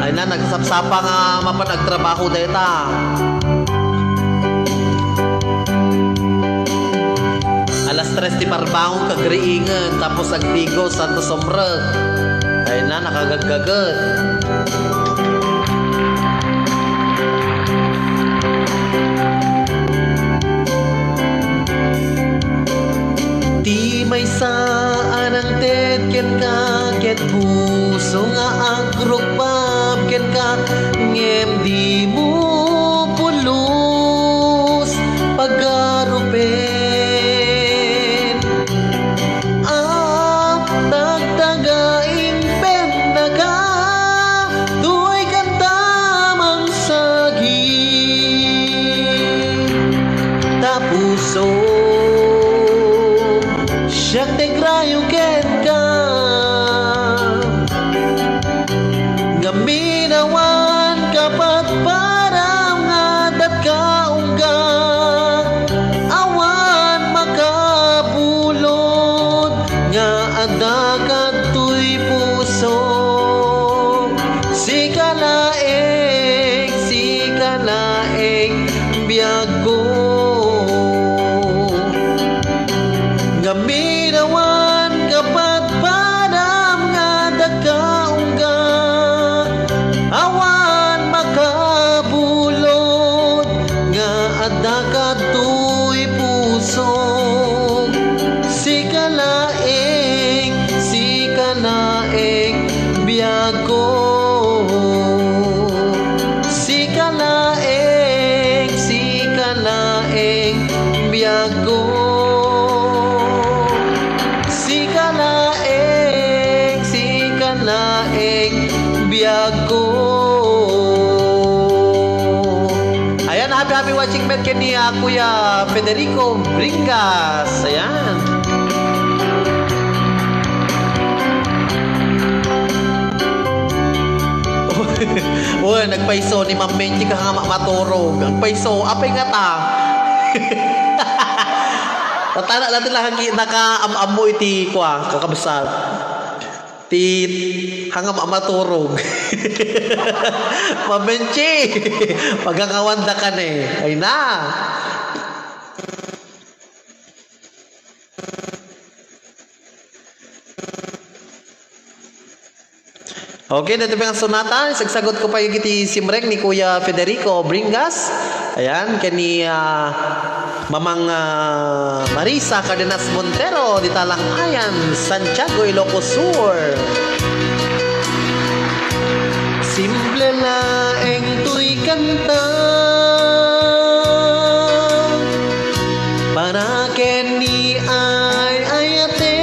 Ay na nagsapsapa nga mapanagtrabaho dayta. Alas 3 ti parbangon kagriingan tapos agdigo Santo Somre. Ay na nakagagagad. Di may saan ang ken ka ket puso nga agrupab ken ka ngem di mo pulos pagarupen dagdagaing pen na ka tuay kantamang sagit tapuso siyak tegrayo ken ka ngaminawan kapat parang nga dagkaunggak awan makapulot nga adakat tuy puso sikalaeng kadakatoy puso si kalaeng biyago si kalaeng biyago si kalaeng biyago. Ayan, happy watching met kay Kuya Federico Bringas. Ayan. Uy, nagpaiso ni Ma'am Menchi ka nga maturog. Ang paiso, apay nga ta. Tatana natin lang naka-am-amo iti kwa, kakabsat. Ti hanga maturog. Ma'am Menchi, pagangawanda ka na eh. Ay na. Okay, dito pa ang sunata. Sagsagot ko pa yung iti simrek ni Kuya Federico Bringas. Ayan, kani Mamang Marisa Cardenas Montero, di Talang Ayan, Santiago, Ilocos Sur. Simple laeng tuy kanta para keni ay ayate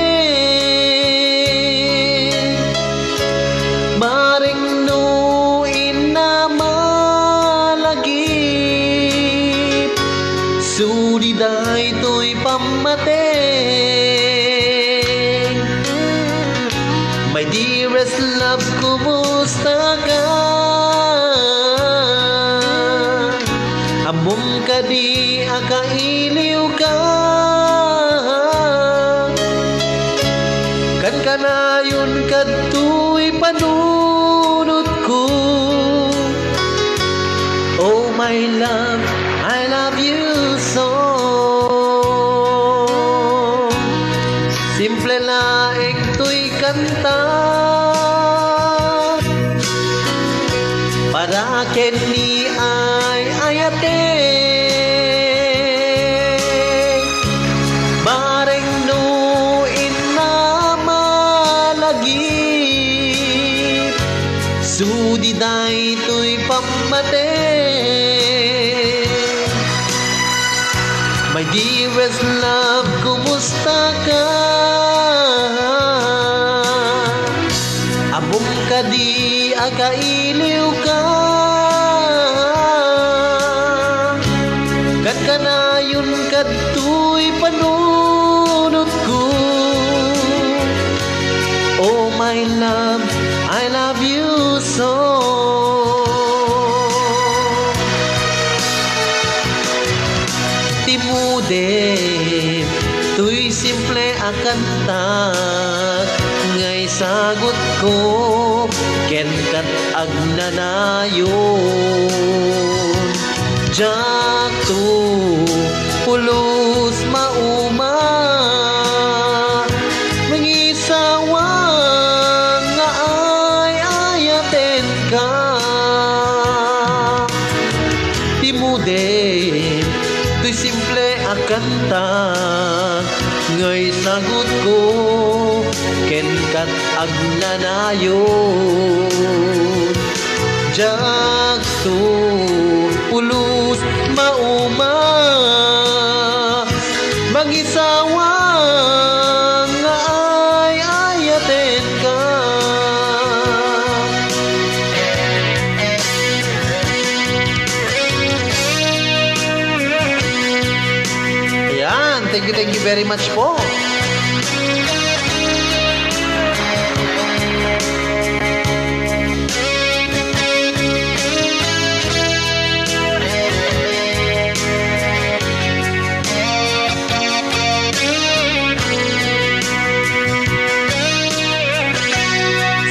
maring no inamalagip sudi day to'y pamate. My dearest love, kumusta ka? Among ka di akailiw ka. Kan kanayon katu'y panunod ko. Oh my love, I love you so. Simple laeng to'y kanta para keni ay ayate maring no inamalagip sudi day to'y pamate. My dearest love, kumusta ka? Abong ka di akailiw ka. Kat kanayon katu'y panunod ko. Oh my love, I love you so. Timude, tuy simple akan tak ngay sagot ko ken kat agnanayon jakto pulos mauma mangisawa nga ay ayaten ka. Timude, tuy simple akan ta ngay sagot ko ken kat agnanayon jakto pulos mauma mangisawa nga ay ayaten ka. Ayan, thank you very much po.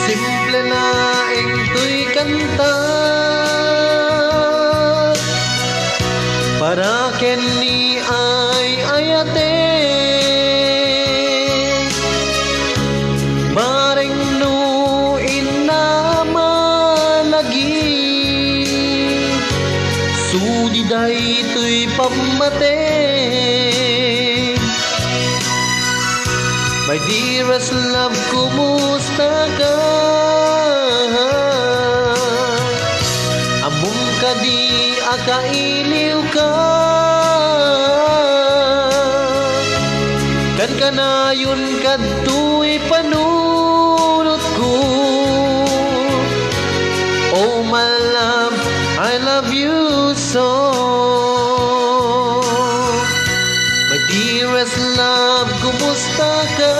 Simple laeng tuy kanta para keni ay ayate maring no inamalagi sudi day tuy pamate. My dearest love, kumusta ka? Among ka di akailiw ka. Kan kanayon kadto'y panunot ko. Oh my love, I love you so. My dearest love, kumusta ka?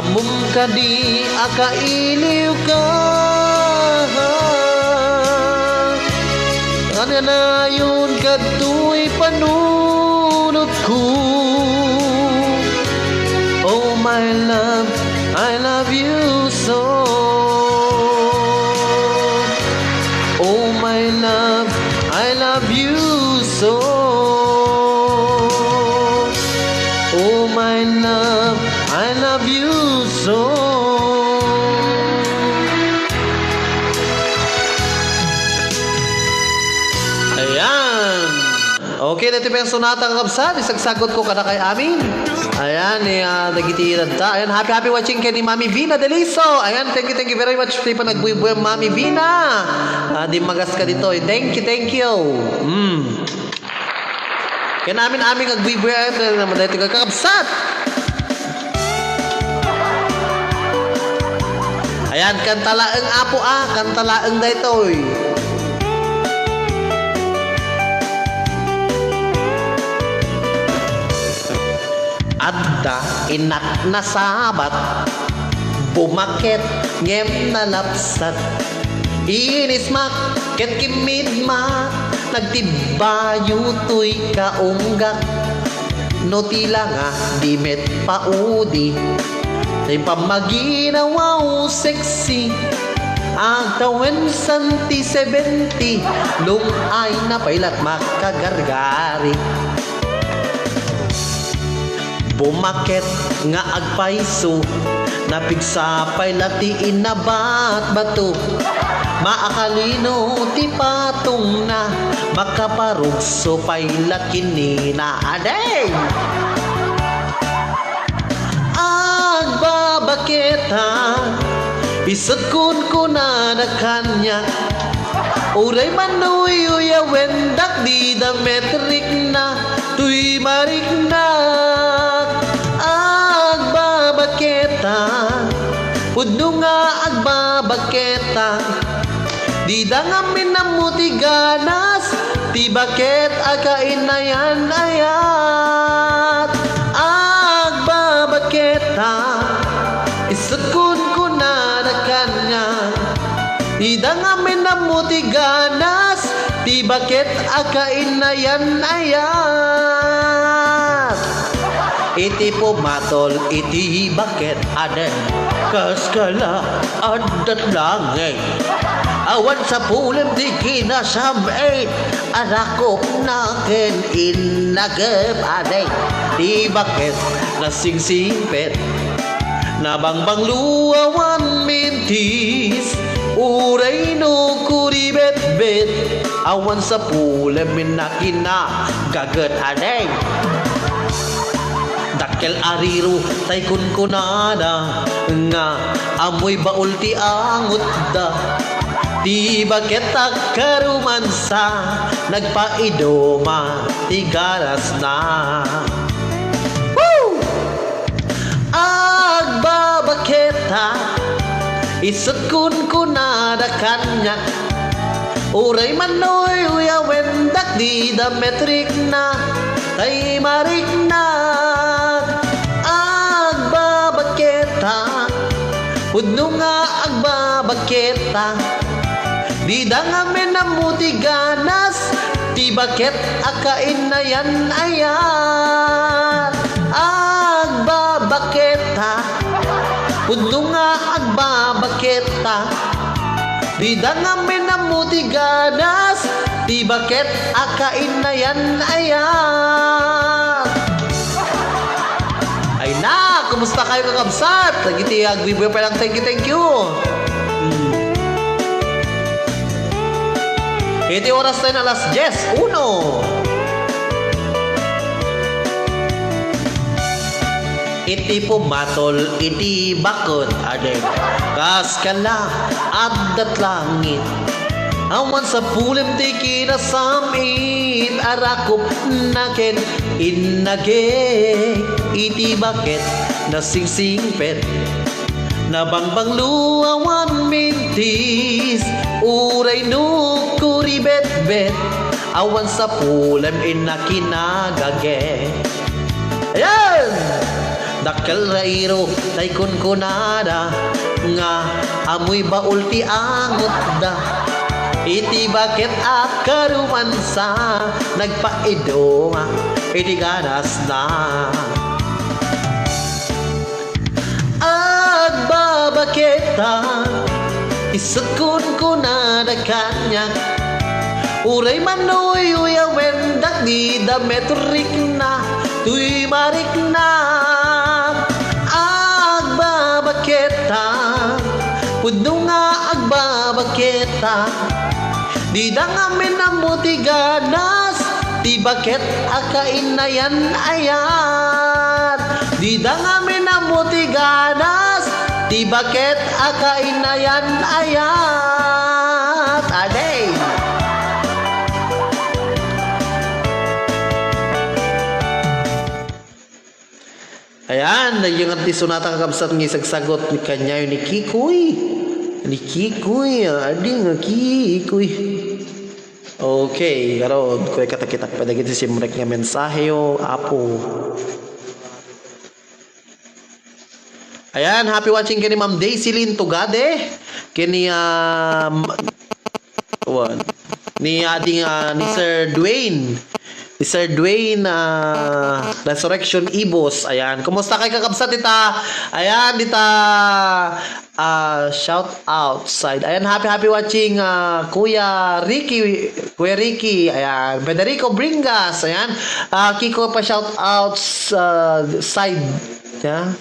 Among ka di akailiw ka. Kananayon kadto'y panunot ko. Oh my love, I love you so. Oh my love, I love you so. Oh my love, I love you so. Ayan. Okay, dito pa yung sonata kakabsat. Isagsagot ko kada kay amin. Ayan, nagitiran ta. Ayan, happy watching kay ni Mami Vina Deliso. Ayan, thank you very much. Di pa nagbuy-buy Mami Vina. Di magas ka dito. Thank you. Kaya namin nagbuy-buy. Ayan, naman dito kakabsat. Ayan, kantalaang apo kantalaang daytoy. Adda inak na sabat, bumakit ngem na lapsat. Inismak ket kimidma, nagtibayo to'y kaunggak. No tila nga di met paudi, tay pamaginawaw sexy. Agtawen santi 70, lung ay napailat makagargari. Bumakit nga agpaiso, napigsapay lati inabat bato. Maakalino ti patong na, makaparugso pay lakinina. Aday! Agbabakita, isot kun na kanya. Uray manuy uya wendak di da metrik na, tuy marik na. Agbabaketa, pudno nga agbabaketa. Di da nga minamuti ganas, ti baket akain na yan ayat. Agbabaketa, isot kun na kanya. Di da nga minamuti ganas, ti baket akain na yan ayat. Iti pumatol, iti baket aden, kaskala adat langay. Awan sa pulim di kinasabay, anakop nakin inagap aday. Di baket nasingsipet, nabangbang luawan mintis. Uray no kuribet-bet, awan sa pulim minakina gagat aday. Dakkel ariro tay kunkunada, nga amoy baul ti angot da. Di baket karumansa, nagpaidoma ti garas na. Woo! Agbabaketa, isot kunkunada kanya. Uray manoy uya wendak di da metrik na, tay marik na. Agbabaketa, pudno nga agbabaketa. Di da nga minamuti ganas, ti baket akain na yan ayan. Agbabaketa, pudno nga agbabaketa. Di da nga minamuti ganas, ti baket akain na yan ayan. Ay na, kumusta kayo kakabsat? Nagiti agbiboy pa lang, thank you. Iti oras tayo na alas 10:01. Iti pumatol, iti bakot, adeg. Kas kala, adat langit. Awan sa pulim ti kinasamit, arakop naken inage. Iti bakit na singsingpet, nabangbang luawan mintis, uray no kuribet-bet, awan sa pulim inakinagage. Ayan! Dakal rairo tay kunkunada nga amoy baul ti angot da. Iti bakit akaruman sa nagpaido nga iti ganas na. Agbabaketa isukun ko na kanya. Uray manoy uyawendak di dametrik na tuy marik na. Agbabaketa puno nga agbabaketa di da ngamin ang mutiganas di bakit akain na yan ayat di da ngamin ang mutiganas di bakit akain na yan ayat aday. Ayan, yung anti sonata kakabsat ng isang sagot ni kanya ni Kikoy. Ni Kikoy, adi nga Kikoy. Okay, karon kuy katakitak pa dagiti simrek nga mensahe yo apo. Ayan, happy watching kini Ma'am Daisy Lynn Tugade. Kini ni ading ni Sir Dwayne. Ni Sir Dwayne Resurrection Ibos. Ayan, kumusta kay kakabsat dita? Ayan, dita shout outside. Ayan, happy watching Kuya Ricky. Ayan, Federico Bringas. Ayan, Kiko pa shout outs side. Yeah.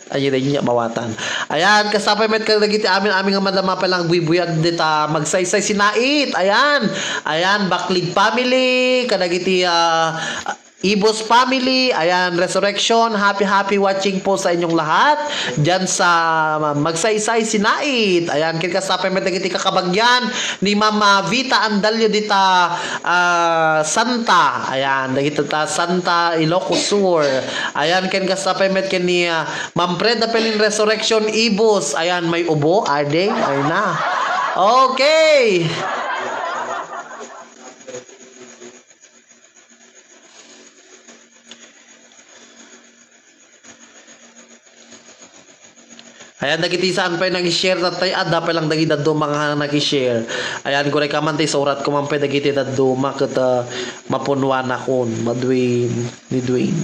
Ayun na niya mawatan. Ayan, kasapay met kalagiti aming nga madama pa lang buyag dita magsaysay sinait. Ayan, Baklig family, kadagiti Ibos family, ayan, Resurrection, happy watching po sa inyong lahat dyan sa magsaysay sinait. Ayan, kasapay met dagiti kakabagyan ni Mama Vita Andalyo dita Santa. Ayan, dagiti ta Santa Ilocos Sur. Ayan, kasapay met ni Ma'am Preda Pelin Resurrection Ibos. Ayan, may ubo, ade, ay na. Okay. Ayan, dagiti saan pa yung nag-share tatay adda pa lang dagiti daddo mga nag-share. Ayan, kuray ka man tay surat ko man pa dagiti daddo maket mapunwan akon madwin ni Dwayne.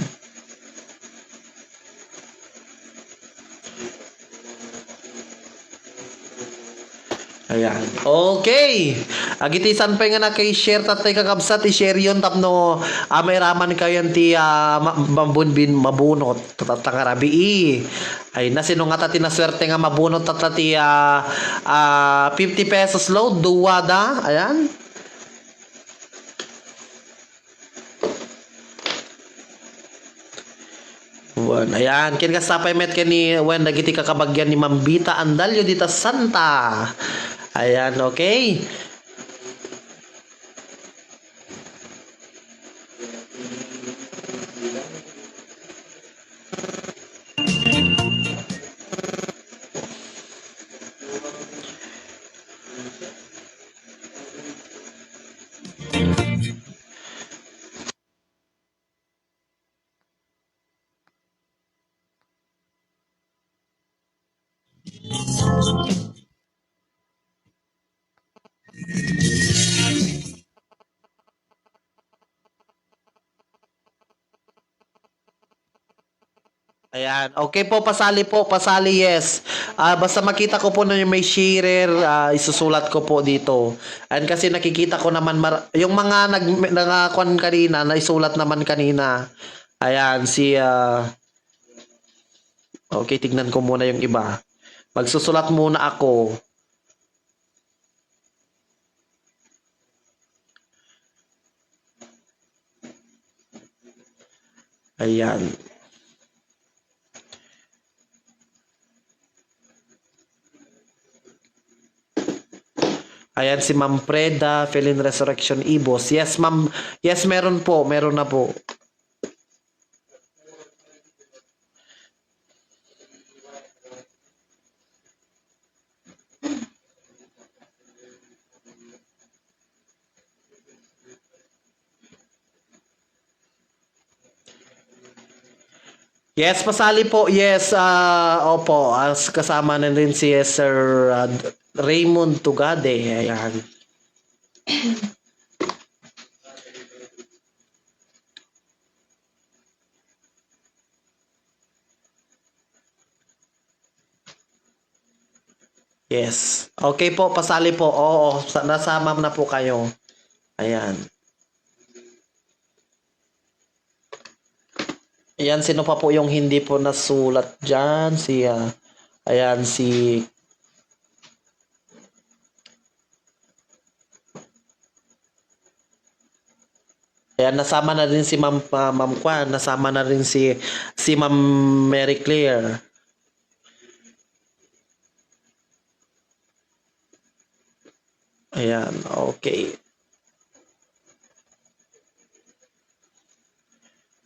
Ayan. Okay. Agitisan pa nga na kay share tatay kakabsat i-share yun tapno may raman kayo ti mabunbin mabunot tatangarabi ay nasino nga tati na swerte nga mabunot tatati 50 pesos load duwada. Ayan. Ayan, kin kasapay met kani when dagiti kakabagyan ni Ma'am Vita Andalyo dita Santa. Ayan, okay. Ayan. Okay po, pasali yes. Basta makita ko po na yung may sharer, isusulat ko po dito. And kasi nakikita ko naman, yung mga nagkuhan kanina, naisulat naman kanina. Ayan, okay, tignan ko muna yung iba. Magsusulat muna ako. Ayan. Ayan si Ma'am Preda, Feeling Resurrection Ibos. Yes, ma'am. Yes, meron po. Meron na po. Yes, pasali po. Yes, opo. As kasama na rin si Sir Raymond Tugade. Ayan. Yes. Okay po, pasali po. Oo, nasama na po kayo. Ayan. Ayan, sino pa po yung hindi po nasulat dyan? Ayan, si... Ayan, nasama na rin si Ma'am Kwan. Nasama na rin si Ma'am Mary Claire. Ayan, okay.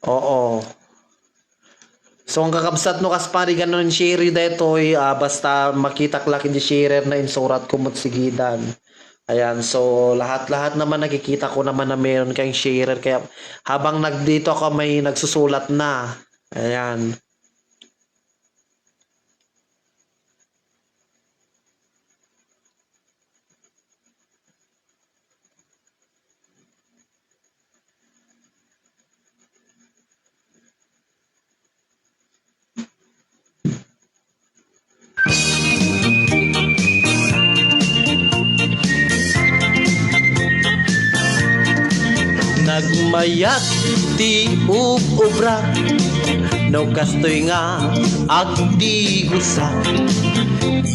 Oo. So, ang kakabsat no kaspari ganon share detoy basta makita klakin di share na insurat kumot sigidan. Ayan, so lahat-lahat naman nakikita ko naman na meron kayong share kaya habang nagdito ako may nagsusulat na. Ayan. Nagmayat ti ubra no kastoy nga agdi gusa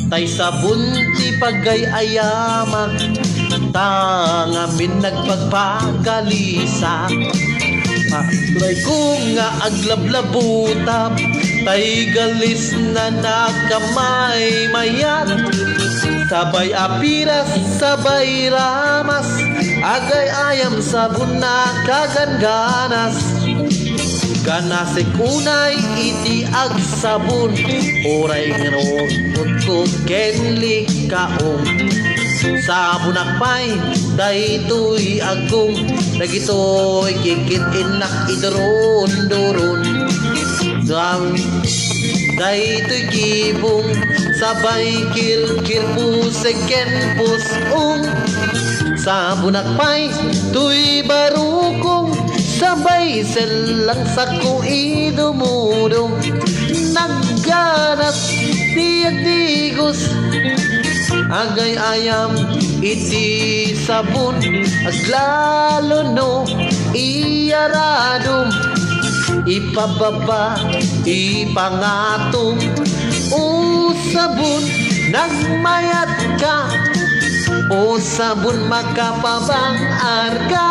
tay sabon ti pagay-ayamak tangamin nagpagpagalisa patray ko nga aglablabutab tay galis na nakamay mayat sabay apiras sabay ramas agay ayam sabon na kaganganas ganasik unay iti ag sabon oray ngano ko kenli kaong sabon akpay daytoy agong dagitoy kikit inak idron-doron daytoy kibong sabay kil puseken pusong sabon akpay tuy barukong sabay selang sako idumudong nagganat diagdigos agay ayam iti sabon aglalo no iyaradom ipababa ipangatong o sabon nagmayat ka o sabon makapabangar ka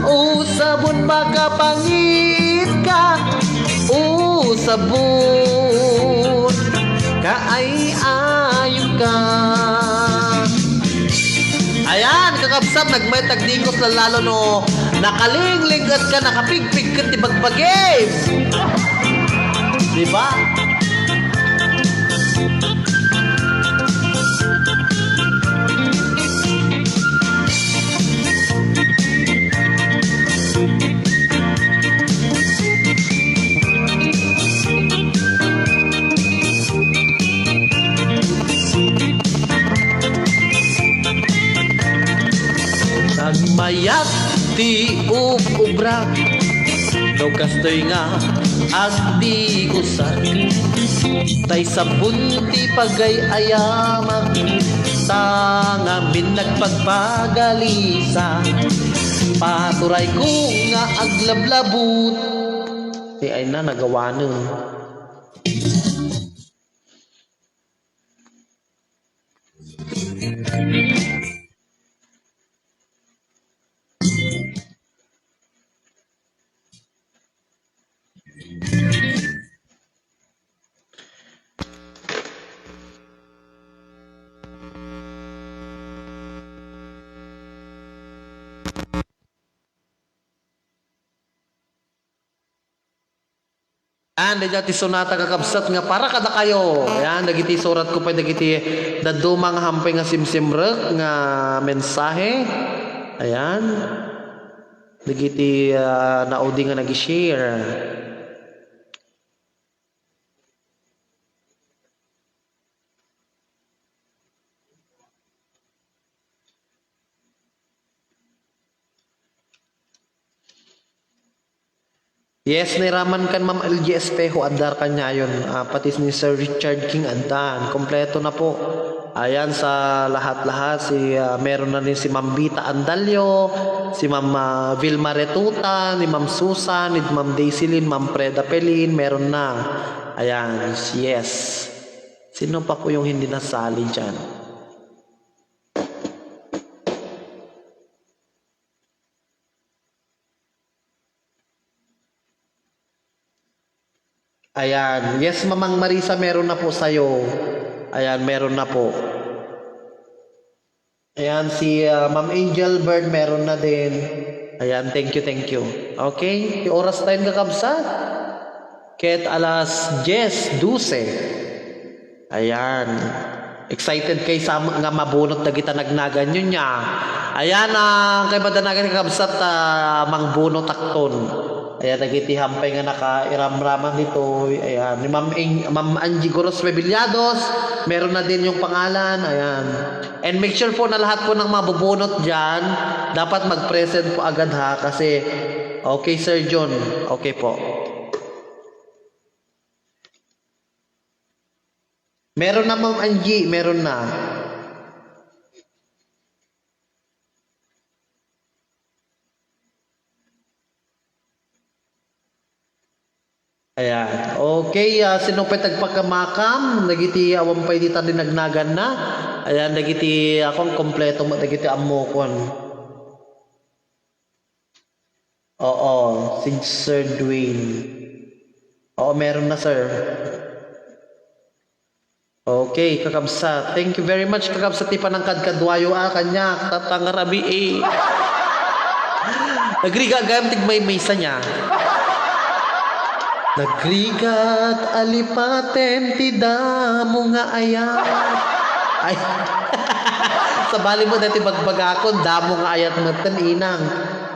o sabon makapangit ka o sabon kaay-ayong ka. Ayan, kakabsat, nagmay tagdingos na lalo no nakalinglingat ka, nakapigpig ka tibagbagay. Diba? Nagmayat ti ubra daw kastoy nga agdi kusan tay sabon ti pagay-ayamak tangamin nagpagpagalisa paturay ko nga aglablabut ti ay na nagawa nun. Yan, dagiti sunata kakabsat nga para kada kayo. Yan, dagiti surat ko pa dagiti dadumang hampay nga simsimrek nga mensahe. Ayan. Dagiti naudi nga nag-share. Yes, niraman kan Ma'am LG Espejo, andar kanya yun. Pati ni Sir Richard King andan. Kompleto na po. Ayan sa lahat-lahat. Meron na rin si Ma'am Vita Andalyo, si Ma'am Vilma Retuta, ni Ma'am Susan, ni Ma'am Daisy Lynn, Ma'am Preda Pelin. Meron na. Ayan, yes. Sino pa po yung hindi nasali dyan? Ayan. Yes, Mamang Marisa, meron na po sa'yo. Ayan, meron na po. Ayan, si Ma'am Angel Bird, meron na din. Ayan, thank you, thank you. Okay, yung oras tayo kakabsat. Ket alas 10:12. Ayan. Excited kay sa nga mabunot na kita nagnagan yun niya. Ayan, kay madanagan kakabsat, mangbunot takton. Ayan, nagiti hampay nga nakairamraman dito. Ayan, ni Ma'am Angie Goros Rebillados, meron na din yung pangalan. Ayan. And make sure po na lahat po ng mabubunot dyan, dapat mag-present po agad ha. Kasi, okay Sir John, okay po. Meron na Ma'am Angie, meron na. Ayan. Okay, sino pa tagpakamakam, nagiti awampay dita din nagnagan na. Ayan, nagiti akong kompleto mo, nagiti amokon. Oo, si Sir Dwayne. Oo, meron na sir. Okay, kakabsat. Thank you very much, kakabsat. Ti panangkad kadwayo kanya. Tatangarabi Nagriga gayam tigmay maysa niya. Nagrigat alipaten ti damo nga ayat. Ay. Sa bali mo dati bagbagakon damo nga ayat meten inang.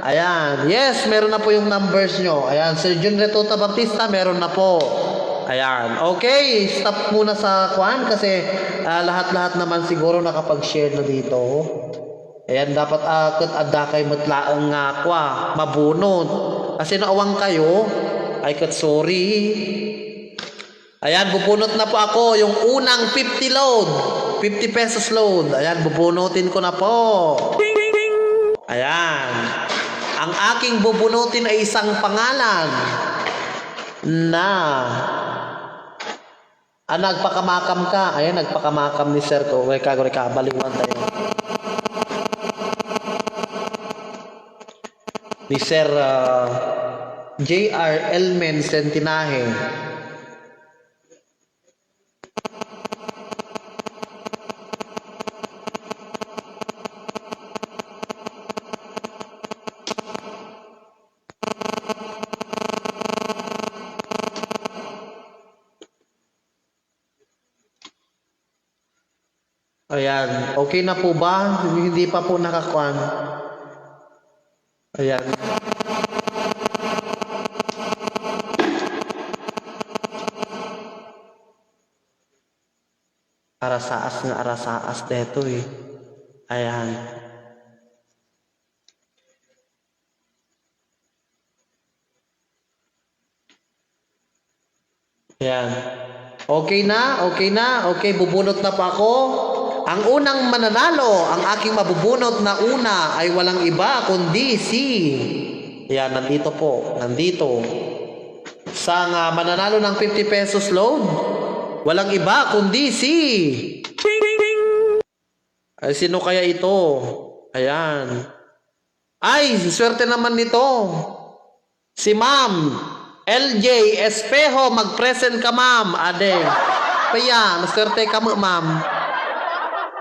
Ayan. Yes, meron na po yung numbers nyo. Ayan, Sir John Retota Baptista, meron na po. Ayan. Okay, stop muna sa kwan kasi lahat-lahat naman siguro nakapag-share na dito. Ayan, dapat akot adda kay matlaang nga kwa, mabunot. Kasi naawang kayo, ay kat sorry. Ayan, bubunot na po ako yung unang 50 load. 50 pesos load. Ayan, bubunutin ko na po. Ayan. Ang aking bubunutin ay isang pangalan na nagpakamakam ka. Ayan, nagpakamakam ni Sir ko. Reka, baliwan tayo. Ni Sir J.R. Elmen Centinaje. Ayan. Okay na po ba? Hindi pa po nakakwan. Ayan. Arasaas dito eh. Ayan. Ayan. Okay na? Okay, bubunot na pa ako. Ang unang mananalo, ang aking mabubunot na una ay walang iba kundi si... Ayan, nandito po. Nandito. Sa mananalo ng 50 pesos load, walang iba kundi si... Ay, sino kaya ito? Ayan. Ay, swerte naman nito. Si Ma'am LJ Espejo, mag-present ka ma'am. Ade. Kaya, naswerte ka mo ma'am.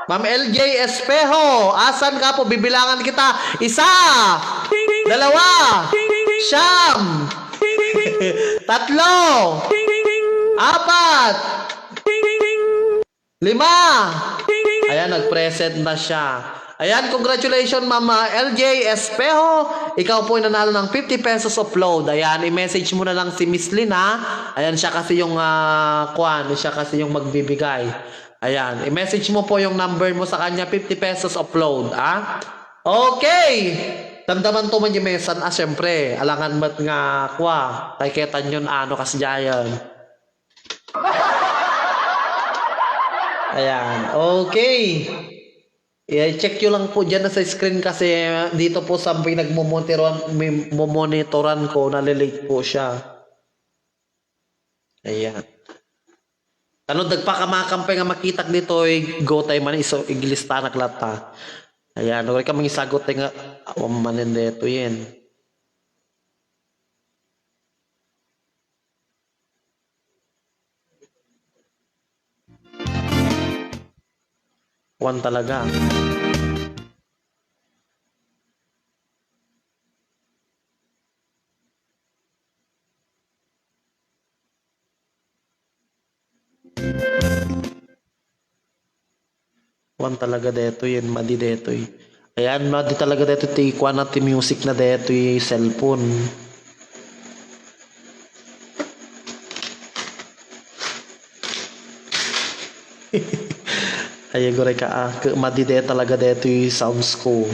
Ma'am LJ Espejo, asan ka po? Bibilangan kita. 1, 2, 9, 10, 3, 4, 5, Ayan, nag-present na siya. Ayan, congratulations Mama LJ Espejo. Ikaw po ay nanalo ng 50 pesos upload. Ayan, i-message mo na lang si Miss Lynn ha. Ayan, siya kasi yung siya kasi yung magbibigay. Ayan, i-message mo po yung number mo sa kanya, 50 pesos upload, ha? Okay! Damdaman to man yung mesan, syempre, alangan mat nga, kay ketan yun, kasi dyan. Ayan, okay. I-check nyo lang po dyan na sa screen kasi dito po sa pinagmumonitoran ko, nalilate po siya. Ayan. Ano dagpakamakambay nga makitak dito go tayo man iso iglista naglata. Ayan, okay ka mangisagot nga manin dito yan. One talaga. One talaga deto yan, madi deto eh. Ayan, madi talaga deto tikwa natin music na deto yung cellphone. Ayan, gore ka madi deto talaga deto yung sounds ko.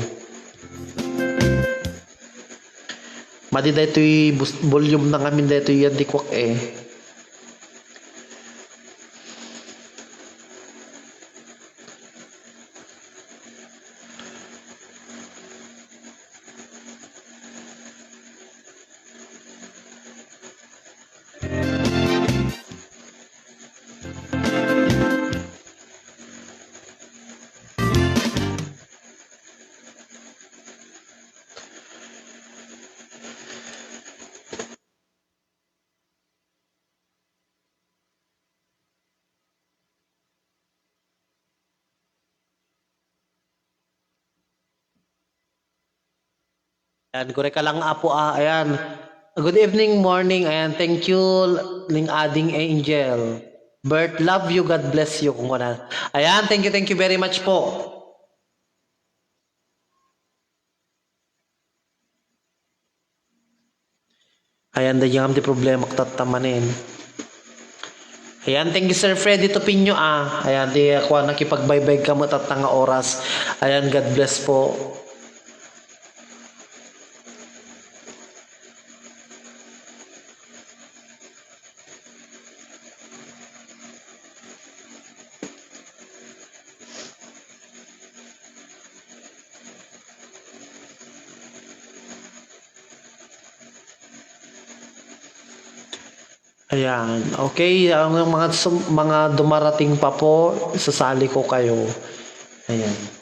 Madi deto yung volume na kami deto yan dikwak eh. Ayan, kore ka lang apo ayan. Good evening, morning, ayan, thank you, ling ading angel. Bert, love you, God bless you. Kung wala. Ayan, thank you very much po. Ayan, dahil di problema tatamanin. Ayan, thank you Sir Freddy Topinyo Ayan, di ako nakipagbaybay ka mo tatanga oras. Ayan, God bless po. Ayan, okay, ang mga dumarating pa po, sasali ko kayo. Ayan.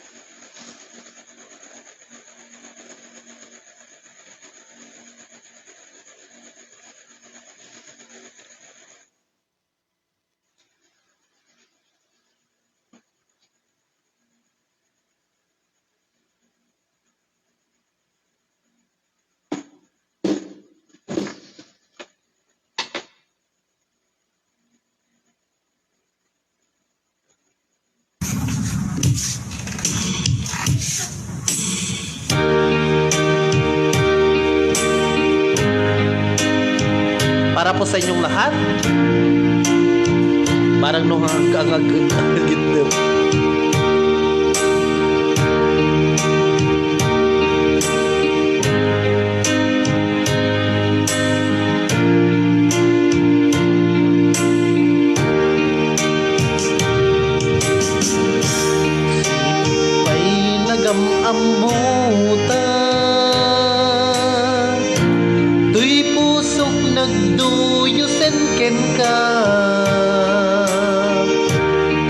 Para po sa inyong lahat. Parang nung hanggang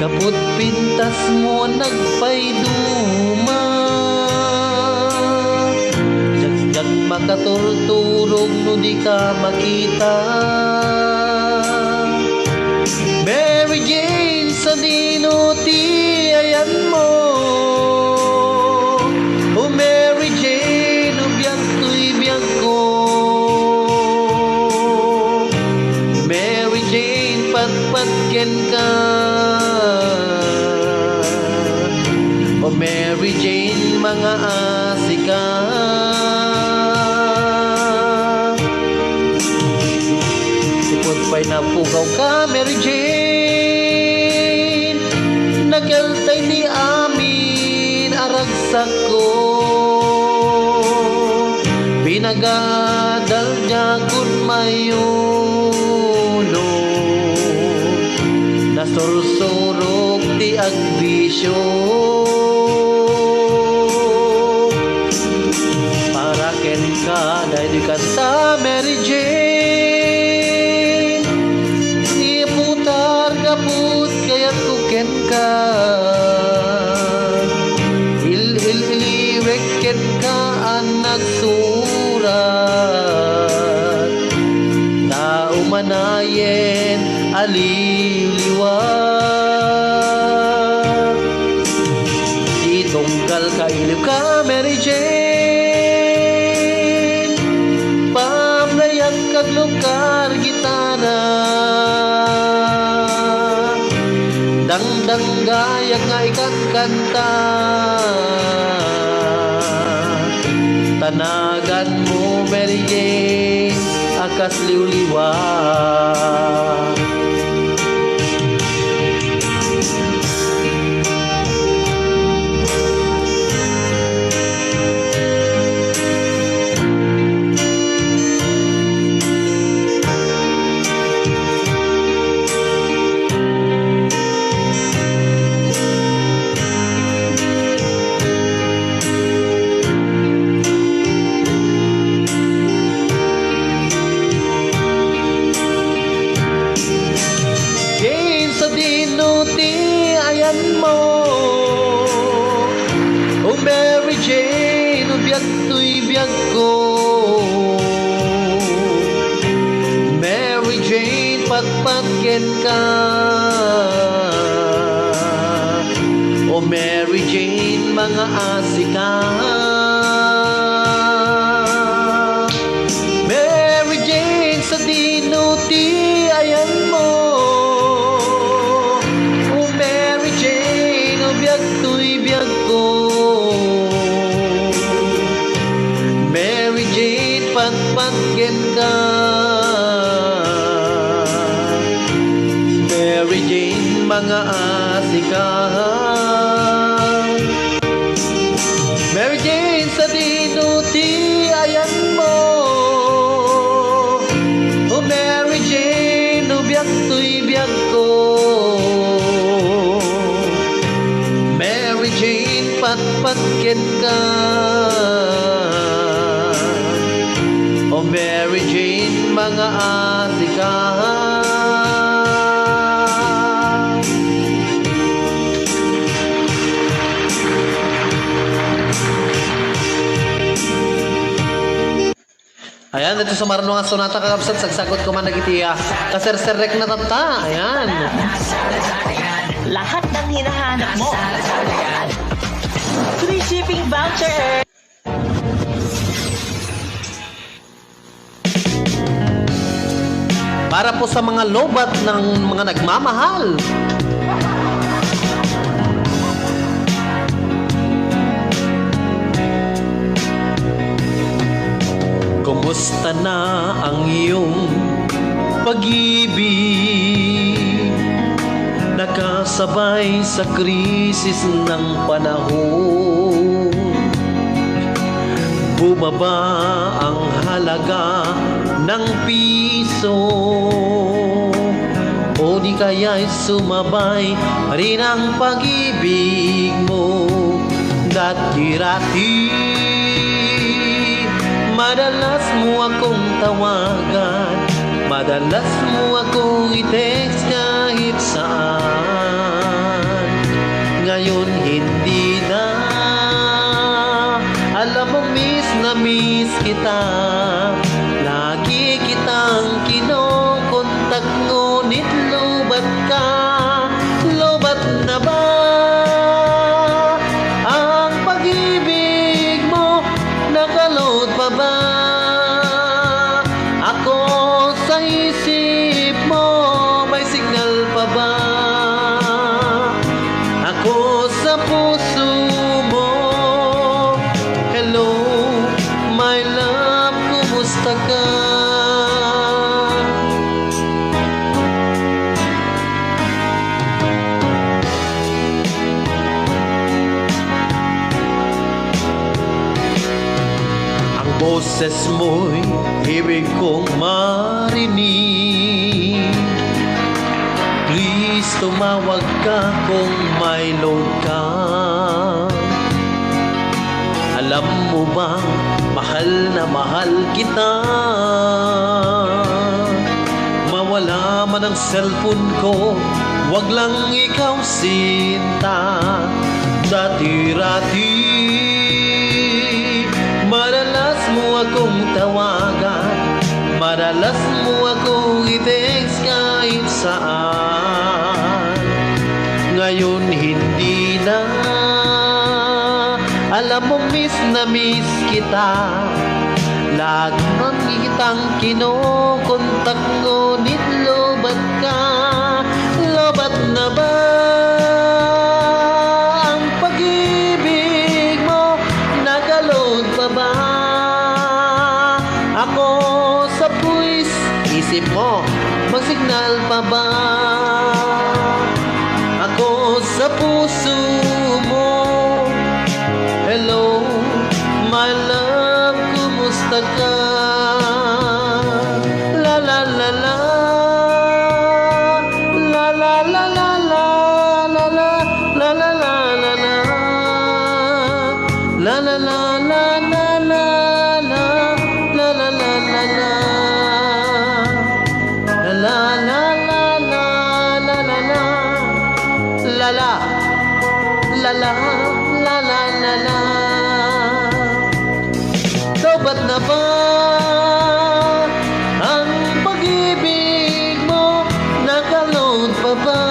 kaput pintas mo nagpayduma jag makaturturog no di ka makita Mary Jane sa dinuti ayan mo ikaw ka, Mary Jane. Nagaltay ni amin aragsak ko. Pinagadal niya kun mayulo. Nasursurog ti agbisyo. Para ken ka dahil di kanta Mary Jane. Iputar kaput kaya kuken ka. Iliwek ken ka anak surat. Na umanayen aliliwa. Di tunggal ka iliw ka Mary Jane. Pamlayak kag lugar gitara. Dangdang gayak nga ikan kanta. Tanagan mo Mary Jane akas liwliwa. Dinuti ayan mo. Oh Mary Jane, ubiyag to'y biyag ko. Mary Jane, patpatken ka. Oh Mary Jane, mga asika. Mary Jane, sa dinuti ayan mo. Biyag to'y biyag ko. Mary Jane, patpatken ka. Mary Jane, mga asika. Mary Jane, sa dinuti ayan mo. Oh Mary Jane, oh biyag to'y biyag ko. Mary Jane, patpatken ka. O Mary Jane, mga asika. Ayan, ito sa marunong nga sonata kakabsat, sagsagot ko man nagitiya. Kaserserek na tata, ayan. Lahat ng hinahanap mo. Free shipping voucher. Para po sa mga lobat ng mga nagmamahal. Kumusta na ang iyong pag-ibig? Nakasabay sa krisis ng panahon. Bumaba ang halaga ng piso. O di kaya'y sumabay rin ang pag-ibig mo. Dati-rati madalas mo akong tawagan, madalas mo akong i-text kahit saan. Ngayon hindi na, alam mo miss na miss kita. Lagi kitang kinokontak, ngunit lubat ka. Lubat na ba ang pag-ibig mo? Nakaload pa ba ako sa isip mo? May signal pa ba ako sa puso mo? Hello, my love, kumusta ka? Boses mo'y ibig kong marinig. Please tumawag ka kung may lungka. Alam mo bang mahal na mahal kita? Mawala man ang cellphone ko, wag lang ikaw sinta. Dati-rati madalas mo akong tawagan, madalas mo akong i-text kahit saan. Ngayon hindi na, alam mo miss na miss kita. Lagi nang kitang kinokontak, ngunit lobat ka. Lobat na ba ang pag-ibig mo? Nagaload pa ba ako sa puwis? Isip mo, mag-signal pa ba ako sa puso mo? Hello, my love, kumusta ka? La la la la, la la la la la, la la la la la la la, la la la la la la, la la la la la, la la la la la, la la la, la la, la la. La la la la. Lobat na ba ang pag-ibig mo? Nakaload pa ba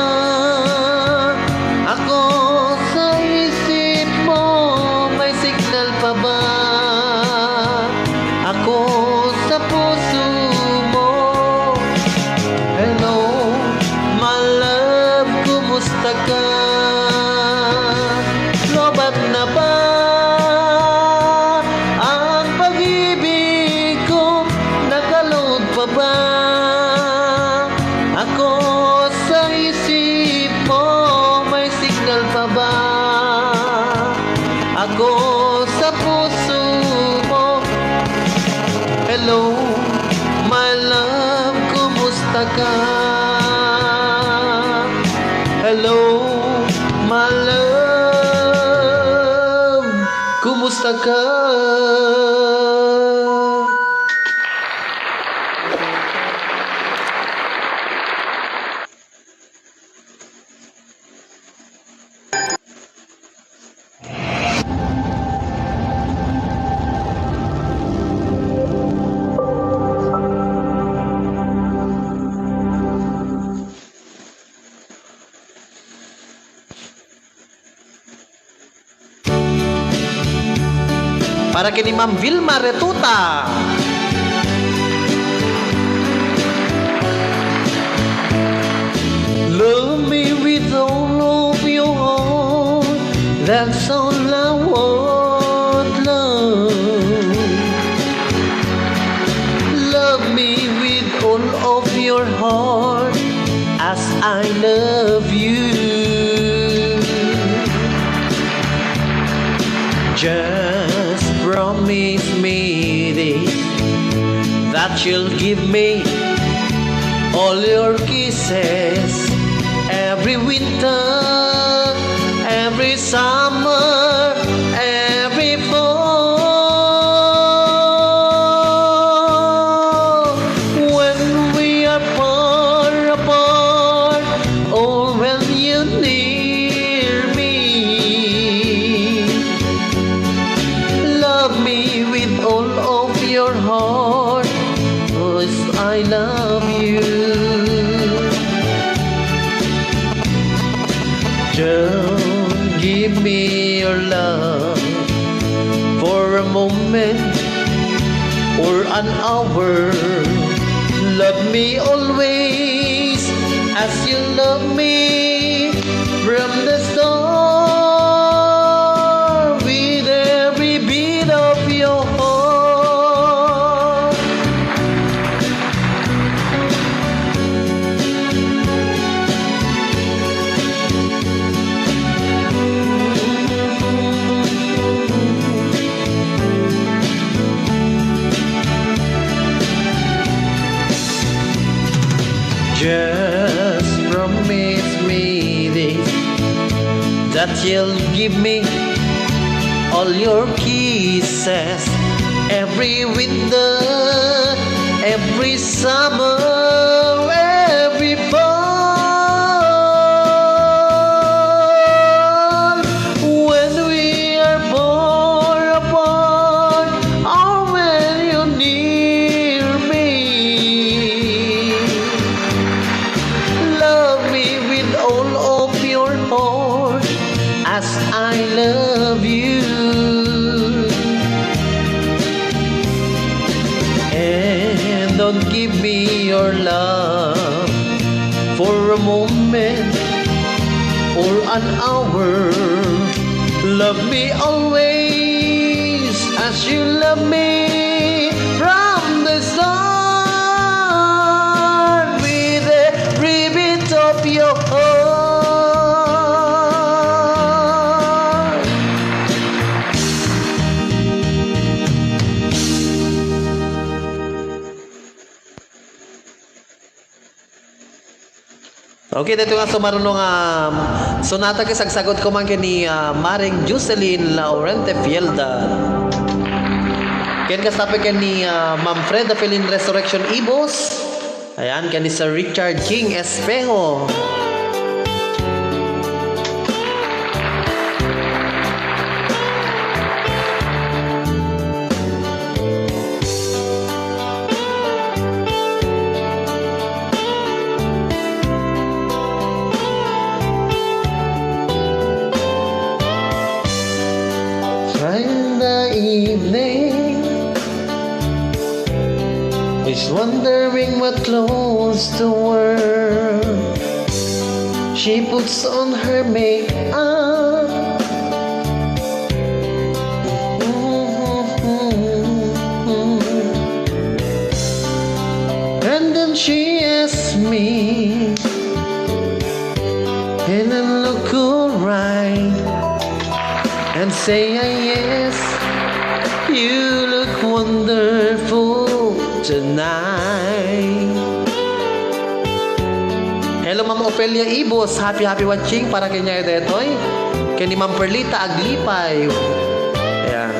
ako sa isip mo? May signal pa ba ako sa puso mo? Hello, my love, kumusta ka? Lobat na ba ang pag-ibig ko? Nakaload pa ba ako sa isip mo? May signal pa ba ako sa puso mo? Hello, my love, kumusta ka? Hello, my love, kumusta ka? Para kini Ma'am Vilma Retuta. Love me with all of your heart, that's all I want, love. Love me with all of your heart, as I love you. Just promise me this, that you'll give me all your kisses every winter, every summer, every fall. When we are far apart, or when you're near me, love me with all of your heart, 'cause I love you. Don't give me your love for a moment or an hour. Love me always as you love me from the start, with every beat of your heart. Just promise me this, that you'll give me all your kisses every winter, every summer, every fall. When we are far apart, or when you're near me, love me with all of your heart as I love you. And don't give me your love for a moment or an hour. Love me always as you love me from the start, with every beat of your heart. Okay, dito nga sumarunong sonata kay sagsagot ko man kini Maring Jocelyn Laurente Fielda. Ken kasapi kani Ma'am Freda Felin Resurrection Ibos. Ayan, kani Sir Richard King Espejo. In the evening, is wondering what clothes to wear. She puts on her makeup, and then she asks me, and I look alright and say yes, you look wonderful tonight. Hello Ma'am Opelia Ibos, happy watching para kanya detoy. Kani Ma'am Perlita Aglipay. Ayan.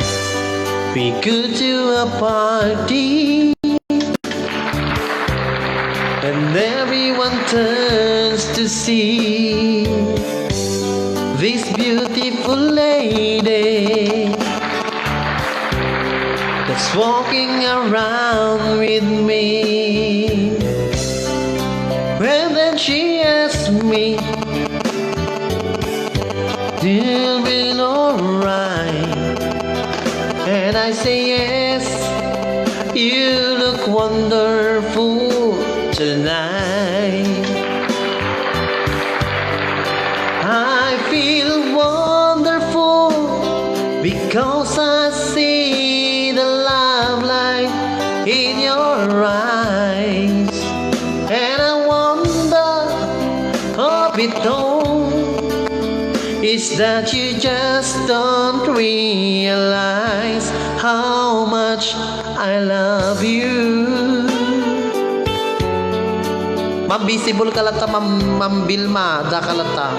We go to a party and everyone turns to see this beautiful lady that's walking around with me. And then she asks me, do you feel alright? And I say yes, you look wonderful tonight. I feel wonderful because I see the love light in your eyes, and I wonder, hope it don't, is that you just don't realize how much I love you. Ma'am, visible kalata, Ma'am Bilma, da kalata.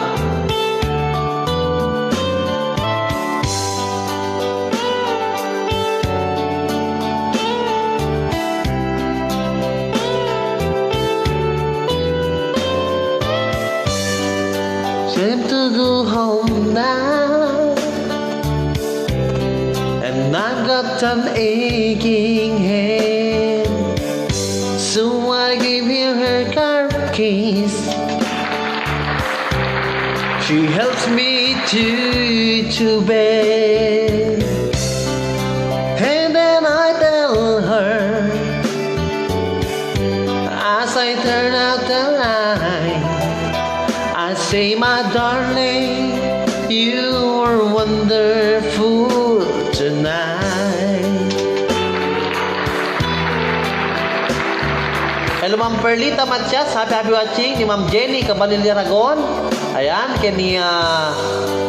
Time to go home now, and I've got an aching head, so I give you her car keys. She helps me to bed, and then I tell her, as I turn out the light, I say, my darling, you are wonderful tonight. Hello Ma'am Perlita Matias, happy watching ni Ma'am Jenny Cabalil Aragon. Ayan, kani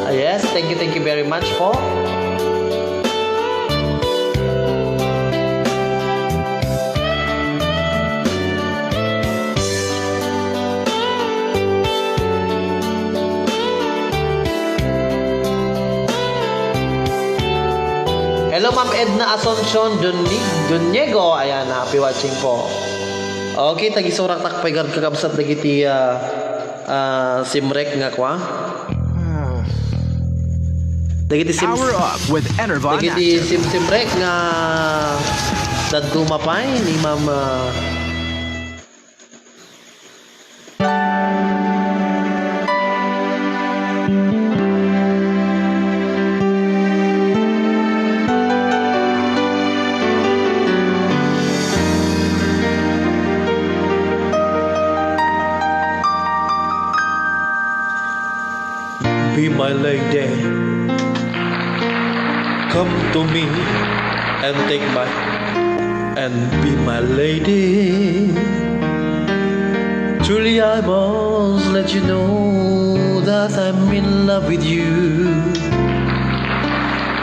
yes, thank you very much po. Hello, Ma'am Edna Asuncion Duniego. Ayan, happy watching po. Okay, tagisurak takpay kakabsat dagiti simrek nga kwa. Dagiti Power up with Enervon dagiti Active. simrek nga dadgumapay ni Ma'am Be my lady, come to me and take my and be my lady. Truly I must let you know that I'm in love with you.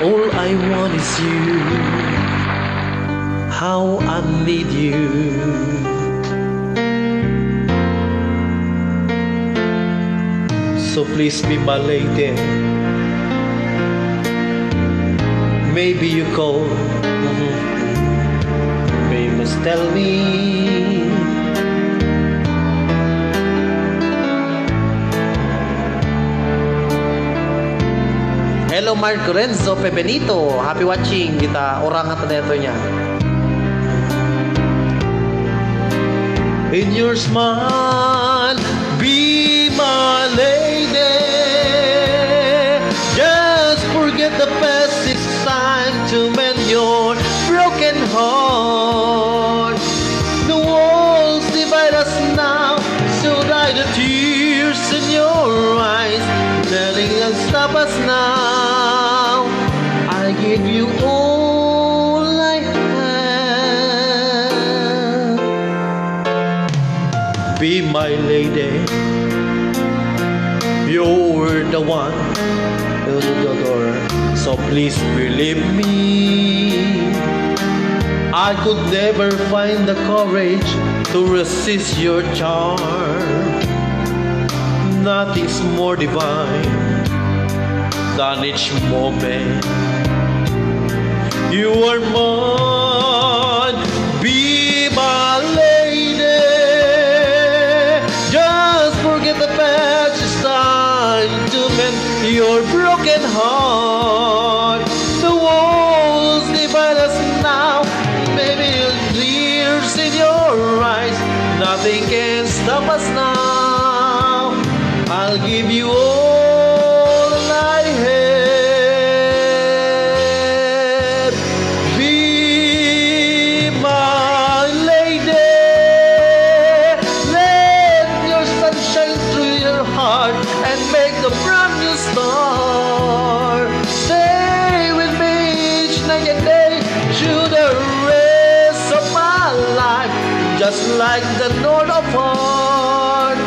All I want is you. How I need you. So please be my lady. Maybe you call. But you must tell me. Hello Mark Renzo Pepenito. Happy watching. Kita orang at neto niya. In your smile, be my lady. Just forget the past, it's time to mend your broken heart. The walls divide us now, so dry the tears in your eyes. Nothing can stop us now. I give you all I have. Be my lady. You're the one. So please believe me. I could never find the courage to resist your charm. Nothing's more divine than each moment. You are mine. Be my lady. Just forget the past. It's time to mend your broken heart. The walls divide us now. Maybe tears in your eyes. Nothing can stop us now. I'll give you all I have. Be my lady. Let your sun shine through your heart and make a brand new start. Stay with me each night and day through the rest of my life. Just like the North of Heart,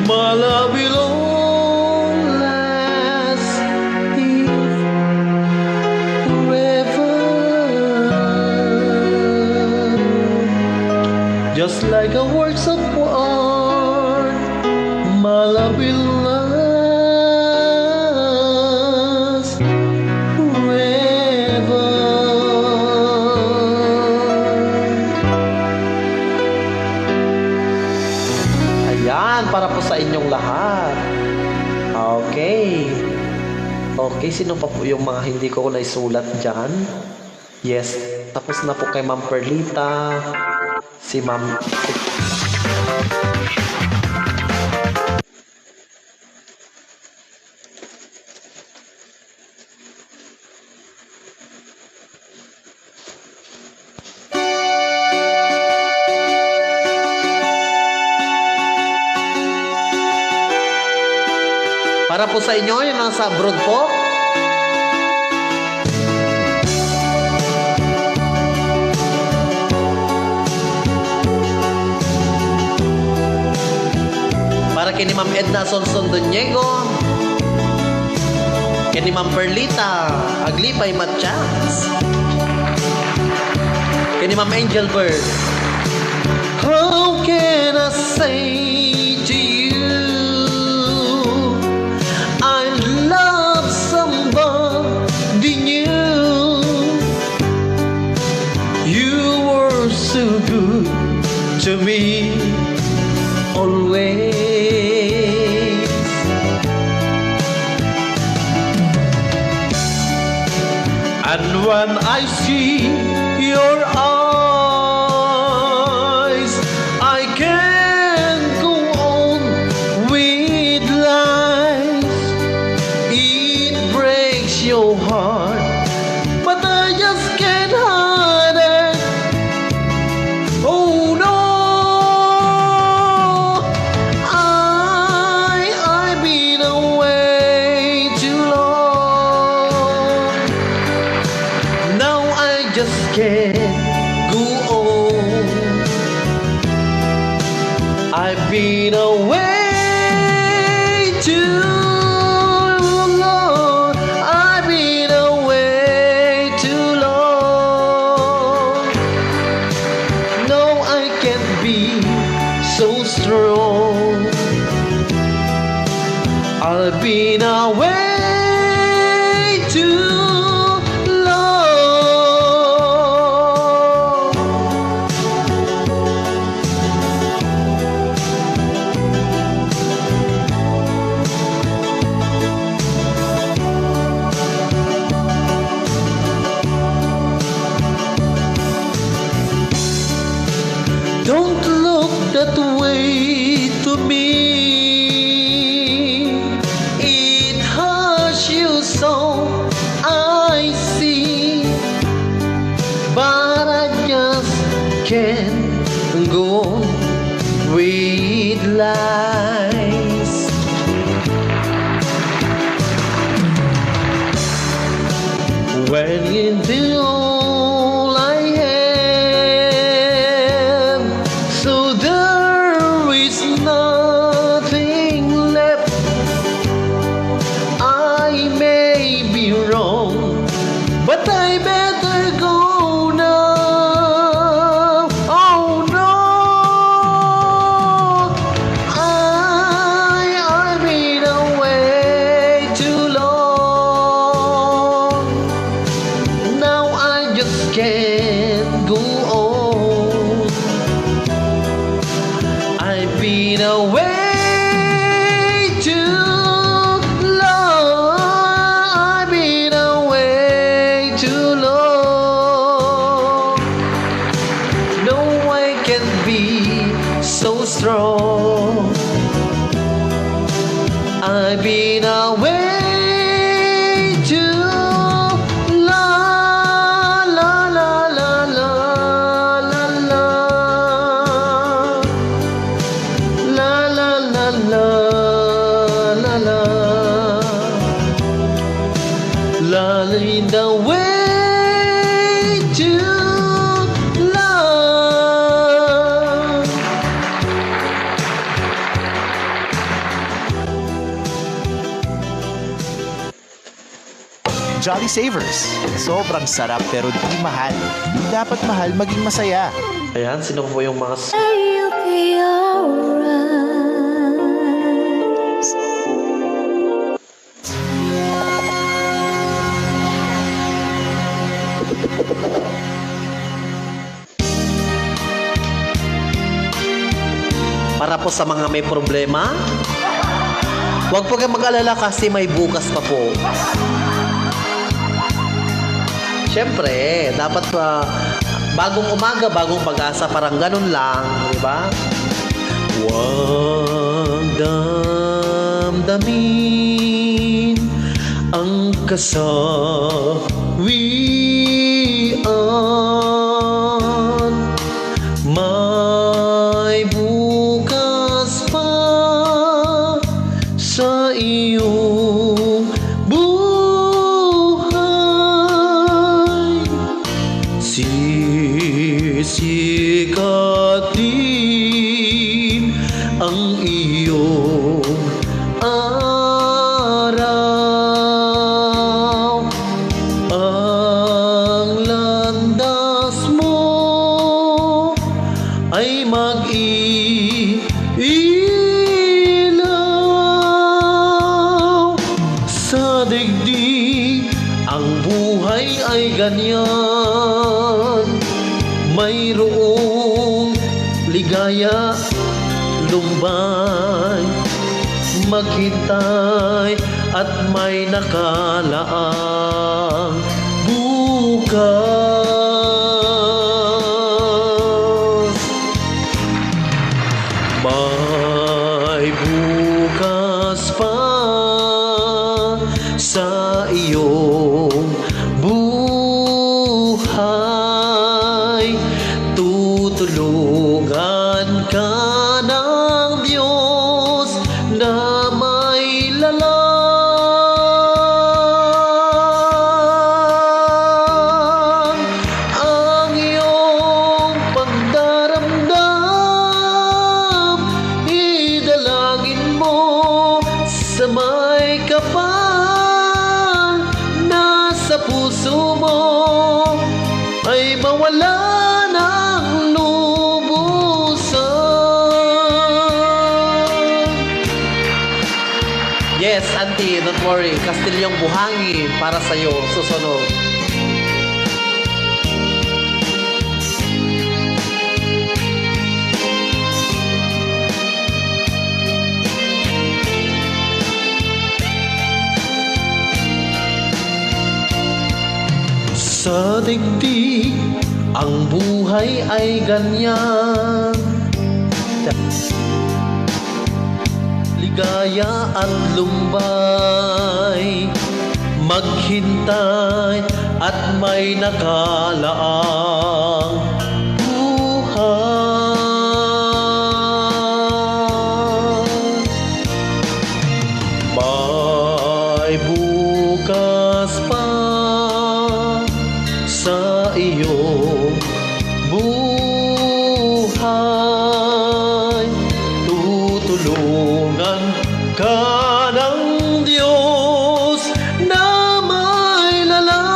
my love will all last forever. Just like a works of art, my love will last forever. Ayan, para po sa inyong lahat. Okay. Okay, sino pa po yung mga hindi ko naisulat dyan? Yes, tapos na po kay Ma'am Perlita. Si Ma'am... Para po sa inyo, yung nasa abroad po. Para kay ni Ma'am Edna Asuncion Duniego. Kay ni Ma'am Perlita Aglipay Matchas. Kay ni Ma'am Angel Bird. How can I say to you I love somebody new? so good to me always. And when I see your eyes, I can't go on with life. It breaks your heart, but I just can't hide it. Oh no, I've been away too long. Now I just can't go on. I've been away too long. I've been away too long. No, I can't be so strong. I've been away too long. Don't look that way to me. It hurts you so, I see. But I just can't go on with lies. When you do all I have, so there is nothing left. I may be wrong, but I better go now. Oh no, I've been away too long. Now I just can't go on. I've been away too long. I've been away too long. No, I can't be so strong. I've been away too long. La la la la la la. La la la la la la. La in the way too long. Jolly Savers. Sobrang sarap pero di mahal. Di dapat mahal maging masaya. Ayan, sino po yung mga You'll be alright. para po sa mga may problema? Huwag po kayong mag-alala kasi may bukas pa po. Siyempre, dapat bagong umaga, bagong pag-asa, parang ganun lang, di ba? Huwag damdamin ang kasawian. May bukas pa sa iyong buhay. Sisikatin ang iyong araw. Ang landas mo ay mag-iilaw sa digdig. Ang buhay ay ganyan, mayroong ligaya, lumbay, maghintay at may nakalaang bukas. May bukas pa sa iyong buhay. Tutulungan ka ng Diyos na may lalang. Ang iyong pagdaramdam, idalangin mo sa may kapal na sa puso mo ay mawala ng lubusan. Yes, auntie, don't worry. Kastilyong buhangin para sa'yo susunod. Sa digdig, ang buhay ay ganyan. Ligaya at lumbay, maghintay at may nakalaang buhay. May bukas pa sa iyong buhay. Tutulungan ka ng Diyos na may lalang.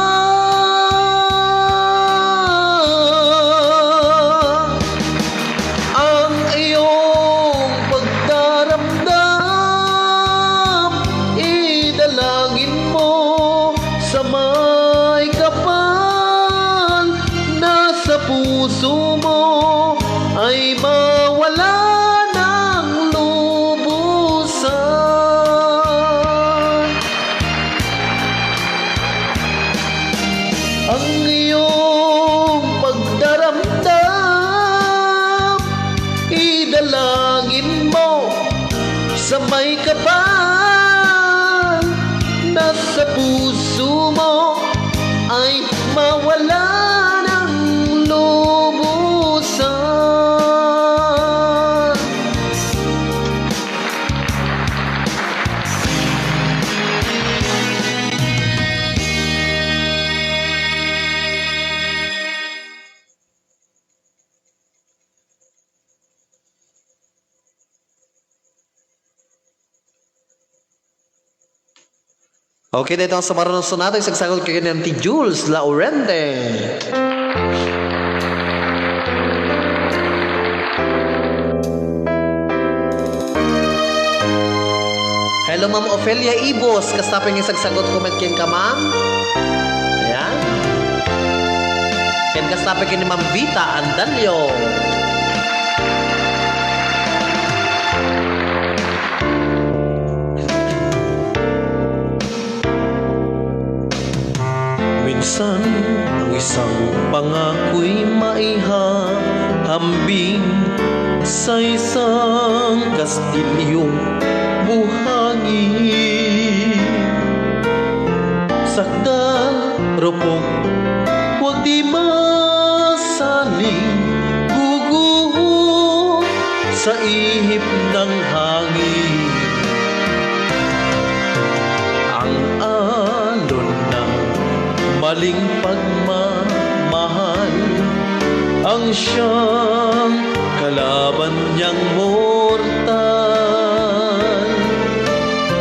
Ang iyong pagdaramdam, idalangin mo sa may kapal na sa puso mo ay mawala ng lubusan. Ang iyong pagdaramdam, idalangin mo sa may kapal na sa puso mo ay mawala ng lubusan. Okay, dito ang sa marunong natin. Sagsagot kayo ng T. Jules Laurente. Hello, Ma'am Ophelia Ibos. Kastapin yung sagsagot comment kin ka, Ma'am. Ayan. Ken kastapin kin ni Ma'am Vita Andalio. Minsan, ang isang pangako'y maihahambing sa isang kastilyong buhangin. Sakdal, rupok, huwag di masaling guguho sa ihip ng hangin. Ang alon ng maling pagmamahal ang siyang kalaban niyang mortal.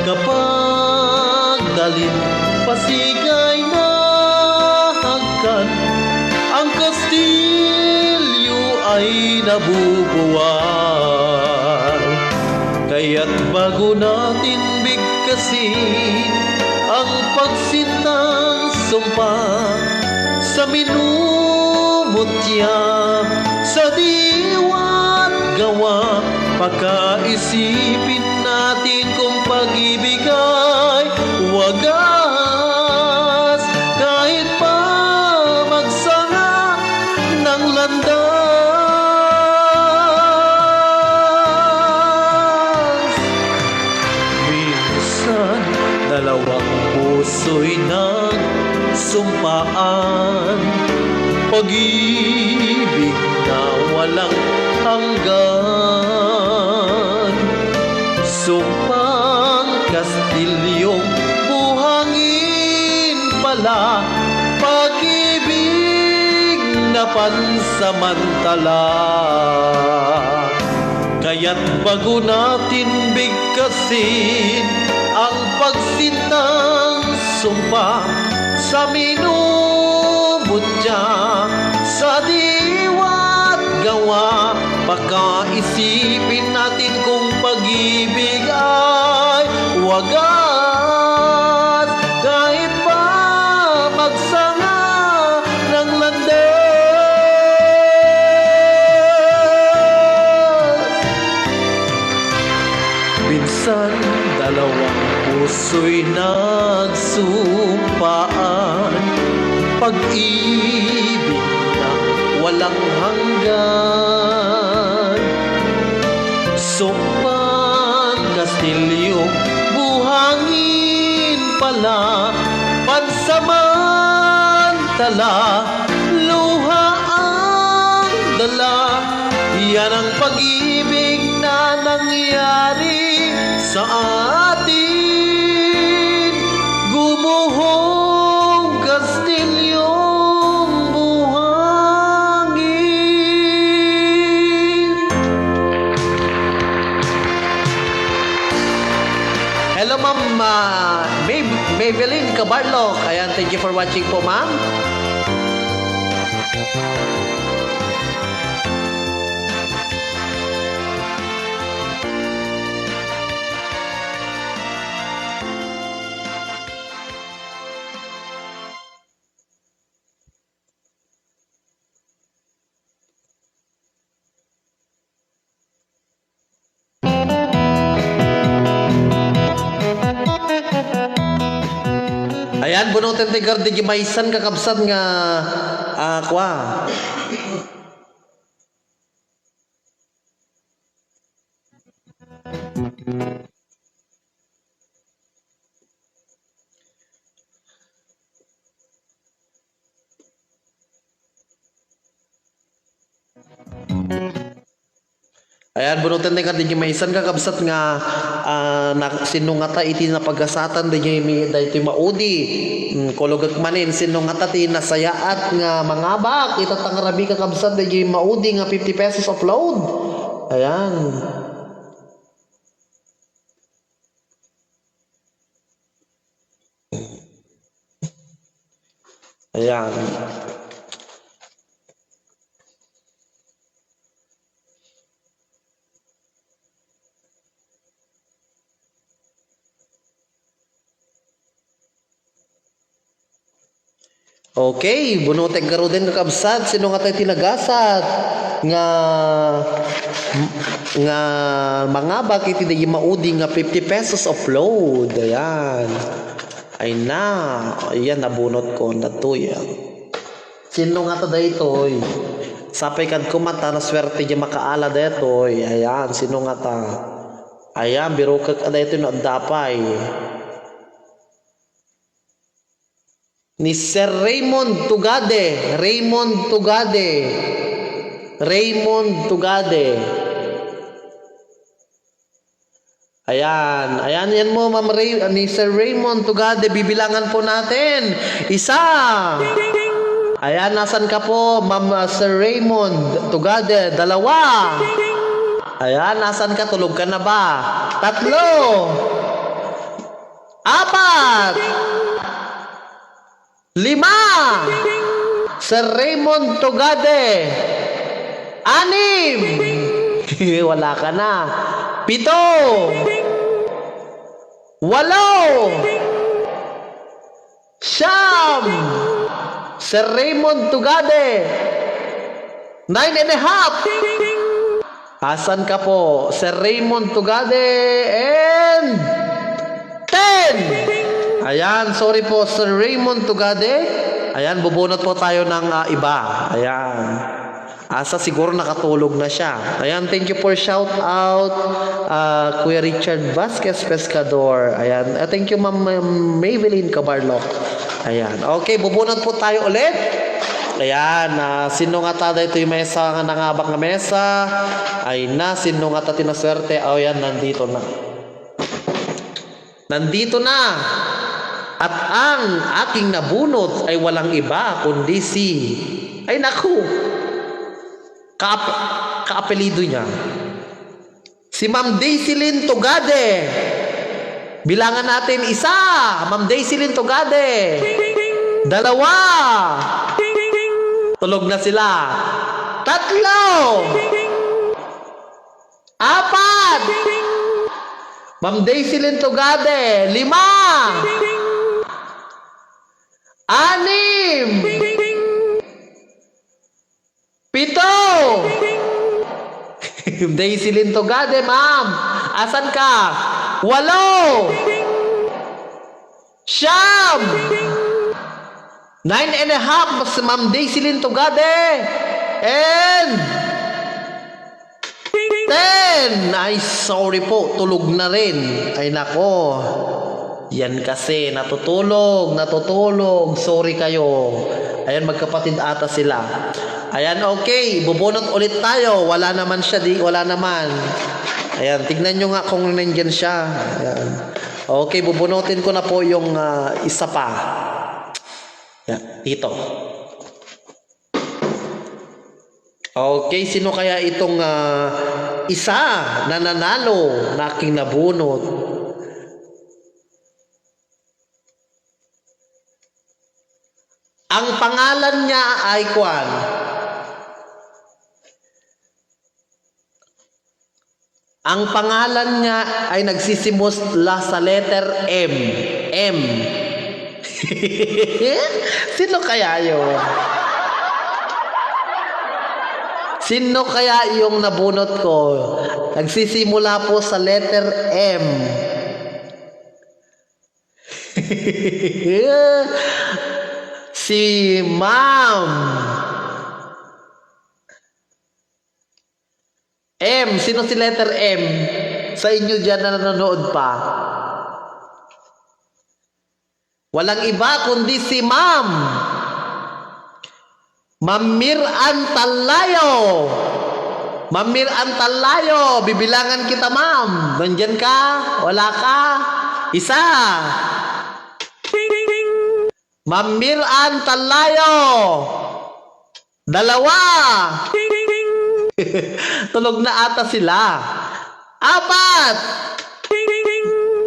Kapag dalit pasigay na hangkan, ang kastilyo ay nabubuwal. Kaya't bago natin bigkasin ang pagsintang sumpa sa minumulong mutya sa diwa't gawa. Pagkaisipin natin kung pag-ibig ay wagas, kahit pa magsanga ng landas. Minsan dalawang puso'y nagsumpaan, pag-ibig na walang hanggan. Sumpang kastilyong buhangin pala, pag-ibig na pansamantala. Kaya't bago natin bigkasin ang pagsintang sumpa sa minumutya sa diwa't gawa, pagkaisipin natin kung pag-ibig ay wagas, kahit pa magsanga ng landas. Minsan dalawang puso'y nagsumpaan, pag-ibig na walang hanggan. Sumpang kastilyong buhangin pala, pansamantala, luha ang dala. Yan ang pag-ibig na nangyari sa atin. Gumuhong kastilyong buhangin. Hello, Ma'am Maybelline Cabarlo. Ayan, thank you for watching po, Ma'am. Ayan, bunutin ti gardi gimaysan kakabsat nga kwa. Ayan, bunutin ti gardi gimaysan kakabsat nga sinungata iti na paggasatan dahito maudi. Kologak manin sinungata ti nasayaat nga mangabak itatangrabi kakabsat dahito maudi nga 50 pesos upload. Ayan. Ayan. Okay, bunutek garo din kakabsat sino nga tayo tinagasat nga mangabak iti di maudi nga 50 pesos upload. Ayan. Ay na, ayan nabunot ko na to yan. Sino nga ta daytoy? Sapay kad kumata na swerte di makaala daytoy. Ayan, sino nga ta? Ayan, biro ka daytoy na dapay. Ni Sir Raymond Tugade. Raymond Tugade. Raymond Tugade. Ayan. Ayan yan mo, Ma'am ni Sir Raymond Tugade. Bibilangan po natin. Isa. Ayan, nasan ka po, Ma'am Sir Raymond Tugade? Dalawa. Ayan, nasan ka? Tulog ka na ba? Tatlo. Apat. 5. Sir Raymond Tugade. 6. Wala ka na. 7. 8. 9. Sir Raymond Tugade. 9.5. Asan ka po? Sir Raymond Tugade and 10. Ayan, sorry po Sir Raymond Tugade. Ayan, bubunot po tayo ng iba. Ayan. Asa siguro nakatulog na siya. Ayan, thank you for shout out Kuya Richard Vasquez Pescador. Ayan, thank you Ma'am Maybelline Cabarloc. Ayan, okay, bubunot po tayo ulit. Ayan, sino nga tada ito yung mesa nga nangabak na mesa? Ay na, sino nga ta tinaswerte? Oh, yan, nandito na. Nandito na. At ang aking nabunot ay walang iba kundi si... Ay naku! Kaapelido niya. Si Ma'am Daisylin Tugade. Bilangan natin isa. Ma'am Daisylin Tugade. 2. Tulog na sila. 3. 4. Ma'am Daisylin Tugade. 5. 6. 7. Daisylin Tugade, ma'am. Asan ka? 8. 9. 9.5. Mas Ma'am Daisylin Tugade. And 10. Ay, sorry po. Tulog na rin. Ay, nako. Yan kasi. Natutulog. Sorry kayo. Ayan, magkapatid ata sila. Ayan, okay. Bubunot ulit tayo. Wala naman siya. Wala naman. Ayan, tignan nyo nga kung nandyan siya. Ayan. Okay, bubunutin ko na po yung isa pa. Ayan, dito. Okay, sino kaya itong isa na nanalo na aking nabunot? Ang pangalan niya ay Kwan. Ang pangalan niya ay nagsisimula sa letter M. M. Sino kaya yun? Sino kaya yung nabunot ko? Nagsisimula po sa letter M. Si Ma'am M. Sino si letter M? Sa inyo dyan na nanonood pa. Walang iba kundi si Ma'am Mamir Antalayo. Mamir Antalayo. Bibilangan kita, Ma'am. Nandyan ka? Wala ka? Isa. Mamir Antalayo. 2. Tulog na ata sila. 4.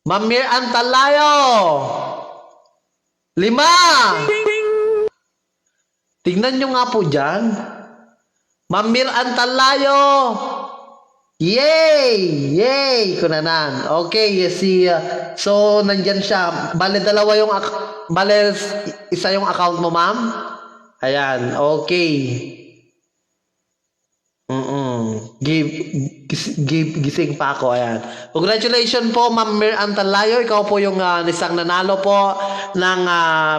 Mamir Antalayo. 5. Tignan nyo nga po dyan. Mamir Antalayo. Yay! Yay! Kunanan. Okay, so nandyan siya. Bale, isa yung account mo, ma'am? Ayan, okay. Gising pa ako, ayan. Congratulations po, Ma'am Mir Antalayo. Ikaw po yung isang nanalo po ng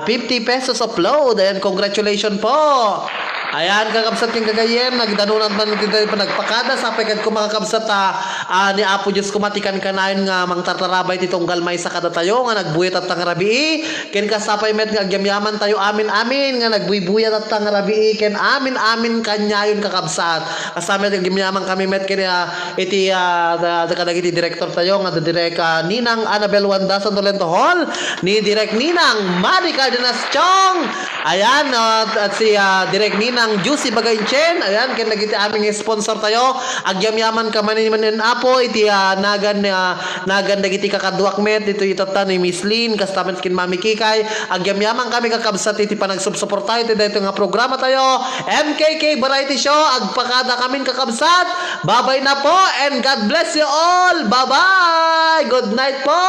50 pesos upload. Ayan, congratulations po. Ayan, kakabsat yung kagayem, nagdanunan man nagpakada, sapay kag kumakabsat ni Apo Diyos kumatikan kanayon nga mang tartarabay titong galmay sa kada tayo, nga nagbuyat at tang rabii, ken kasapay met nga agyamyaman tayo amin-amin, nga nagbuyat at tang rabii, ken amin-amin kanyayon kakabsat. Kasama agyamyaman kami met ken iti kadagiti director tayo, nga direk Ninang Annabel Wanda Santolento Hall, ni direk Ninang Mari Cardenas Chong, ayan, at si direk Ninang Juicy Bagaynchen, ayan, ken lagi ti aming sponsor tayo, agyamyaman ka manin apo, iti nagan dagiti kakaduak met, ito itata ni Miss Lynn, kastaman kin Mami Kikay, agyamyaman kami kakabsat iti panagsubsuport tayo, iti dito nga programa tayo, MKK Variety Show, agpakada kamin kakabsat, babay na po, and God bless you all, bye-bye, good night po!